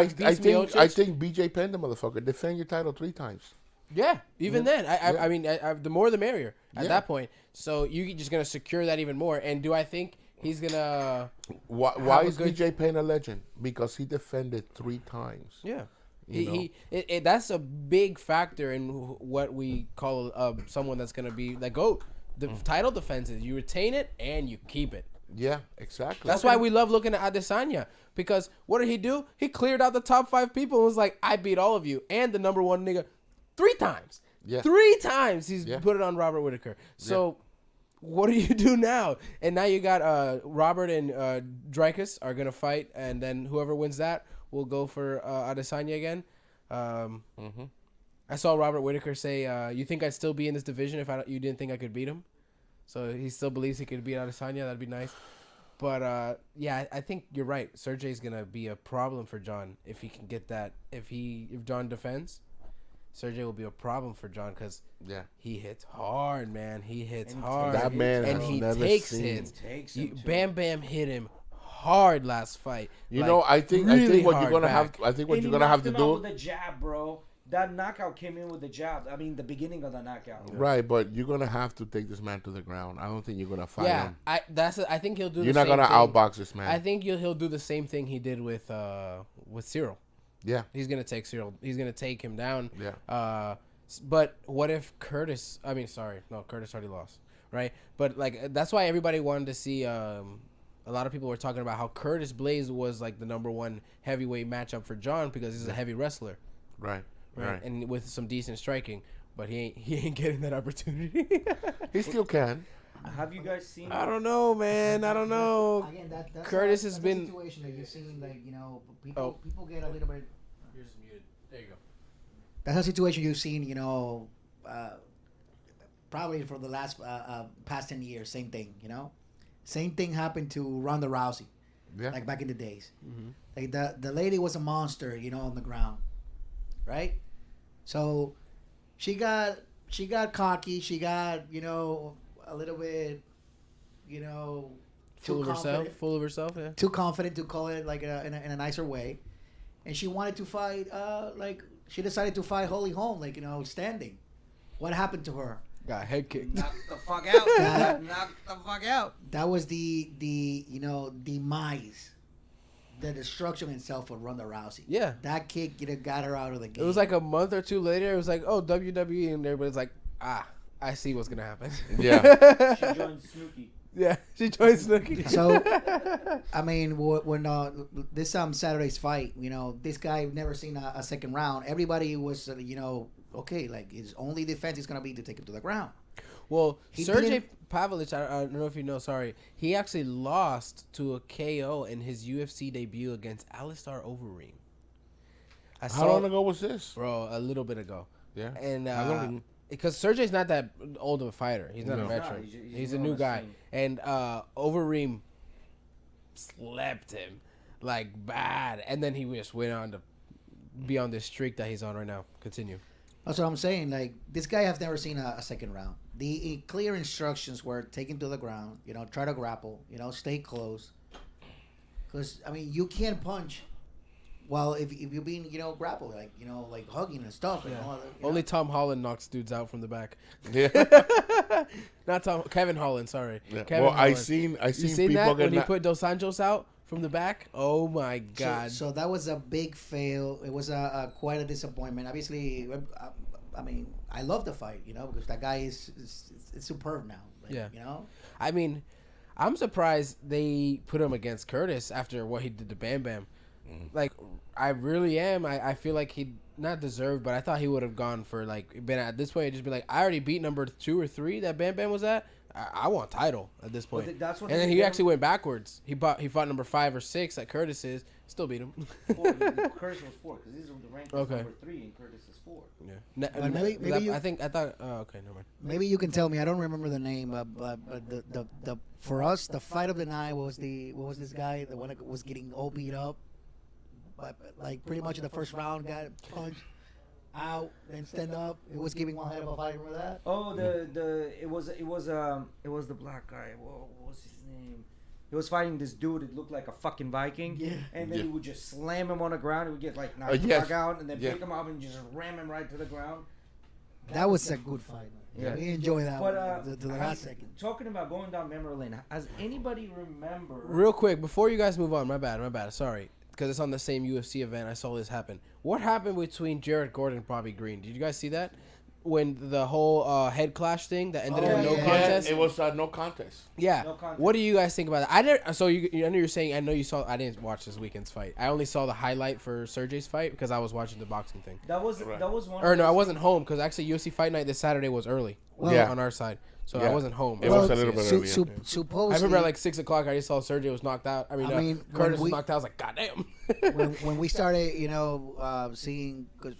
think BJ Penn, the motherfucker, defend your title 3 times. Yeah, even then, I mean, the more the merrier at that point. So you're just gonna secure that even more. And do I think he's gonna? Why is BJ Penn a legend? Because he defended 3 times. Yeah, that's a big factor in what we call someone that's gonna be the GOAT. The title defenses, you retain it and you keep it. Yeah, exactly. That's why we love looking at Adesanya. Because what did he do? He cleared out the top 5 people and was like, I beat all of you. And the number 1 nigga 3 times. Yeah. 3 times he's put it on Robert Whittaker. So what do you do now? And now you got Robert and Dreykus are going to fight. And then whoever wins that will go for Adesanya again. I saw Robert Whittaker say, you think I'd still be in this division if you didn't think I could beat him? So he still believes he could beat Adesanya. That'd be nice. But, yeah, I think you're right. Sergey's going to be a problem for John if he can get that. If John defends, Sergey will be a problem for John because he hits hard, man. He hits hard. That man and he takes hits. Bam Bam hit him hard last fight. You know, I think what you're going to have to do with the jab, bro. That knockout came in with the jab. I mean, the beginning of the knockout. Right, but you're gonna have to take this man to the ground. I don't think you're gonna fight him. I think he'll do. You're not gonna outbox this man. I think he'll do the same thing he did with Cyril. Yeah, he's gonna take Cyril. He's gonna take him down. Yeah. But what if Curtis? I mean, sorry, no, Curtis already lost, right? But like that's why everybody wanted to see. A lot of people were talking about how Curtis Blades was like the number 1 heavyweight matchup for John because he's a heavy wrestler. Right. And with some decent striking, but he ain't getting that opportunity. He still can. Have you guys seen? I don't know, man. I don't know. Again, that's Curtis that's has been a situation that you've seen, like people get a little bit. Yours is muted. There you go. That's a situation you've seen, probably for the last past 10 years. Same thing, Same thing happened to Ronda Rousey, like back in the days. Like the lady was a monster, on the ground, right? So she got cocky. She got a little bit full of herself. Yeah. Too confident to call it like in a nicer way, and she wanted to fight. She decided to fight Holly Holm, standing. What happened to her? Got head kicked. Knock the fuck out. Knock the fuck out. That was the demise. The destruction itself for Ronda Rousey. Yeah. That kick got her out of the game. It was like a month or 2 later. It was like, oh, WWE. And everybody's like, I see what's going to happen. Yeah. She joined Snooki. Yeah. She joined Snooki. So, I mean, when this Saturday's fight, this guy never seen a second round. Everybody was, okay, like his only defense is going to be to take him to the ground. Well, Sergey Pavlovich, I don't know if you know, sorry. He actually lost to a KO in his UFC debut against Alistair Overeem. How long ago was this? Bro, a little bit ago. Yeah. And because Sergey's not that old of a fighter. He's not a veteran. He's a new guy. And Overeem slept him like bad. And then he just went on to be on this streak that he's on right now. Continue. That's what I'm saying. Like, this guy has never seen a second round. The clear instructions were take him to the ground, try to grapple, stay close. Because, I mean, you can't punch while if you're being, grappled, like hugging and stuff. Yeah. And all that, Only Tom Holland knocks dudes out from the back. Yeah. Not Kevin Holland, sorry. Yeah. Kevin Holland. I seen you seen people that when he not... put Dos Anjos out from the back? Oh, my God. So that was a big fail. It was quite a disappointment. Obviously, I mean, I love the fight, because that guy is superb now. Like, Yeah. I mean, I'm surprised they put him against Curtis after what he did to Bam Bam. Like, I really am. I feel like he not deserved, but I thought he would have gone for like been at this point. Just be like, I already beat number 2 or 3 that Bam Bam was at. I want title at this point. Well, that's what and then they he did. actually went backwards. He fought number 5 or 6 at Curtis's. Still beat him. 4. Curtis was 4 because these are the rank Okay. number 3 and Curtis is 4. Yeah. But maybe you- I thought. Oh, okay, never mind. Maybe you can tell me. I don't remember the name, but the for us the fight of the night was what was this guy, the one that was getting all beat up, but like pretty much in the first round got punched out, then stand up. It was giving one hell of a fight. Remember that? Oh, it was the black guy. Whoa, what was his name? He was fighting this dude. It looked like a fucking Viking. Yeah. And then he would just slam him on the ground. He would get like knocked out, and then pick him up and just ram him right to the ground. That was a good fight. Yeah. We enjoyed that But one, to the last second. talking about going down memory lane, has anybody remember? Real quick, before you guys move on, my bad. Sorry, because it's on the same UFC event. I saw this happen. What happened between Jared Gordon and Bobby Green? Did you guys see that? When the whole head clash thing that ended in a no contest? It was no contest. Yeah. No contest. What do you guys think about that? I never. So I know you're saying. I know you saw. I didn't watch this weekend's fight. I only saw the highlight for Sergey's fight because I was watching the boxing thing. That was one. Or of no, I those- wasn't home because actually UFC Fight Night this Saturday was early. Yeah. On our side, so Yeah. I wasn't home. It was a little bit earlier. Supposedly, I remember at like 6:00. I just saw Sergey was knocked out. I mean, Curtis was knocked out. I was like, God damn. when we started, seeing, because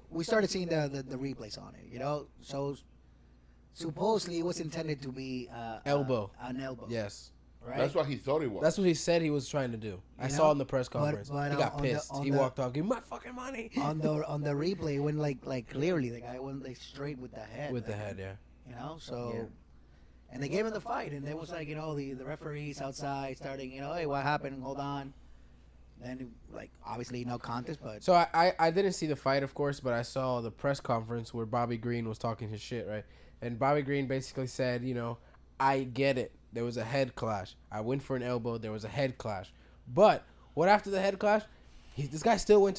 we started seeing the replays on it, so supposedly it was intended to be Elbow. an elbow. Yes. Right. That's what he thought it was. That's what he said he was trying to do. I saw know? it in the press conference. but, he got on the- pissed. on He the- walked off. Give me my fucking money. on the replay, it went like clearly the guy went like straight with the head. With the like, head, yeah. So. Yeah. And they gave him the fight, and there was like the referees outside starting, hey, what happened? Hold on. Then like obviously no contest, but So I didn't see the fight, of course, but I saw the press conference where Bobby Green was talking his shit, right? And Bobby Green basically said, I get it. There was a head clash. I went for an elbow. There was a head clash. But what after the head clash? This guy still went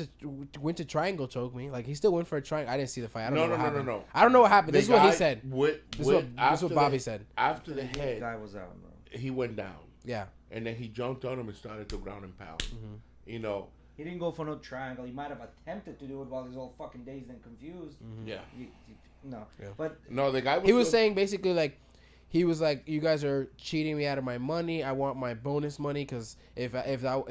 to triangle choke me. Like he still went for a triangle. I didn't see the fight. I don't know what happened. No. I don't know what happened. The This is what he guy said. This is what Bobby said. After the The head, guy was out, bro. he went down. Yeah. And then he jumped on him and started to ground and pound. Mm-hmm. He didn't go for no triangle. He might have attempted to do it while he's all fucking dazed and confused. Yeah. No. Yeah. But No, the guy was He was still- saying basically like, he was like, you guys are cheating me out of my money. I want my bonus money because if that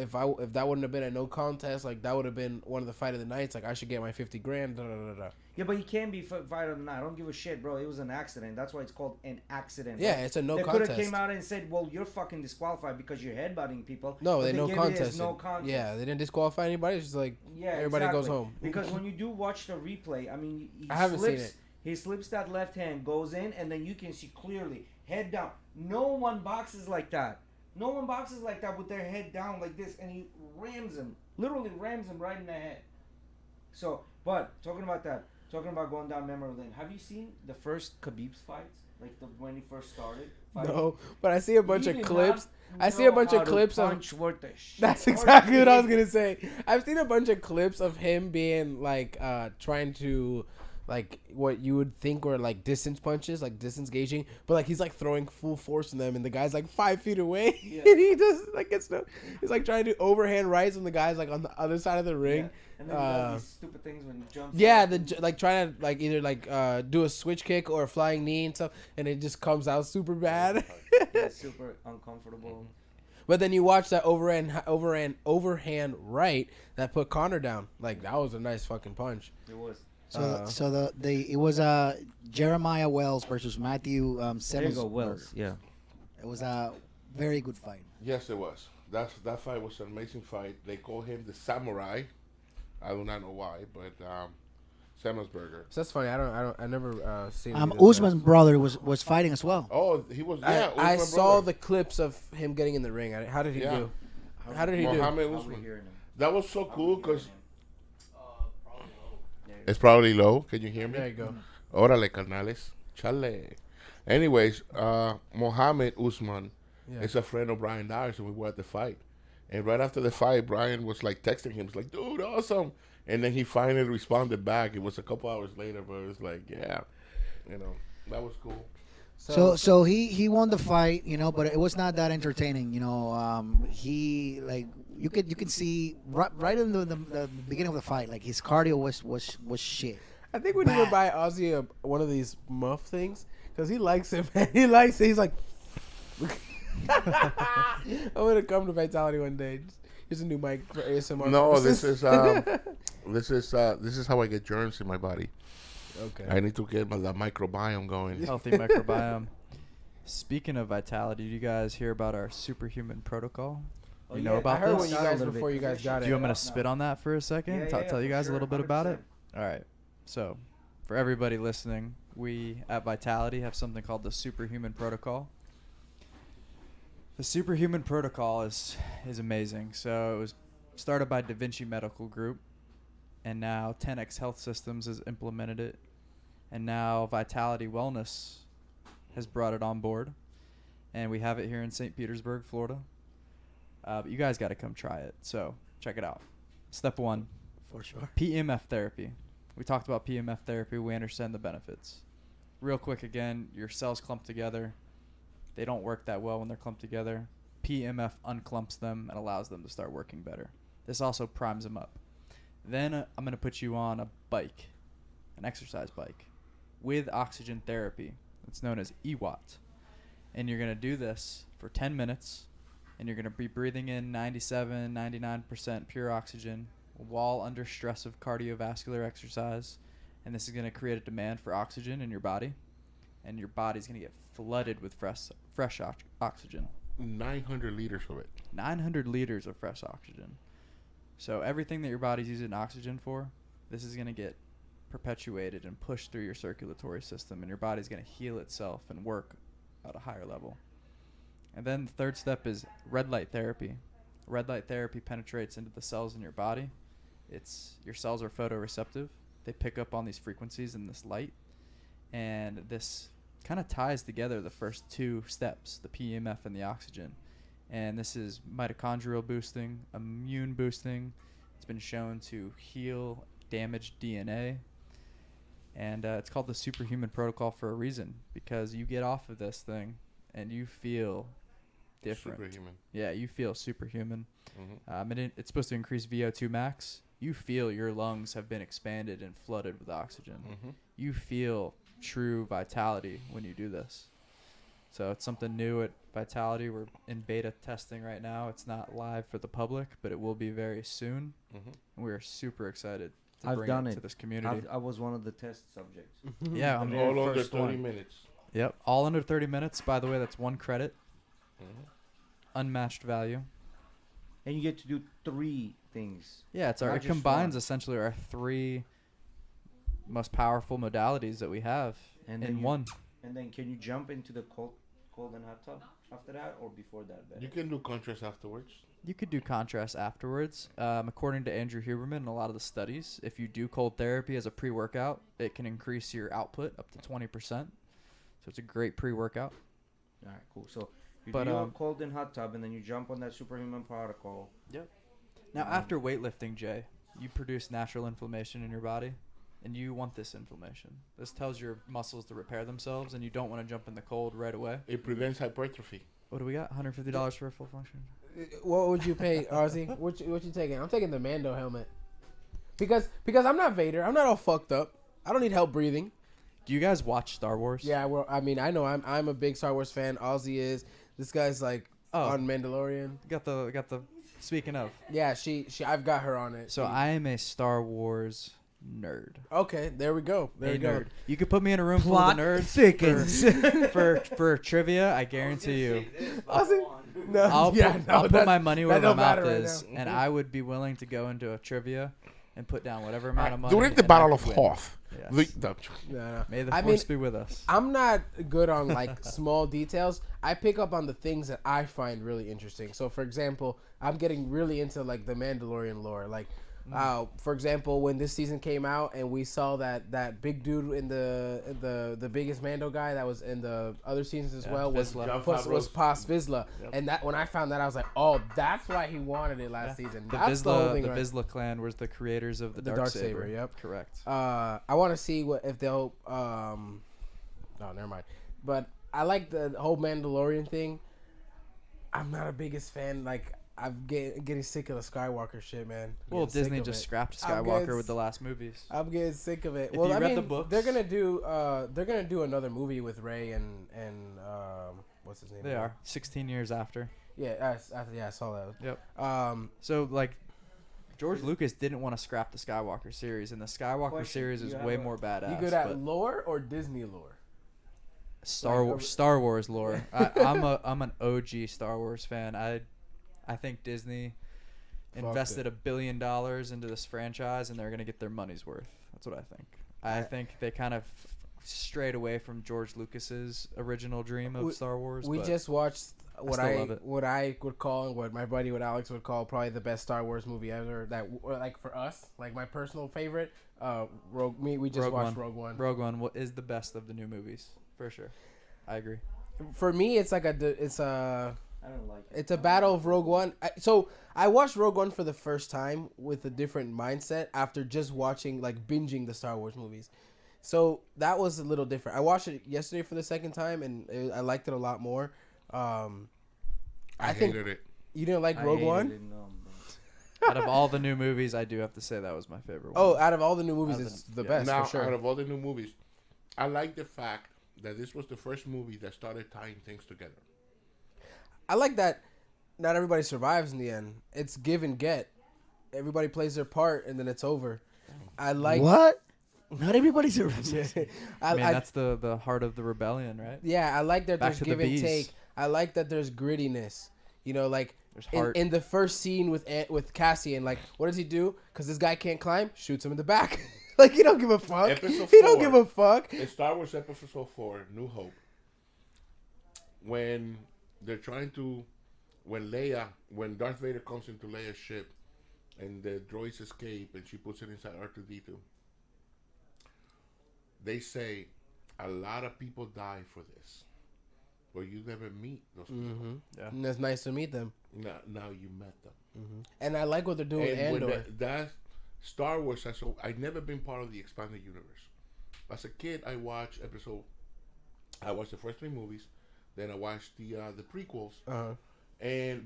wouldn't have been a no contest, like that would have been one of the fight of the nights. Like I should get my 50 grand. Da, da, da, da. yeah, but he can be fight or not. I don't give a shit, bro. It was an accident. That's why it's called an accident. Yeah, it's a no they contest. could have came out and said, "Well, you're fucking disqualified because you're headbutting people." No, But they no gave it as contest. No contest. Yeah, they didn't disqualify anybody. It's just like Yeah, everybody goes exactly. home. Because when you do watch the replay, I mean, he I haven't seen slips, it. He slips that left hand, goes in, and then you can see clearly head down. No one boxes like that. No one boxes like that with their head down like this, and he rams him, literally rams him right in the head. So, but talking about going down memory lane, have you seen the first Khabib's fights, like when he first started? Fighting? No, but I see a bunch He of did clips. not I see a know bunch how of to clips of. punch worth the shit. That's exactly what I was gonna say. I've seen a bunch of clips of him being like trying to like what you would think were like distance punches, like distance gauging, but like he's like throwing full force in them, and the guy's like 5 feet away, and he just like gets no. He's like trying to do overhand rights when the guy's like on the other side of the ring. Yeah. And then he does these stupid things when he jumps. Yeah, up. like trying to like either like do a switch kick or a flying knee and stuff, and it just comes out super bad. Yeah, super uncomfortable. But then you watch that overhand right that put Connor down. Like that was a nice fucking punch. It was. It was Jeremiah Wells versus Matthew There you go, Wells. Yeah. It was a very good fight. Yes, it was. That fight was an amazing fight. They call him the Samurai. I do not know why, but Semmelsberger. So that's funny. I never seen. Usman's brother was fighting as well. Oh, he was. I Yeah, Usman saw brother. the clips of him getting in the ring. How did he Yeah. do? How did he do? Mohammed How we Usman. hearing him? That was so cool because it's probably low. Can you hear me? There you go. Órale, carnales. Chale. Anyways, Mohammed Usman Yeah. is a friend of Brian Dyer, and we were at the fight. And right after the fight, Brian was like texting him. He's like, dude, awesome. And then he finally responded back. It was a couple hours later, but it was like, yeah, that was cool. So he won the fight, but it was not that entertaining, he like you can see right in the beginning of the fight, like his cardio was shit. I think we need to buy Ozzy one of these muff things because he likes it, man. He likes it. He's like, I'm gonna come to Vitality one day. Here's a new mic for ASMR. No, purposes. this is how I get germs in my body. Okay. I need to get the microbiome going. Healthy microbiome. Speaking of Vitality, did you guys hear about our superhuman protocol? You know about I heard this? when you guys before you guys got it. Do you want me to spit on that for a second? Tell you guys a little bit about it? All right. So, for everybody listening, we at Vitality have something called the Superhuman Protocol. The Superhuman Protocol is amazing. So, it was started by Da Vinci Medical Group, and now 10X Health Systems has implemented it, and now Vitality Wellness has brought it on board, and we have it here in St. Petersburg, Florida. But you guys got to come try it. So, check it out. Step 1. For sure. PEMF therapy. We talked about PEMF therapy. We understand the benefits. Real quick again, your cells clump together. They don't work that well when they're clumped together. PEMF unclumps them and allows them to start working better. This also primes them up. Then I'm going to put you on a bike, an exercise bike, with oxygen therapy. It's known as EWAT. And you're going to do this for 10 minutes, and you're going to be breathing in 97, 99% pure oxygen while under stress of cardiovascular exercise. And this is going to create a demand for oxygen in your body, and your body's going to get flooded with fresh oxygen. 900 liters of it. 900 liters of fresh oxygen. So everything that your body's using oxygen for, this is going to get perpetuated and pushed through your circulatory system, and your body's going to heal itself and work at a higher level. And then the third step is red light therapy. Red light therapy penetrates into the cells in your body. Your cells are photoreceptive. They pick up on these frequencies in this light, and this kind of ties together the first two steps, the PEMF and the oxygen. And this is mitochondrial boosting, immune boosting. It's been shown to heal damaged DNA. And it's called the Superhuman Protocol for a reason, because you get off of this thing and you feel different. Superhuman. Yeah, you feel superhuman. Mm-hmm. And it's supposed to increase VO2 max. You feel your lungs have been expanded and flooded with oxygen. Mm-hmm. You feel true vitality when you do this. So it's something new at Vitality. We're in beta testing right now. It's not live for the public, but it will be very soon. Mm-hmm. And we are super excited to I've bring done it it to this community. I was one of the test subjects. Yeah, And all under 30 minutes. Yep, all under 30 minutes. By the way, that's 1 credit. Mm-hmm. Unmatched value. And you get to do 3 things. Yeah, it Not just combines one. essentially our 3 most powerful modalities that we have And in then one. And then can you jump into the cold and hot tub after that, or before that? Better? You can do contrast afterwards. You could do contrast afterwards. According to Andrew Huberman and a lot of the studies, if you do cold therapy as a pre-workout, it can increase your output up to 20%. So it's a great pre-workout. All right, cool. So you But, do a cold and hot tub, and then you jump on that superhuman protocol. Yep. Now, after weightlifting, Jay, you produce natural inflammation in your body, and you want this inflammation. This tells your muscles to repair themselves, and you don't want to jump in the cold right away. It prevents hypertrophy. What do we got? $150 for a full function? What would you pay, Ozzy? What you taking? I'm taking the Mando helmet. Because I'm not Vader. I'm not all fucked up. I don't need help breathing. Do you guys watch Star Wars? Yeah, well, I mean, I know I'm a big Star Wars fan. Ozzy is. This guy's like on Mandalorian. Got the. Speaking of. Yeah, she. I've got her on it. So I am a Star Wars nerd. Okay, there we go. There we go. You could put me in a room Plot full of nerds thickens. for trivia. I guarantee you. Ozzy? No, I'll put my money where my mouth right is, now. and I would be willing to go into a trivia and put down whatever amount of money. During the and I Battle of could win. Hoth. Yes. No. May the I force mean, be with us. I'm not good on like small details. I pick up on the things that I find really interesting. So, for example, I'm getting really into like the Mandalorian lore. Like, For example, when this season came out and we saw that big dude in the biggest Mando guy that was in the other seasons as well was Paz Vizsla, and that when I found that I was like, oh, that's why he wanted it last season. The That's Vizsla, Vizsla clan was the creators of the Darksaber. Yep, correct. I want to see if they'll. No, never mind. But I like the whole Mandalorian thing. I'm not a biggest fan. Like, I'm getting sick of the Skywalker shit, man. Well, Disney just scrapped Skywalker with the last movies. I'm getting sick of it. If Well, you I read mean, the books, they're gonna do another movie with Rey and what's his name? They are 16 years after. Yeah, I saw that. Yep. So like, George Lucas didn't want to scrap the Skywalker series, and the Skywalker series is way more badass. You good at lore or Disney lore? Star Wars lore. I'm an OG Star Wars fan. I think Disney invested $1 billion into this franchise, and they're gonna get their money's worth. That's what I think. I think they kind of strayed away from George Lucas's original dream of Star Wars. We just watched what I would call and what my buddy Alex would call probably the best Star Wars movie ever. Like for us, like my personal favorite. We just watched Rogue One. Rogue One is the best of the new movies for sure. I agree. For me, it's like I don't like it. It's a battle of Rogue One. So I watched Rogue One for the first time with a different mindset after just watching, like, binging the Star Wars movies. So that was a little different. I watched it yesterday for the second time, and I liked it a lot more. I hated it. You didn't like Rogue One? Out of all the new movies, I do have to say that was my favorite one. Oh, out of all the new movies, it's the best, now, for sure. Out of all the new movies, I like the fact that this was the first movie that started tying things together. I like that not everybody survives in the end. It's give and get. Everybody plays their part, and then it's over. I like... What? Not everybody survives. That's the heart of the rebellion, right? Yeah, I like that there's give and bees. take. I like that there's grittiness. You know, like heart. In the first scene with Cassian, like, what does he do? Because this guy can't climb, shoots him in the back. Like, he don't give a fuck. He don't give a fuck. In Star Wars Episode 4, New Hope, when they're trying to, when Darth Vader comes into Leia's ship, and the droids escape, and she puts it inside R2-D2, they say a lot of people die for this, but you never meet those people. Mm-hmm. Yeah. And it's nice to meet them. Now you met them. Mm-hmm. And I like what they're doing with Andor. That Star Wars, I've never been part of the expanded universe. As a kid, I watched the first 3 movies, then I watched the prequels,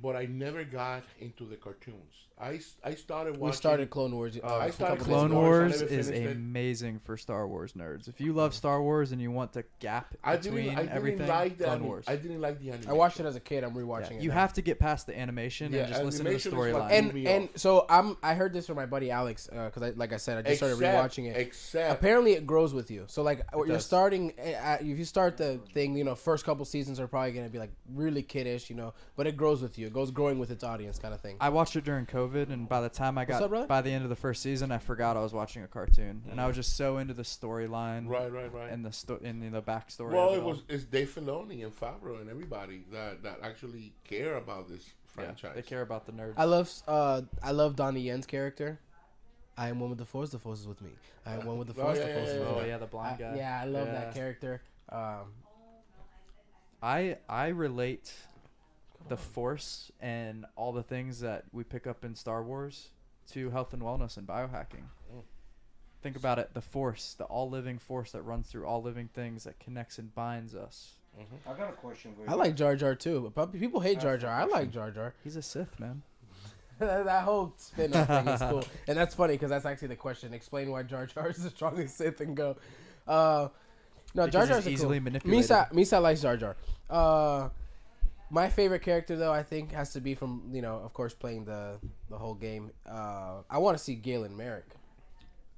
but I never got into the cartoons. I started watching. We started Clone Wars. Clone Wars is amazing for Star Wars nerds. If you love Star Wars and you want the gap between everything, Clone Wars. I didn't like the animation. I watched it as a kid. I'm rewatching it. You have to get past the animation and just listen to the storyline. And so I heard this from my buddy Alex because like I said, I just started rewatching it. Apparently, it grows with you. So like you're starting if you start the thing, first couple seasons are probably gonna be like really kiddish, but it grows with you. It goes growing with its audience, kind of thing. I watched it during COVID, and by the time by the end of the first season, I forgot I was watching a cartoon, and I was just so into the storyline, right, and the backstory. Well, it's Dave Filoni and Favreau and everybody that actually care about this franchise. They care about the nerds. I love Donnie Yen's character. I am one with the Force is with me. I am one with the Force, the Force is with me. Oh yeah, the blind guy. Yeah, I love that character. I relate the Force and all the things that we pick up in Star Wars to health and wellness and biohacking. Think about it, the Force, the all-living Force that runs through all living things, that connects and binds us. I got a question for you. I like Jar Jar too. People hate Jar Jar. I like Jar Jar. He's a Sith, man. That whole spin-off thing is cool. And that's funny because that's actually the question. Explain why Jar Jar is the strongest Sith and go. No, Jar Jar is easily cool. manipulated. Misa likes Jar Jar. My favorite character, though, I think has to be from, of course, playing the whole game. I want to see Galen Merrick.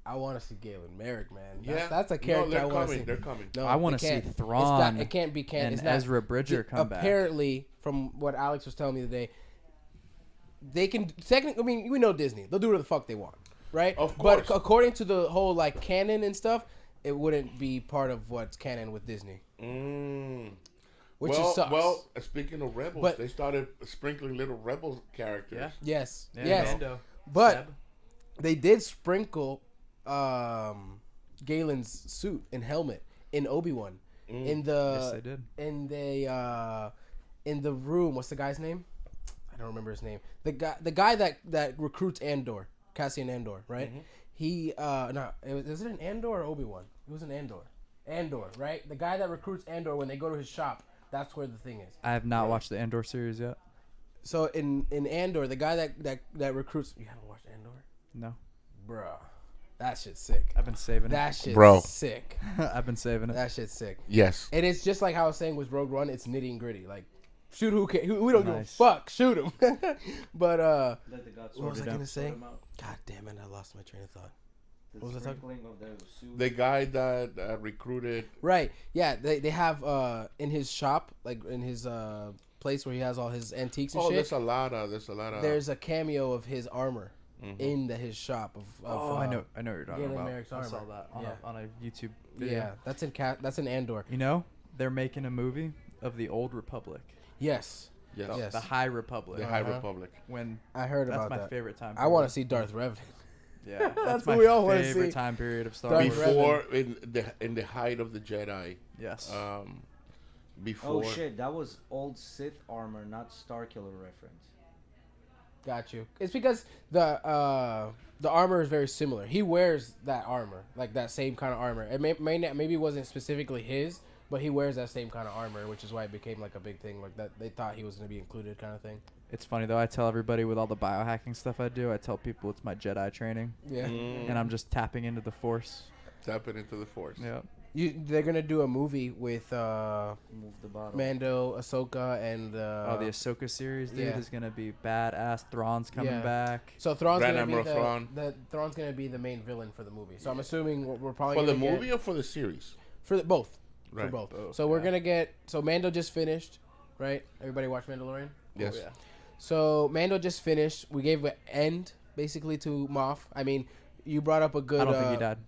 I want to see Galen Merrick, man. That's a character I want to see. They're coming. No, I want to see Thrawn. It can't be canon. And Ezra Bridger come back. Apparently, from what Alex was telling me today, they can technically. I mean, we know Disney. They'll do whatever the fuck they want, right? Of course. But according to the whole canon and stuff, it wouldn't be part of what's canon with Disney. Which sucks. Well, speaking of Rebels, they started sprinkling little Rebel characters. Yeah. Yes. Yeah. Yes. But they did sprinkle Galen's suit and helmet in Obi-Wan. In the Yes, they did. In the room. What's the guy's name? I don't remember his name. The guy that recruits Andor, Cassian Andor, right? He is it an Andor or Obi-Wan? It was an Andor, right? The guy that recruits Andor when they go to his shop. That's where the thing is. I have not watched the Andor series yet. So in Andor, the guy that recruits, you haven't watched Andor? No. Bruh. That shit's sick. I've been saving it. That shit's Bro. sick. I've been saving it. That shit's sick. Yes. And it's just like how I was saying with Rogue One, it's nitty and gritty. Like, shoot who can. We don't give a Nice. fuck. Shoot him. But Let the gods what was I sort it gonna out. say? Sort 'em out. God damn it, I lost my train of thought. The What was I talking- sprinkling of the suit. The guy that recruited. Right. Yeah. They have in his shop, like in his place where he has all his antiques and Oh, shit. there's a lot of. There's a cameo of his armor in his shop. Oh, I know what you're talking Galen about. Merrick's I armor. saw that on, Yeah. on a YouTube video. Yeah, that's in Andor. You know, they're making a movie of the Old Republic. Yes. Yes. Yes. The High Republic. The High Republic. When I heard that's about my that. favorite time. I want period. to see Darth Revan. Yeah, That's that's what my we all wanna favorite see. time period of Star Darth Wars. Before in the height of the Jedi. Yes. Before. Oh shit, that was old Sith armor, not Starkiller reference. Got you. It's because the armor is very similar. He wears that armor, like that same kind of armor. It maybe it wasn't specifically his, but he wears that same kind of armor, which is why it became like a big thing. Like that, they thought he was gonna be included, kind of thing. It's funny though. I tell everybody with all the biohacking stuff I do, I tell people it's my Jedi training, Yeah. and I'm just tapping into the Force. Tapping into the Force. Yeah. They're gonna do a movie with Move the bottle. Mando, Ahsoka, and the Ahsoka series, dude, yeah. is gonna be badass. Thrawn's coming Yeah. back. So Thrawn's Grand gonna be Admiral Thrawn. Thrawn's gonna be the main villain for the movie. So I'm assuming we're probably For the gonna movie or for the series? for both. Right. For both. Both, So we're yeah. gonna get. So Mando just finished, right? Everybody watch Mandalorian. Yes. Oh, yeah. So Mando just finished. We gave an end basically to Moff. I mean, you brought up a good. I don't think he died.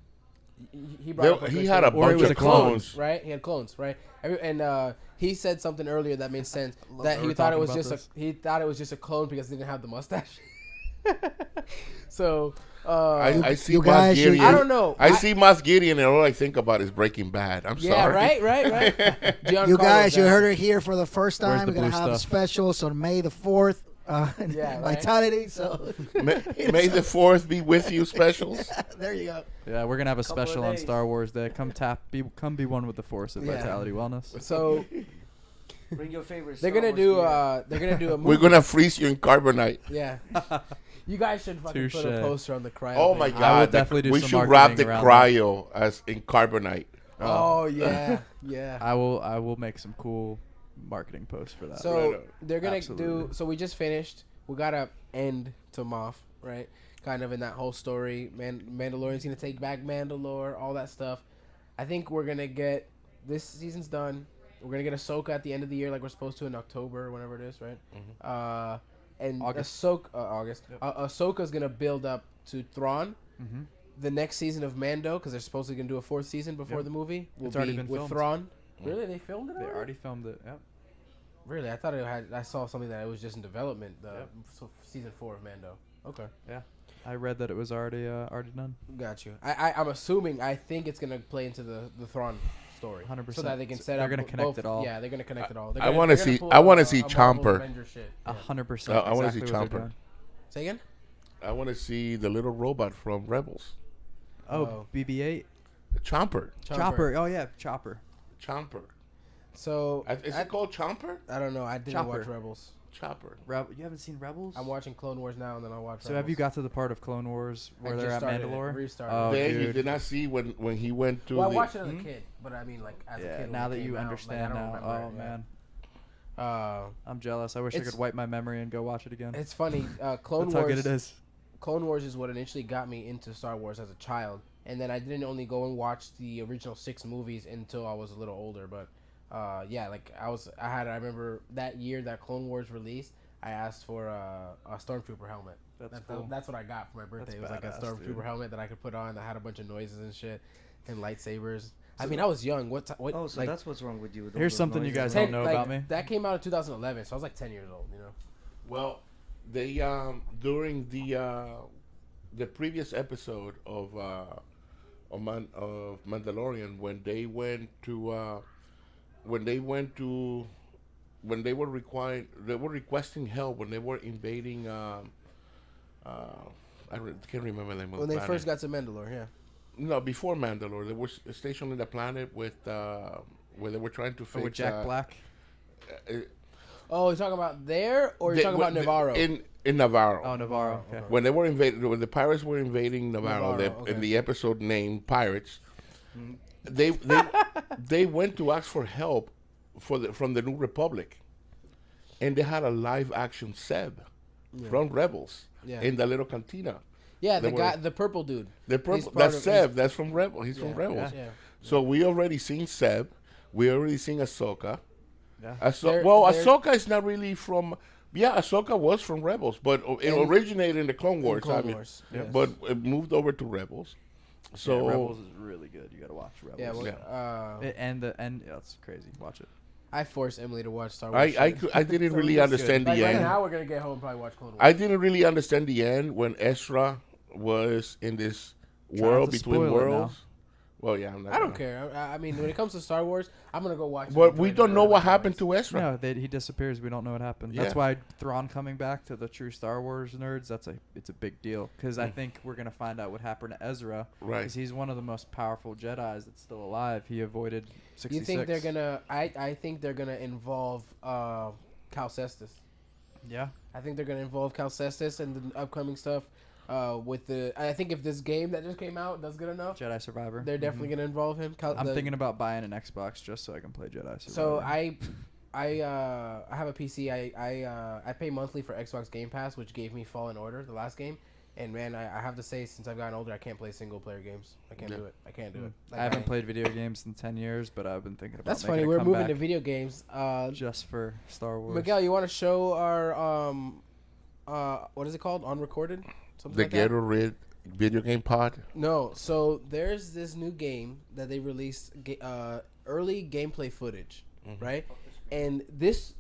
He brought up a He good had a thing. Or he bunch was of a clone. clones. Right, he had clones, right? And he said something earlier that made sense. That that he we're thought it talking was about just this. he thought it was just a clone because it didn't have the mustache. So I see you Moff guys should- Gideon. I don't know. I see Moff Gideon, and all I think about is Breaking Bad. I'm Yeah, sorry. right. Giancarlo You guys, you Jackson. heard it here for the first Where's time. the We're gonna blue have stuff? specials on May the 4th. Yeah, right. Vitality. So May the 4th be with you. Specials. there you go. Yeah, we're gonna have a Couple of special on days. Star Wars Day. Come be one with the Force at Yeah. Vitality Wellness. So Bring your favorite. they're Star gonna Wars do gear. they're gonna do a movie. We're gonna freeze you in carbonite. Yeah. You guys should fucking put a Touche. poster on the cryo. Oh thing. my I will God! definitely do we some should wrap marketing the around cryo as in carbonite. Oh yeah, yeah. I will make some cool marketing posts for that. So Right on. they're gonna Absolutely. do. So we just finished. We gotta end to Moff, right? Kind of in that whole story. Mandalorian's gonna take back Mandalore, all that stuff. I think we're gonna get this season's done. We're gonna get Ahsoka at the end of the year, like we're supposed to in October or whenever it is, right? And August. August. Ahsoka's gonna build up to Thrawn. Mm-hmm. The next season of Mando, because they're supposed to gonna do a 4th season before Yep. the movie, will It's already be been with filmed. Thrawn. Really, they filmed it? They already filmed it. Yep. Really, I thought it had. I saw something that it was just in development. Yep. Season 4 of Mando. Okay, I read that it was already done. got you. I'm assuming. I think it's gonna play into the Thrawn story, 100%. so that they can So set they're up. gonna connect both, it all. Yeah, they're gonna connect it all. They're I gonna- wanna they're gonna see- pull I wanna a see Marvel Chomper. Avenger shit. Yeah. 100%. I wanna see exactly what they're Chomper. doing. Say again. I want to see the little robot from Rebels. Oh, BB-8. Chomper. Chopper. Oh yeah, Chopper. Chomper. So Is it called Chomper? I don't know. I didn't Chopper. watch Rebels. Chopper. You haven't seen Rebels? I'm watching Clone Wars now, and then I'll watch. So have you got to the part of Clone Wars where I they're just at started it, Mandalore? restarted Oh, Then you dude. did not see when he went to Well, I the. watched it as a kid, but I mean, like as a Yeah, kid. when now it that came you out, like, I understand don't now. remember Oh it, yeah. man, Uh, I'm jealous. I wish I It's- could wipe my memory and go watch it again. it's funny. Clone That's Wars. how good it is. Clone Wars is what initially got me into Star Wars as a child, and then I didn't only go and watch the original 6 movies until I was a little older. But yeah, like I remember that year that Clone Wars released, I asked for a Stormtrooper helmet. That's cool. That's what I got for my birthday. That's It was like a badass, Stormtrooper dude. helmet that I could put on that had a bunch of noises and shit, and lightsabers. I mean, I was young. What? Oh, so like, that's what's wrong with you. with all Here's those something you noises. guys don't 10 know like, about me. That came out in 2011, so I was like 10 years old. You know. Well, they during the previous episode of Mandalorian when they went to when they were requesting help when they were invading. Can't remember the name of When the they planet. first got to Mandalore, yeah. No, before Mandalore, they were stationed on the planet with where they were trying to fix with Jack Black. Oh, you're talking about there, or you're talking about Navarro? In Navarro. Oh, Navarro. Okay. When they were when the pirates were invading Navarro, okay. in the episode named Pirates, they went to ask for help from the New Republic, and they had a live action Seb from Rebels in the little cantina. Yeah, the purple dude. That's Seb. That's from Rebels. He's from Rebels. Yeah. So we already seen Seb. We already seen Ahsoka. Yeah. Ahsoka is not really from. Yeah, Ahsoka was from Rebels, but it originated in the Clone Wars. Yes. But it moved over to Rebels. So Rebels is really good. You got to watch Rebels. Yeah, it's crazy. Watch it. I forced Emily to watch Star Wars. I didn't really understand the Right end. now, we're gonna get home and probably watch Clone Wars. I didn't really understand the end when Ezra was in this world between worlds. Well, yeah, I don't care. I mean, when it comes to Star Wars, I'm gonna go watch. But we don't know what happened to Ezra. No, he disappears. We don't know what happened. Yeah. That's why Thrawn coming back to the true Star Wars nerds. It's a big deal because I think we're gonna find out what happened to Ezra. Right. Because he's one of the most powerful Jedi's that's still alive. He avoided 66. You think they're gonna? I think they're gonna involve Cal Kestis. Yeah. I think they're gonna involve Cal Kestis and the upcoming stuff. I think if this game that just came out does good enough, Jedi Survivor, they're definitely gonna involve him. I'm thinking about buying an Xbox just so I can play Jedi Survivor. So I have a PC. I pay monthly for Xbox Game Pass, which gave me Fallen Order, the last game. And man, I have to say, since I've gotten older, I can't play single player games. I can't do it. I can't do it. Like, I haven't played video games in 10 years, but I've been thinking about. That's funny. We're moving to video games. Just for Star Wars. Miguel, you want to show our what is it called? Unrecorded. The GhettoRig video game pod? No. So there's this new game that they released early gameplay footage, right? And this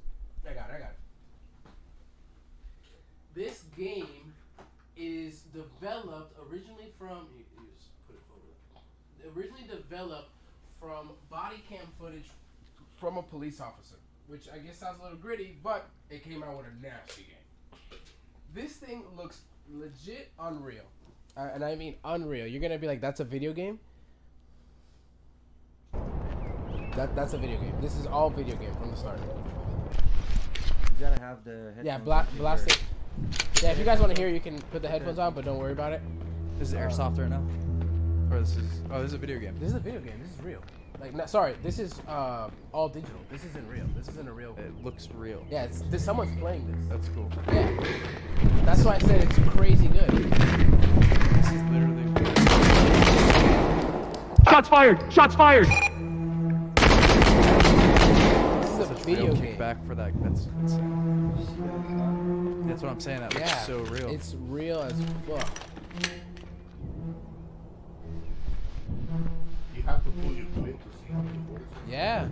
I got it. This game is developed originally from body cam footage from a police officer, which I guess sounds a little gritty, but it came out with a nasty game. This thing looks legit unreal, and I mean unreal. You're gonna be like, "That's a video game." That's a video game. This is all video game from the start. You gotta have the headphones. Yeah, blast it. Yeah, if you guys want to hear, you can put the headphones on, but don't worry about it. This is airsoft right now, or this is a video game. This is a video game. This is real. This is all digital. This isn't real. This isn't a real game. It looks real. Yeah, someone's playing this. That's cool. Yeah, that's why I said it's crazy good. This is literally. Shots fired! Shots fired! This is a video game. Kickback for that. That's insane. That's what I'm saying. That looks so real. It's real as fuck. You have to pull your clip to see how many bullets. Yeah.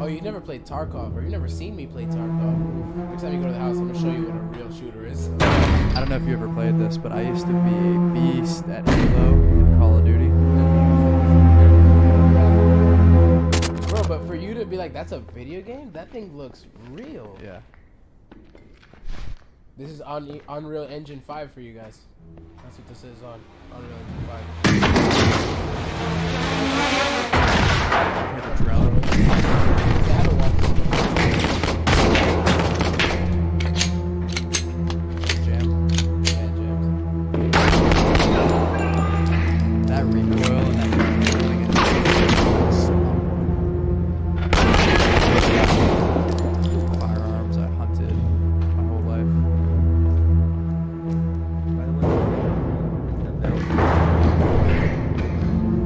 Oh, you never played Tarkov, or you never seen me play Tarkov. Next time you go to the house, I'm gonna show you what a real shooter is. I don't know if you ever played this, but I used to be a beast at Halo and Call of Duty. Bro, but for you to be like, that's a video game? That thing looks real. Yeah. This is on Unreal Engine 5 for you guys. That's what this is on Unreal Engine 5. Hit a drone. I haven't watched Jam. Yeah, James. That recoil and that firearms I hunted my whole life.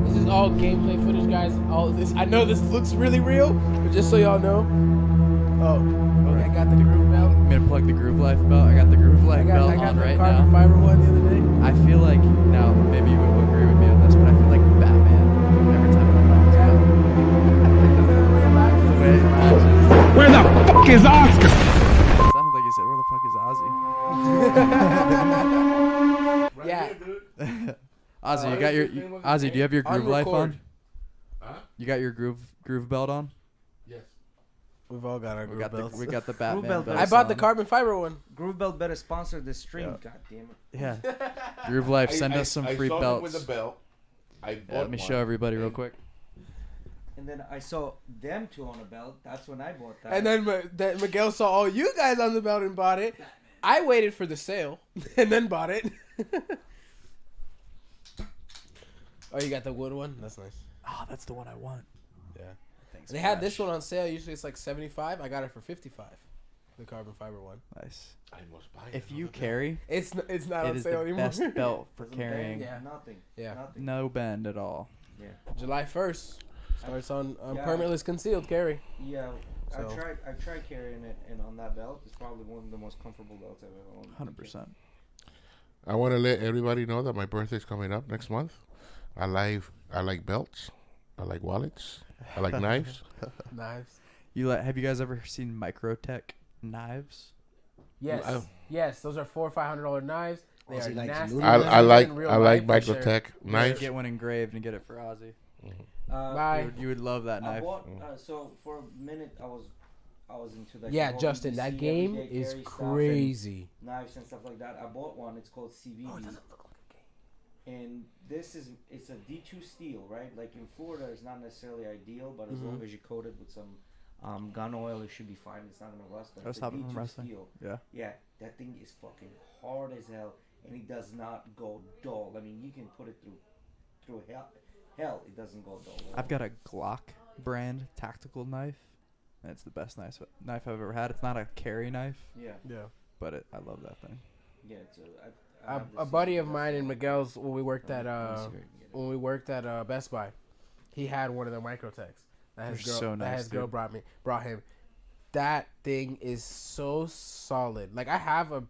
This is all gameplay footage, guys. All this. I know this looks really real, but just so y'all know. Oh, I got the groove belt. I'm gonna plug the Groove Life belt. I got the Groove Life belt I got on the right carbon now. fiber one the other day. I feel like now maybe you would agree with me on this, but I feel like Batman every time I put on this belt. Where the fuck is Oscar? Sounded like you said, "Where the fuck is Ozzy?" Ozzy, you got your Ozzy. Do you have your groove life on? You got your groove belt on? Yes. We've all got our groove belts. We got the Batman belt belts I bought the on. carbon fiber one. Groove Belt better sponsor this stream. Yeah. God damn it. Yeah. Groove Life, send us some free saw him belts. with the belt. I bought Yeah, let me one. show everybody real quick. And then I saw them two on a belt. That's when I bought that. And then Miguel saw all you guys on the belt and bought it. I waited for the sale and then bought it. Oh, you got the wood one? That's nice. Oh, that's the one I want. Yeah. They had this one on sale. Usually it's like 75. I got it for 55. The carbon fiber one. Nice. I must buy If you another carry, It's not it on is sale the anymore. best belt for Doesn't carrying. bend, Yeah. Nothing. Yeah. Nothing. No bend at all. Yeah. July 1st starts on Yeah. permitless concealed carry. Yeah. So- I tried carrying it, and on that belt, it's probably one of the most comfortable belts I've ever owned. 100%. I want to let everybody know that my birthday's coming up next month. I like belts. I like wallets. I like knives. Knives. Have you guys ever seen Microtech knives? Yes. Oh. Yes. Those are $400 or $500 knives. They Oh, so are he likes nasty. looting I like In real I like life, for sure. Microtech knives. Get one engraved and get it for Ozzy. Bye. You would love that I knife. bought. So for a minute, I was into that. Yeah, whole Justin, EDC that game everyday is carry stuff and crazy. Knives and stuff like that. I bought one. It's called CVD. And it's a D2 steel, right? Like in Florida, it's not necessarily ideal, but as long as you coat it with some gun oil, it should be fine. It's not gonna rust. But That'll it's a stop it from D2 rusting. steel. Yeah. Yeah, that thing is fucking hard as hell, and it does not go dull. I mean, you can put it through hell, it doesn't go dull. I've got a Glock brand tactical knife, and it's the best knife I've ever had. It's not a carry knife, Yeah, Yeah. but I love that thing. yeah. It's A buddy of mine and Miguel's when we worked at Best Buy, he had one of the Microtechs. That his They're girl, so that nice, his girl dude. brought him. That thing is so solid. Like I have a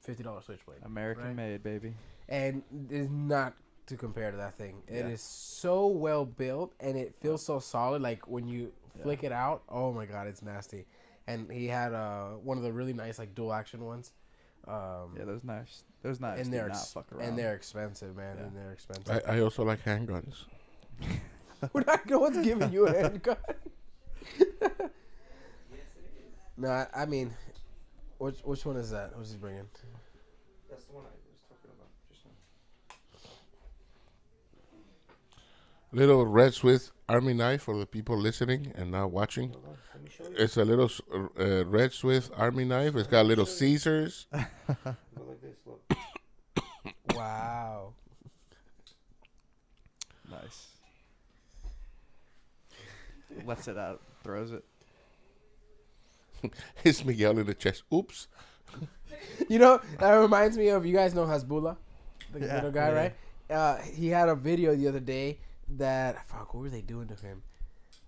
$50 switchblade, American Right. made, baby. and it's not to compare to that thing. It Yeah. is so well built, and it feels so solid. Like when you flick it out, oh my god, it's nasty. And he had one of the really nice like dual action ones. Yeah, those knives and do they're not fuck around. and they're expensive, man. Yeah. And they're expensive. I also like handguns. We're not no one's giving you a handgun. No, I mean, which one is that? What's he bringing? That's the one I was talking about just now. Little Red Swiss Army knife for the people listening and not watching. Let me show you. It's a little Red Swiss Army knife. It's got little Caesars. Go like this. Look. Wow. Nice. Lets it out, throws it. It's Miguel in the chest. Oops. You know, that reminds me of, you guys know Hasbullah, the Yeah. little guy, Yeah. right? He had a video the other day that, fuck, what were they doing to him?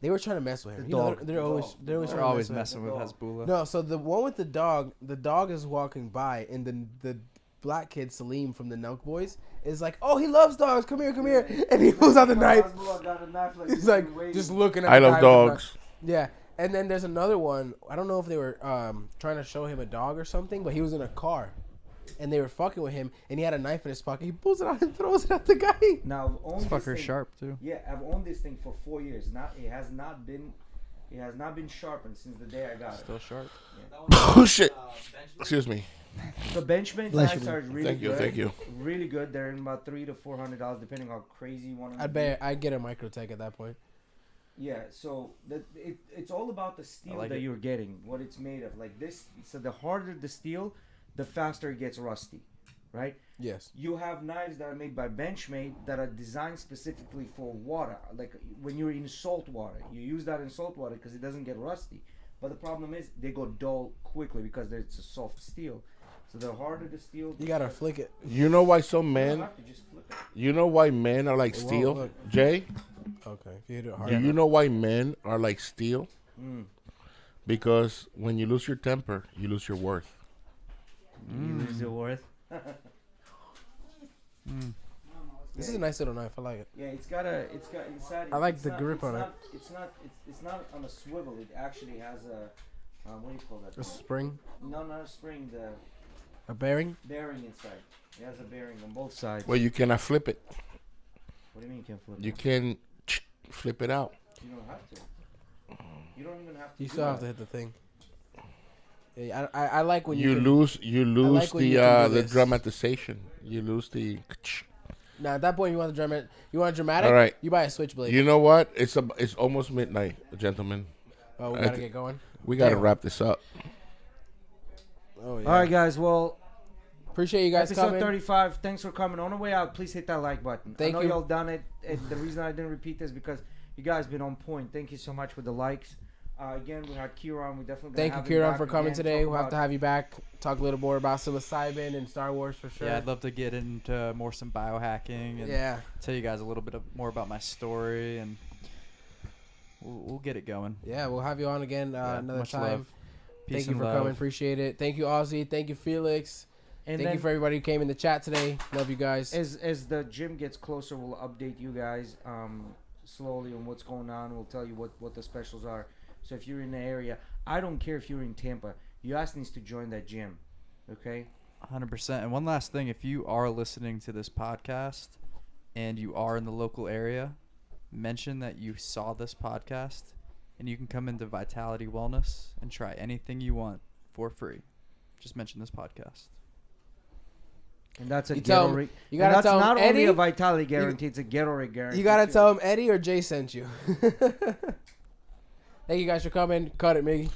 They were trying to mess with him. The You know, dog. they're The always dog. they're always They're trying to always mess with him. messing with Hasbullah. No, so the one with the dog is walking by, and the black kid Salim from the Nelk Boys is like, "Oh, he loves dogs. Come here, and he pulls out the knife. He's like just looking at. I the love guy with the dogs. knife. Yeah, and then there's another one. I don't know if they were trying to show him a dog or something, but he was in a car, and they were fucking with him, and he had a knife in his pocket. He pulls it out and throws it at the guy. Now I've owned This this fucker's thing. sharp too. Yeah, I've owned this thing for 4 years. It has not been sharpened since the day I got it. Still sharp. Oh shit. Excuse me. The Benchmade Bless knives you, are really Thank you, good. thank you. Really good. They're in about $300 to $400 depending on how crazy you want them. I'd get a Microtech at that point. Yeah, so it's all about the steel like that it. you're getting, what it's made of. Like this, so the harder the steel, the faster it gets rusty, right? Yes. You have knives that are made by Benchmade that are designed specifically for water. Like when you're in salt water, you use that in salt water because it doesn't get rusty. But the problem is they go dull quickly because it's a soft steel. So the harder the steel, You gotta flick it. You know why some you don't men? have to just flip it. You know why men are like It won't steel, look. Jay? Okay. If you hit it hard. Do you know why men are like steel? Mm. Because when you lose your temper, you lose your worth. You lose your worth. This is a nice little knife. I like it. Yeah, it's got inside. I like it's the not- grip it's on it. not, It's not on a swivel. It actually has a what do you call that? A spring, No, not a spring. The a bearing. bearing inside. It has a bearing on both sides. Well, you cannot flip it. What do you mean you can't flip? You can flip it out. You don't have to. You don't even have to. You still have to hit the thing. Yeah, I like when You can- lose like when you can do the this. dramatization. You lose the. Now at that point, you want the drama. You want a dramatic? All right. You buy a switchblade. You know what? It's almost midnight, gentlemen. Oh, we I gotta thi- get going. We gotta Damn. wrap this up. Oh yeah. All right, guys. Well, Appreciate you guys episode coming. 35. Thanks for coming. On the way out, please hit that like button. Thank I know you. y'all done it. And the reason I didn't repeat this is because you guys been on point. Thank you so much for the likes. Again, we had Kieran. We definitely Thank you, have him Kieran, back for coming again, today. talk We'll have about- to have you back. Talk a little more about psilocybin and Star Wars for sure. Yeah, I'd love to get into some biohacking and Yeah. tell you guys a little bit more about my story, and we'll get it going. Yeah, we'll have you on again Yeah, another much time. love. Peace Thank you and for love. coming. Appreciate it. Thank you, Ozzy. Thank you, Felix. And Thank then you for everybody who came in the chat today. Love you guys. as the gym gets closer, we'll update you guys slowly on what's going on. We'll tell you what the specials are. So if you're in the area, I don't care if you're in Tampa. You guys needs to join that gym, okay? 100%. And one last thing, if you are listening to this podcast and you are in the local area, mention that you saw this podcast, and you can come into Vitality Wellness and try anything you want for free. Just mention this podcast. And that's a You tell 'em- GhettoRig. you gotta that's tell 'em, not only Eddie, a Vitality guarantee; it's a GhettoRig guarantee. You gotta too. tell him Eddie or Jay sent you. Thank you guys for coming. Cut it, Miggy.